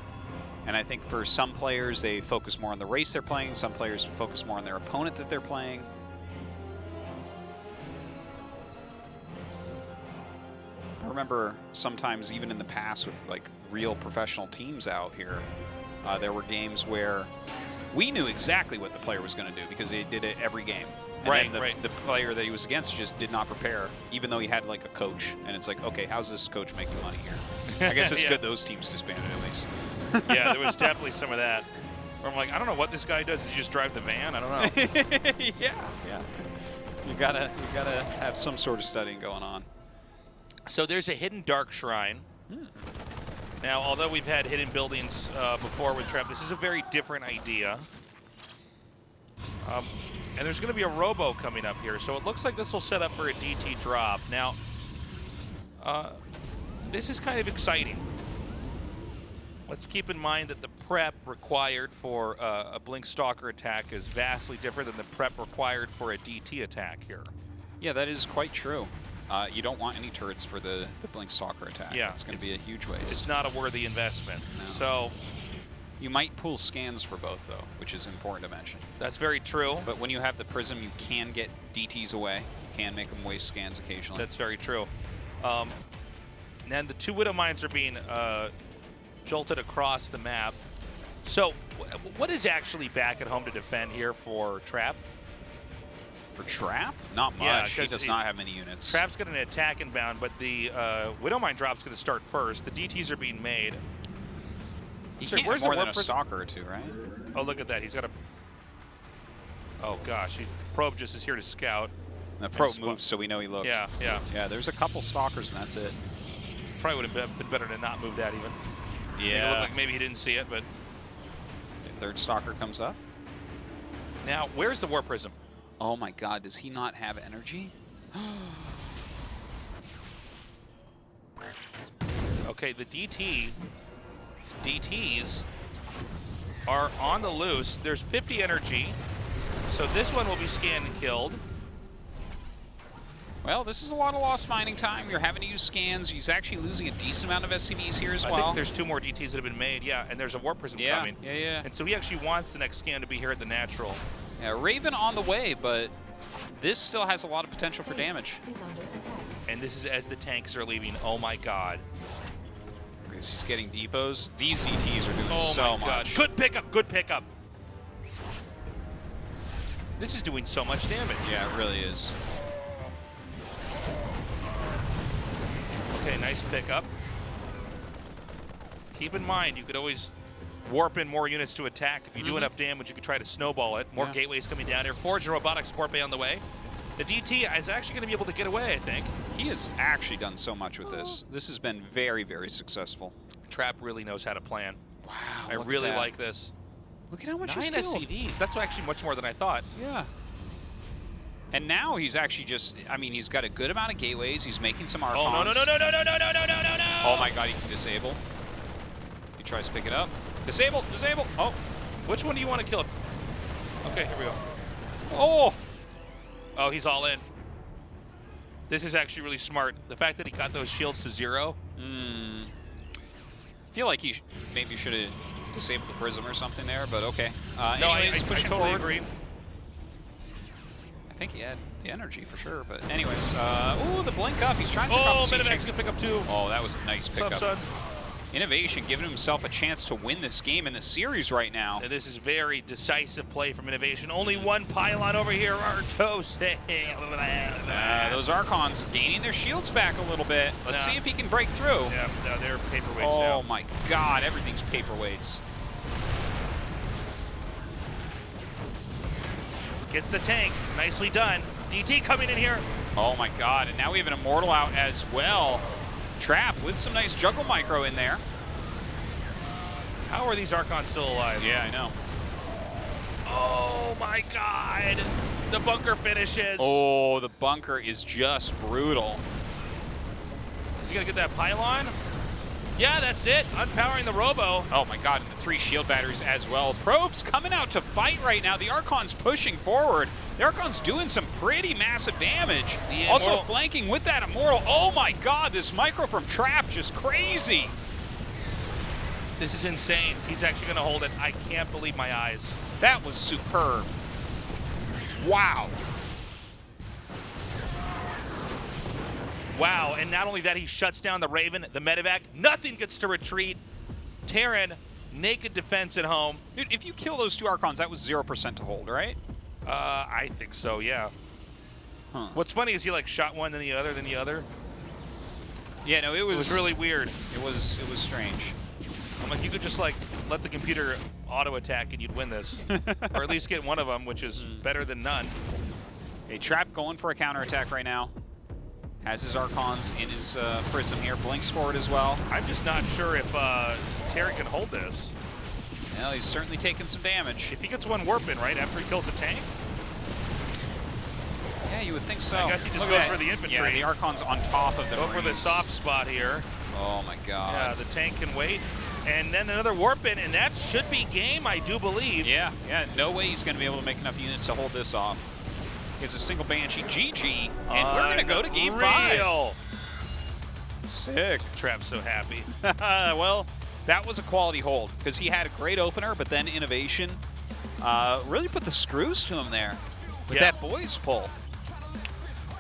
And I think for some players, they focus more on the race they're playing. Some players focus more on their opponent that they're playing. I remember sometimes even in the past with like real professional teams out here, there were games where we knew exactly what the player was going to do because they did it every game. And then the player that he was against just did not prepare, even though he had like a coach. And it's like, okay, how's this coach making money here? I guess it's good those teams disbanded at least. Yeah, there was definitely some of that. Where I'm like, I don't know what this guy does. Does he just drive the van? I don't know. Yeah. You gotta have some sort of studying going on. So there's a hidden dark shrine. Now, although we've had hidden buildings before with Trap, this is a very different idea. And there's going to be a robo coming up here, so it looks like this will set up for a DT drop. Now, this is kind of exciting. Let's keep in mind that the prep required for a Blink Stalker attack is vastly different than the prep required for a DT attack here. Yeah, that is quite true. You don't want any turrets for the Blink Stalker attack. Yeah, it's going to be a huge waste. It's not a worthy investment. No. So you might pull scans for both, though, which is important to mention. That's very true. But when you have the Prism, you can get DTs away. You can make them waste scans occasionally. That's very true. And the 2 Widow Mines are being jolted across the map. So what is actually back at home to defend here for Trap? For Trap? Not much. He does not have many units. Trap's got an attack inbound, but the Widow Mine drop's going to start first. The DTs are being made. He can't have more than a Stalker or 2, right? Oh, look at that. He's got a... Oh, gosh. The probe just is here to scout. And the probe moves, so we know he looks. Yeah. Yeah, there's a couple Stalkers, and that's it. Probably would have been better to not move that even. Yeah. It looked like maybe he didn't see it, but... The third Stalker comes up. Now, where's the War Prism? Oh my god, does he not have energy? Okay, the DTs are on the loose. There's 50 energy, so this one will be scanned and killed. Well, this is a lot of lost mining time. You're having to use scans. He's actually losing a decent amount of SCVs here as well. I think there's 2 more DTs that have been made, yeah, and there's a Warp Prism coming. Yeah. And so he actually wants the next scan to be here at the natural. Yeah, Raven on the way, but this still has a lot of potential for damage. And this is as the tanks are leaving. Oh my god. Because he's getting depots. These DTs are doing so much. Good pickup, good pickup. This is doing so much damage. Yeah, it really is. Okay, nice pickup. Keep in mind, you could always warp in more units to attack. If you do enough damage, you could try to snowball it. More gateways coming down here. Forge and robotic support bay on the way. The DT is actually going to be able to get away, I think. He has actually done so much with this. This has been very, very successful. Trap really knows how to plan. Wow, I really like this. Look at how much 9 he's killed. SCVs. That's actually much more than I thought. Yeah. And now he's actually just, I mean, he's got a good amount of gateways. He's making some Archons. Oh, no. Oh my god, he can disable. He tries to pick it up. Disable, disable. Oh. Which one do you want to kill? Okay, here we go. Oh. Oh, he's all in. This is actually really smart. The fact that he got those shields to 0. I feel like he maybe should have disabled the prism or something there, but okay. No, anyways, I pushing totally forward. agree. I think he had the energy for sure, but anyways. Ooh, the blink up. He's trying to pick up Oh, Siege. Medivacs can pick up 2. Oh, that was a nice What's pickup. up, son? Innovation giving himself a chance to win this game in the series right now. And this is very decisive play from Innovation. Only one pylon over here. Artos. Those Archons gaining their shields back a little bit. Let's see if he can break through. Yeah, no, they're paperweights now. Oh my god, everything's paperweights. Gets the tank. Nicely done. DT coming in here. Oh my god, and now we have an Immortal out as well. Trap with some nice juggle micro in there. How are these Archons still alive? Yeah, I know. Oh my god. The bunker finishes. Oh, the bunker is just brutal. Is he going to get that pylon? Yeah, that's it. Unpowering the Robo. Oh my god, and the 3 shield batteries as well. Probes coming out to fight right now. The Archon's pushing forward. The Archon's doing some pretty massive damage. Also flanking with that Immortal. Oh my god, this micro from Trap just crazy. This is insane. He's actually going to hold it. I can't believe my eyes. That was superb. Wow. Wow, and not only that, he shuts down the Raven, the Medivac. Nothing gets to retreat. Terran, naked defense at home. Dude, if you kill those 2 Archons, that was 0% to hold, right? I think so, yeah. Huh. What's funny is he like shot one, then the other, then the other. Yeah, no, it was really weird. It was strange. I'm like, you could just like let the computer auto attack and you'd win this, or at least get one of them, which is better than none. A Trap going for a counterattack right now. Has his Archons in his prism here. Blinks forward as well. I'm just not sure if Terran can hold this. Well, he's certainly taking some damage. If he gets one warp in right after he kills the tank. Yeah, you would think so. I guess he just Look at goes that. for the infantry. Yeah, the Archon's on top of the Go for the Marines. soft spot here. Oh my god. Yeah, the tank can wait. And then another warp in, and that should be game, I do believe. Yeah, no way he's going to be able to make enough units to hold this off. He's a single Banshee GG, and we're going to go to game 5. Sick. Trap's so happy. Well, that was a quality hold, because he had a great opener, but then Innovation really put the screws to him there with that boys pull.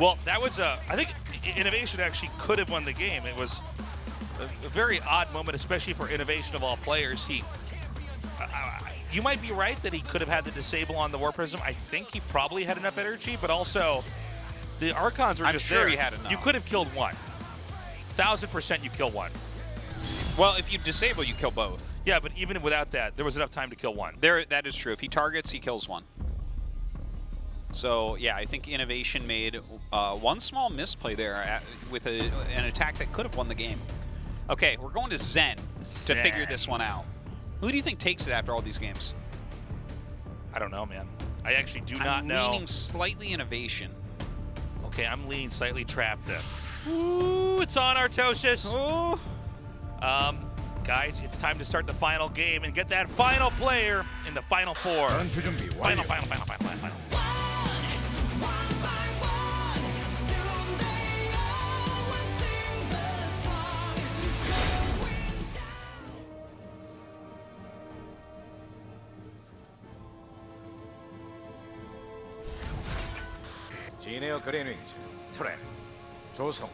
Well, that was I think Innovation actually could have won the game. It was a very odd moment, especially for Innovation of all players. You might be right that he could have had the disable on the War Prism. I think he probably had enough energy, but also the Archons were I'm just sure there. he had enough. You could have killed one. 1000% you kill one. Well, if you disable, you kill both. Yeah, but even without that, there was enough time to kill one. That is true. If he targets, he kills one. So, yeah, I think Innovation made one small misplay there with an attack that could have won the game. Okay, we're going to Zen to figure this one out. Who do you think takes it after all these games? I don't know, man. I actually do not know. I'm leaning slightly Innovation. Okay, I'm leaning slightly Trap then. Ooh, it's on Artosis. Oh. Guys, it's time to start the final game and get that final player in the final 4. Final. 진에어 그레닝즈 트랩 조성호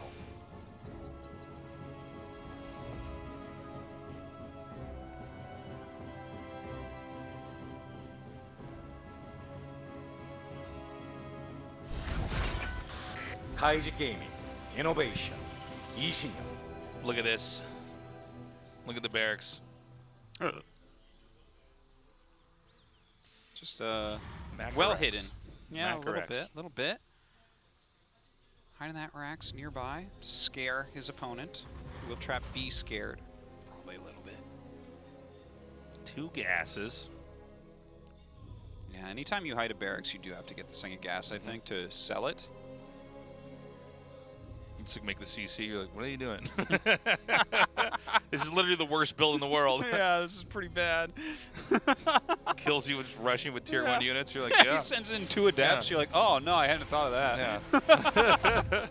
카이지 게이밍 이노베이션 이신영. Look at this. Look at the barracks. Just well hidden. Yeah, a little bit. Hiding that racks nearby to scare his opponent. Will Trap be scared? Probably a little bit. 2 gases. Yeah, anytime you hide a barracks, you do have to get the thing of gas, I think, to sell it. to make the CC. You're like, what are you doing? This is literally the worst build in the world. Yeah, this is pretty bad. Kills you with just rushing with tier 1 units. You're like, Yeah, yeah. he sends in 2 adepts. You're like, oh no, I hadn't thought of that. Yeah.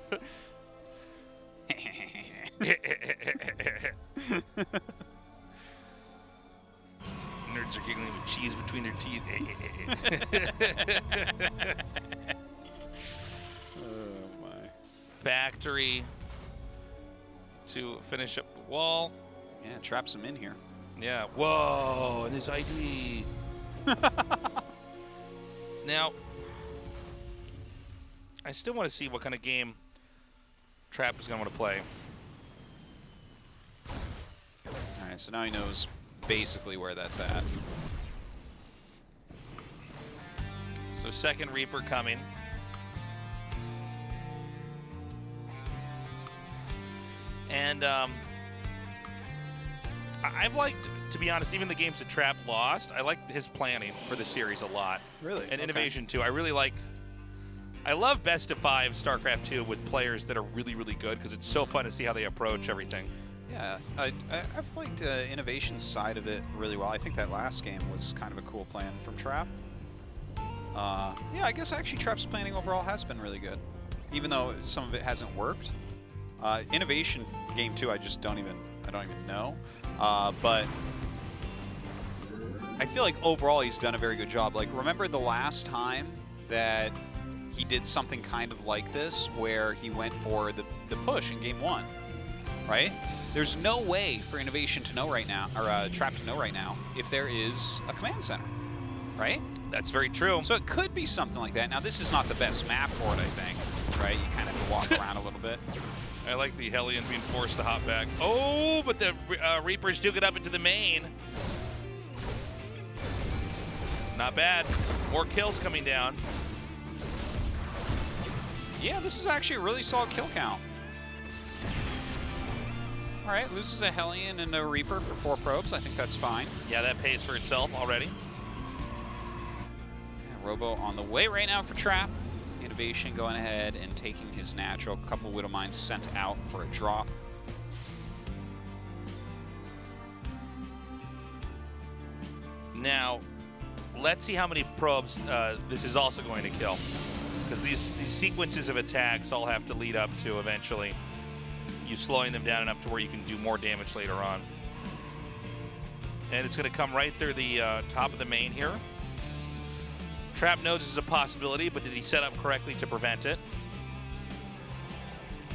Nerds are giggling with cheese between their teeth. Oh my. Factory to finish up the wall. Yeah, traps him in here. Yeah. Whoa, and his ID. Now, I still want to see what kind of game Trap is going to want to play. All right, so now he knows basically where that's at. So second Reaper coming. And I've liked, to be honest, even the games that Trap lost, I liked his planning for the series a lot. Really? And innovation too. I love best of 5 StarCraft 2 with players that are really, really good because it's so fun to see how they approach everything. Yeah, I've liked innovation side of it really well. I think that last game was kind of a cool plan from Trap. Yeah, I guess actually Trap's planning overall has been really good, even though some of it hasn't worked. Innovation game 2, I don't even know. But I feel like overall he's done a very good job. Like, remember the last time that he did something kind of like this, where he went for the push in game 1, right? There's no way for innovation to know right now, or Trap to know right now, if there is a command center, right? That's very true. So it could be something like that. Now, this is not the best map for it, I think, right? You kind of have to walk around a little bit. I like the Hellion being forced to hop back. Oh, but the Reapers do get up into the main. Not bad. More kills coming down. Yeah, this is actually a really solid kill count. All right, loses a Hellion and a Reaper for 4 probes. I think that's fine. Yeah, that pays for itself already. Yeah, Robo on the way right now for Trap. Innovation going ahead and taking his natural. A couple Widow Mines sent out for a drop. Now, let's see how many probes this is also going to kill. Because these sequences of attacks all have to lead up to eventually you slowing them down enough to where you can do more damage later on. And it's going to come right through the top of the main here. Trap knows this is a possibility, but did he set up correctly to prevent it?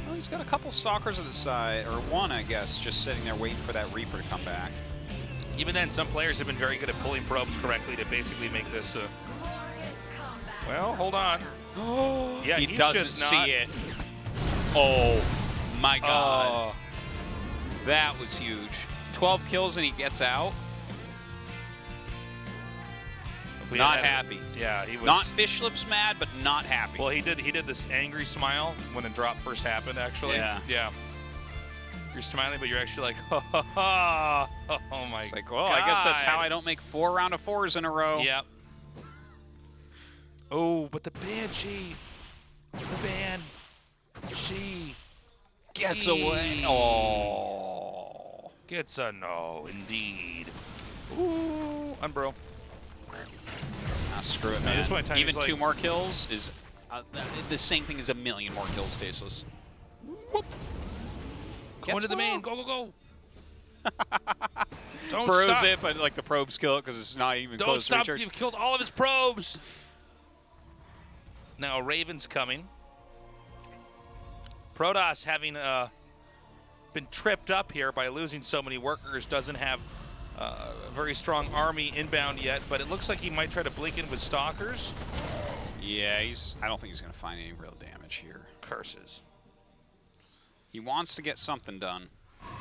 Well, he's got a couple Stalkers at the side, or one, I guess, just sitting there waiting for that Reaper to come back. Even then, some players have been very good at pulling probes correctly to basically make this... well, hold on. Yeah, he doesn't see it. Oh, my God. That was huge. 12 kills and he gets out. Not happy. Yeah, he was not fish lips mad, but not happy. Well, he did this angry smile when the drop first happened. Actually, yeah. You're smiling, but you're actually like, oh my! It's like, well, God. I guess that's how I don't make 4 round of 4s in a row. Yep. Oh, but the Banshee, she gets away. Oh, gets a no, indeed. Ooh, unbro. Screw it, man. Even 2 more kills is the same thing as a million more kills, Tasteless. Whoop. Going to the main. Go, go, go. Don't Bros stop. it, but like the probes kill it because it's not even close to Don't recharge. stop. You've killed all of his probes. Now Raven's coming. Protoss, having been tripped up here by losing so many workers, doesn't have a very strong army inbound yet, but it looks like he might try to blink in with Stalkers. Yeah, I don't think he's going to find any real damage here. Curses. He wants to get something done.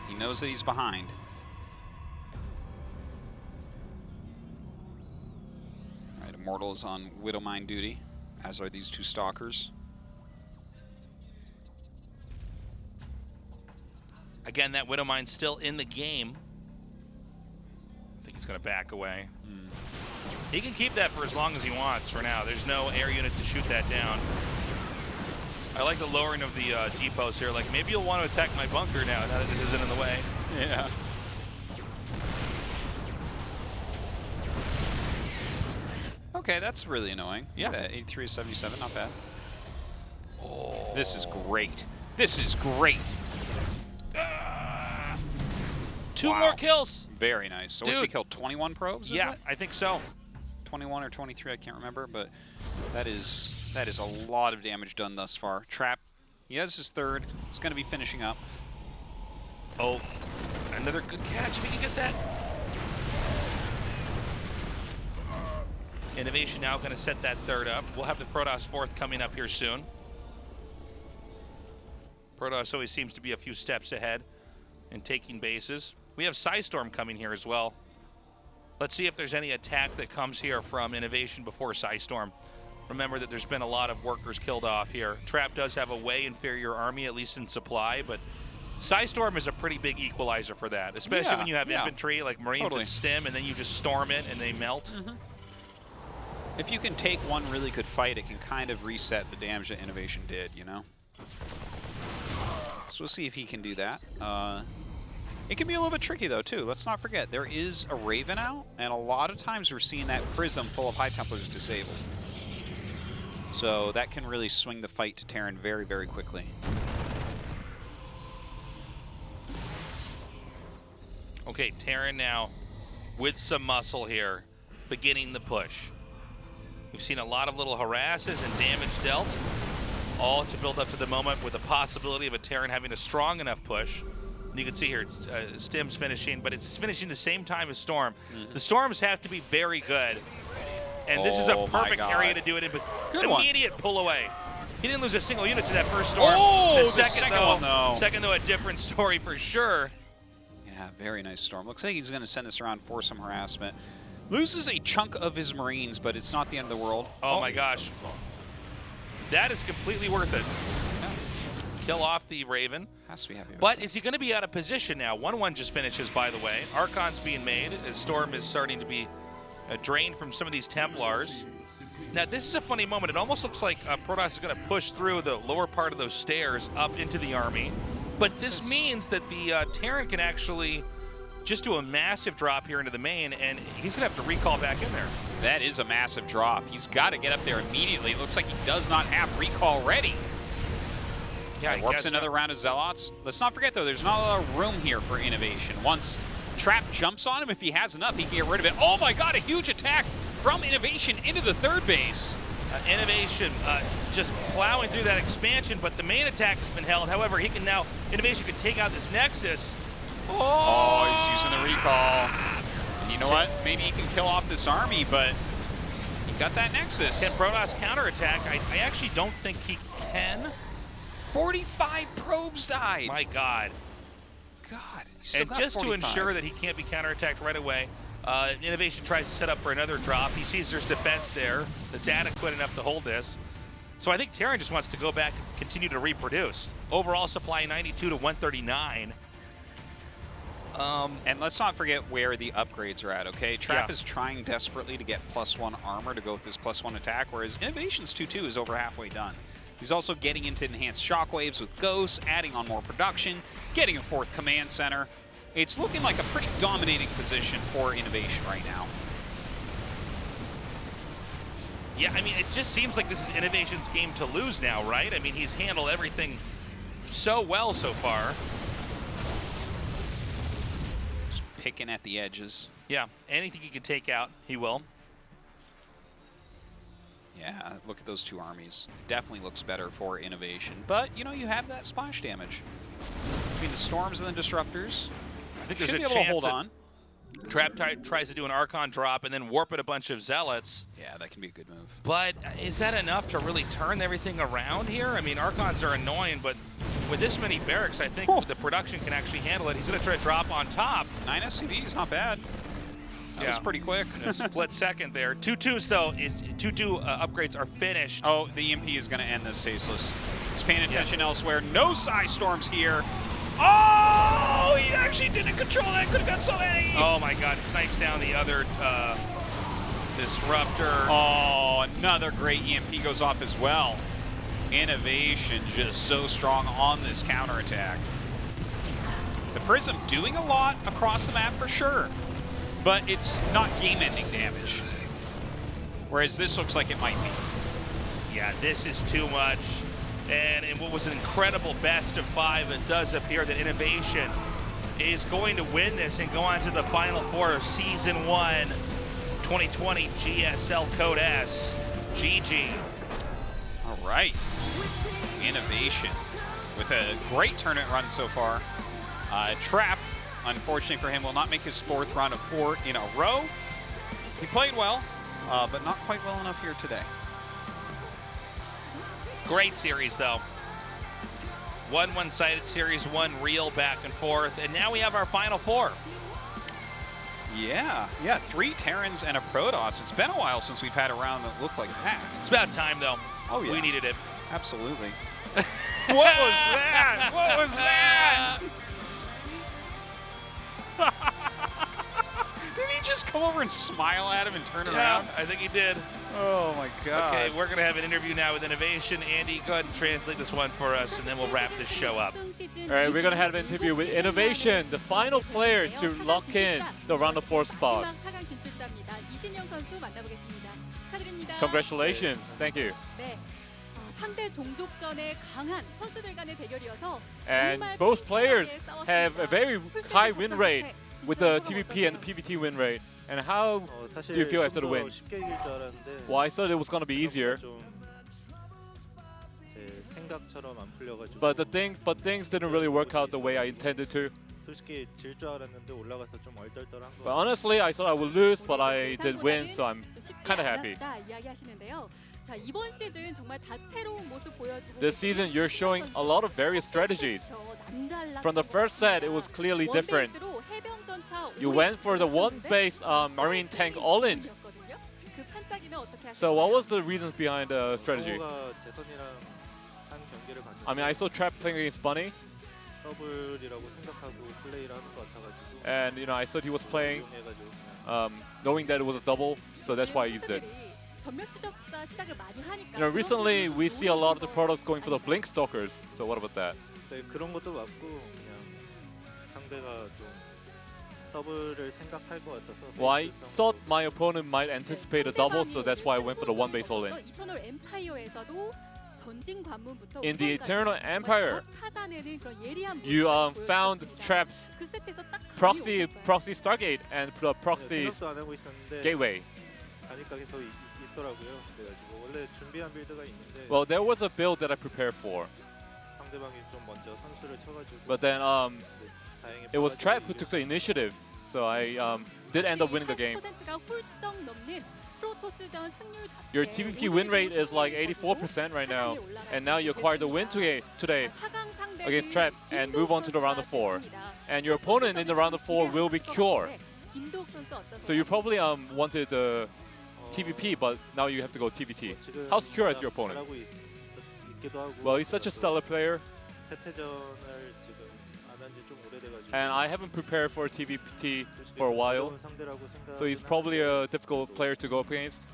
He knows that he's behind. All right, Immortal is on Widow Mine duty, as are these 2 Stalkers. Again, that Widow Mine's still in the game. I think he's going to back away. He can keep that for as long as he wants for now. There's no air unit to shoot that down. I like the lowering of the depots here. Like, maybe you'll want to attack my bunker now that this isn't in the way. Yeah. Okay, that's really annoying. Yeah. 83 to 77, not bad. Oh. This is great. This is great. Two more kills. Very nice. So what's he killed? 21 probes? Yeah, is it? I think so. 21 or 23, I can't remember, but that is a lot of damage done thus far. Trap, he has his third. He's going to be finishing up. Oh, another good catch if he can get that. Innovation now going to set that third up. We'll have the Protoss fourth coming up here soon. Protoss always seems to be a few steps ahead in taking bases. We have Psystorm coming here as well. Let's see if there's any attack that comes here from Innovation before Psystorm. Remember that there's been a lot of workers killed off here. Trap does have a way inferior army, at least in supply, but Psystorm is a pretty big equalizer for that, especially when you have infantry like Marines and Stim, and then you just storm it and they melt. If you can take one really good fight, it can kind of reset the damage that Innovation did, you know? So we'll see if he can do that. It can be a little bit tricky, though, too. Let's not forget, there is a Raven out, and a lot of times we're seeing that Prism full of High Templars disabled. So that can really swing the fight to Terran very, very quickly. Okay, Terran now with some muscle here, beginning the push. We've seen a lot of little harasses and damage dealt, all to build up to the moment with the possibility of a Terran having a strong enough push. And you can see here, Stim's finishing, but it's finishing the same time as Storm. The Storms have to be very good. And this is a perfect area to do it in, but immediate pull away. He didn't lose a single unit to that first Storm. Oh, the second one, though. Second, though, a different story for sure. Yeah, very nice Storm. Looks like he's going to send this around for some harassment. Loses a chunk of his Marines, but it's not the end of the world. Oh my gosh. That is completely worth it. Kill off the Raven. Has to be happy. But is he going to be out of position now? 1-1 just finishes, by the way. Archon's being made as Storm is starting to be drained from some of these Templars. Now, this is a funny moment. It almost looks like Protoss is going to push through the lower part of those stairs up into the army. But this means that the Terran can actually just do a massive drop here into the main, and he's going to have to recall back in there. That is a massive drop. He's got to get up there immediately. It looks like he does not have recall ready. Yeah, he works another round of Zealots. Let's not forget, though, there's not a lot of room here for Innovation. Once Trap jumps on him, if he has enough, he can get rid of it. Oh my god, a huge attack from Innovation into the third base. Innovation just plowing through that expansion, but the main attack has been held. However, he can now, Innovation can take out this Nexus. Oh, he's using the recall. And you know what? Maybe he can kill off this army, but he got that Nexus. Can Protoss counterattack? I actually don't think he can. 45 probes died. My god. God. Still And just 45. to ensure that he can't be counterattacked right away, Innovation tries to set up for another drop. He sees there's defense there that's adequate enough to hold this. So I think Terran just wants to go back and continue to reproduce. Overall supply 92 to 139. And let's not forget where the upgrades are at, okay? Trap is trying desperately to get +1 armor to go with this +1 attack, whereas Innovation's 2-2 is over halfway done. He's also getting into enhanced shockwaves with Ghosts, adding on more production, getting a 4th command center. It's looking like a pretty dominating position for Innovation right now. Yeah, I mean, it just seems like this is Innovation's game to lose now, right? I mean, he's handled everything so well so far. Just picking at the edges. Yeah, anything he can take out, he will. Yeah, look at those two armies. Definitely looks better for Innovation. But, you know, you have that splash damage. Between the Storms and the Disruptors, I think there's should be a able to chance hold that on. Trap tries to do an Archon drop and then warp at a bunch of Zealots. Yeah, that can be a good move. But is that enough to really turn everything around here? I mean, Archons are annoying, but with this many barracks, I think the production can actually handle it. He's going to try to drop on top. 9 SCVs, not bad. That was pretty quick. Split second there. 2-2s, though, 2-2 upgrades are finished. Oh, the EMP is going to end this Tasteless. He's paying attention elsewhere. No Psystorms here. Oh, he actually didn't control that. Could have got so many. Oh, my God. Snipes down the other Disruptor. Oh, another great EMP goes off as well. Innovation just so strong on this counterattack. The Prism doing a lot across the map for sure, but it's not game-ending damage. Whereas this looks like it might be. Yeah, this is too much. And in what was an incredible best of 5, it does appear that Innovation is going to win this and go on to the Final Four of Season 1 2020 GSL Code S. GG. All right. Innovation with a great tournament run so far. Trap, unfortunately for him, will not make his 4th round of 4 in a row. He played well, but not quite well enough here today. Great series, though. One-sided series, one real back and forth, and now we have our Final Four. Yeah, 3 Terrans and a Protoss. It's been a while since we've had a round that looked like that. It's about time, though. Oh, yeah. We needed it. Absolutely. What was that? What was that? Did he just come over and smile at him and turn around? I think he did. Oh my God. Okay, we're gonna have an interview now with Innovation. Andy, go ahead and translate this one for us, and then we'll wrap this show up. All right, we're gonna have an interview with Innovation, the final player to lock in the round of 4 spot. Congratulations. Thank you. And both players have a very high win rate with the TVP and the PVT win rate. And how do you feel after the win? Well, I thought it was going to be easier. But things didn't really work out the way I intended to. But honestly, I thought I would lose, but I did win, so I'm kind of happy. This season, you're showing a lot of various strategies. From the first set, it was clearly different. You went for the one-base Marine tank all-in. So what was the reasons behind the strategy? I mean, I saw Trap playing against Bunny. And, you know, I thought he was playing knowing that it was a double, so that's why I used it. You know, recently we see a lot of the products going for the Blink Stalkers, so what about that? Well, I thought my opponent might anticipate a double, so that's why I went for the one-base all-in. In the Eternal Empire, you found Trap's proxy Stargate and proxy Gateway. Well, there was a build that I prepared for. But then it was Trap who took the initiative, so I did end up winning the game. Your TVP win rate is like 84% right now, and now you acquired the win today against Trap and move on to the round of 4. And your opponent in the round of 4 will be Cure. So you probably wanted the TVP, but now you have to go TVT. How's Cure as your opponent? Well, he's such a stellar player. And I haven't prepared for TVT for a while, so he's probably a difficult player to go up against.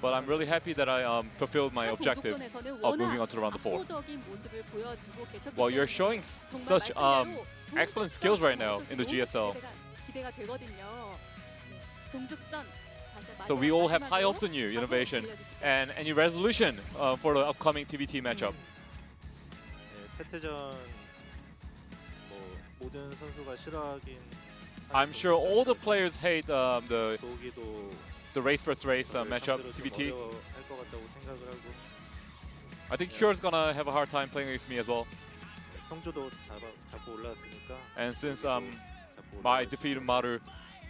But I'm really happy that I fulfilled my objective of moving on to the round of 4. Well, you're showing such excellent skills right now in the GSL. So we all have high hopes on you, Innovation, and any resolution for the upcoming TVT matchup. I'm sure all the players hate the race versus race matchup, TVT. I think Cure's gonna have a hard time playing against me as well. And since I defeated Maru,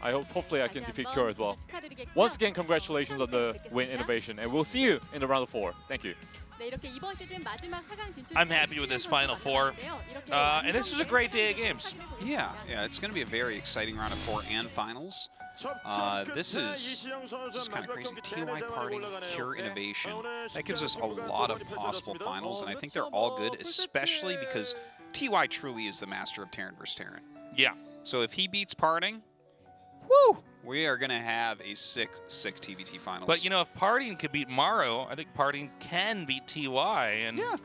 hopefully I can defeat Cure as well. Once again, congratulations on the win, Innovation, and we'll see you in the round of 4. Thank you. I'm happy with this Final Four, and this was a great day of games. Yeah, it's going to be a very exciting round of 4 and finals. This is kind of crazy. TY parting, Cure, Innovation. That gives us a lot of possible finals, and I think they're all good, especially because TY truly is the master of Terran versus Terran. Yeah. So if he beats parting, Woo! We are going to have a sick TBT finals. But, you know, if Parting could beat Morrow, I think Parting can beat TY. And yeah.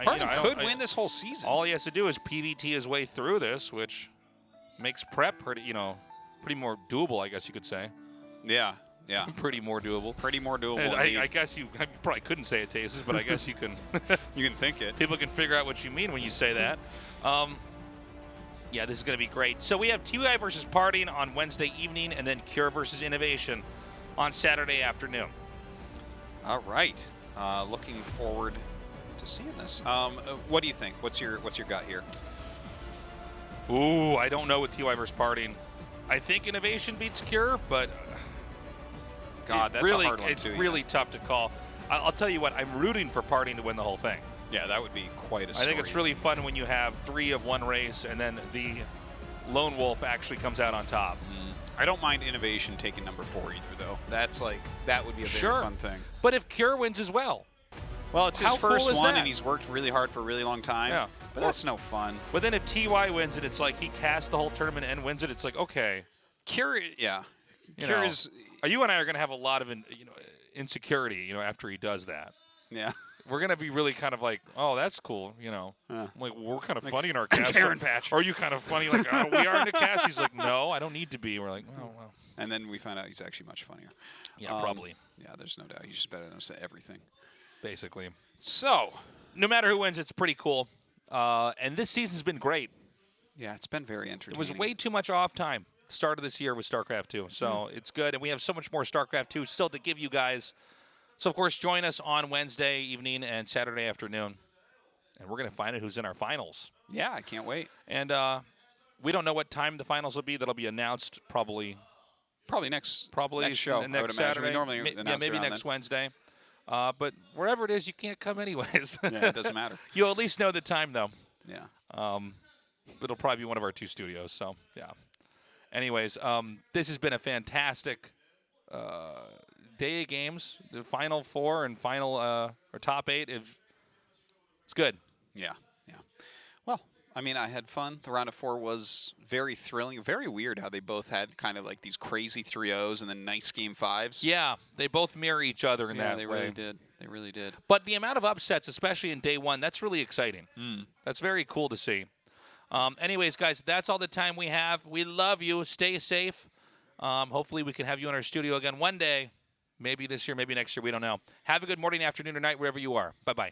Parting could win this whole season. All he has to do is PVT his way through this, which makes prep pretty, pretty more doable, I guess you could say. Yeah. Yeah. Pretty more doable. Pretty more doable. I guess you probably couldn't say it, Tasis, but I guess you can. You can think it. People can figure out what you mean when you say that. Yeah, this is going to be great. So we have TY versus Parting on Wednesday evening, and then Cure versus Innovation on Saturday afternoon. All right. Looking forward to seeing this. What do you think? What's your gut here? Ooh, I don't know with TY versus Parting. I think Innovation beats Cure, but God, that's really, a hard one it's too. really tough to call. I'll tell you what, I'm rooting for Parting to win the whole thing. Yeah, that would be quite a story. I think it's really fun when you have 3 of one race and then the lone wolf actually comes out on top. I don't mind Innovation taking number 4 either, though. That would be a very fun thing. But if Cure wins as well. Well, it's his first cool is one, that? and he's worked really hard for a really long time. Yeah. But that's no fun. But then if TY wins it, it's like he casts the whole tournament and wins it. It's like, okay. Cure, yeah. Cure is... You and I are going to have a lot of insecurity, after he does that. Yeah. We're going to be really kind of like, oh, that's cool, Like, we're kind of funny in our I'm cast. Taryn Patch. Are you kind of funny? Like, oh, we are in the cast. He's like, no, I don't need to be. We're like, oh, well. And then we find out he's actually much funnier. Yeah, probably. Yeah, there's no doubt. He's just better than us at everything. Basically. So. No matter who wins, it's pretty cool. And this season's been great. Yeah, it's been very entertaining. It was way too much off time. Start of this year with StarCraft 2. So it's good. And we have so much more StarCraft 2 still to give you guys. So, of course, join us on Wednesday evening and Saturday afternoon. And we're going to find out who's in our finals. Yeah, I can't wait. And we don't know what time the finals will be. That'll be announced probably next show. I would Next imagine. Saturday. We normally announce maybe around next then. Wednesday. But wherever it is, you can't come anyways. Yeah, it doesn't matter. You'll at least know the time, though. Yeah. It'll probably be one of our 2 studios. So, yeah. Anyways, this has been a fantastic day of games. The Final 4 and final or top 8. It's good. Yeah. Well, I mean, I had fun. The round of 4 was very thrilling. Very weird how they both had kind of like these crazy 3-0s and then nice game 5s. Yeah, they both mirror each other in that they way. really did. They really did. But the amount of upsets, especially in day 1, that's really exciting. That's very cool to see. Anyways, guys, that's all the time we have. We love you. Stay safe. Hopefully we can have you in our studio again one day. Maybe this year, maybe next year. We don't know. Have a good morning, afternoon, or night, wherever you are. Bye-bye.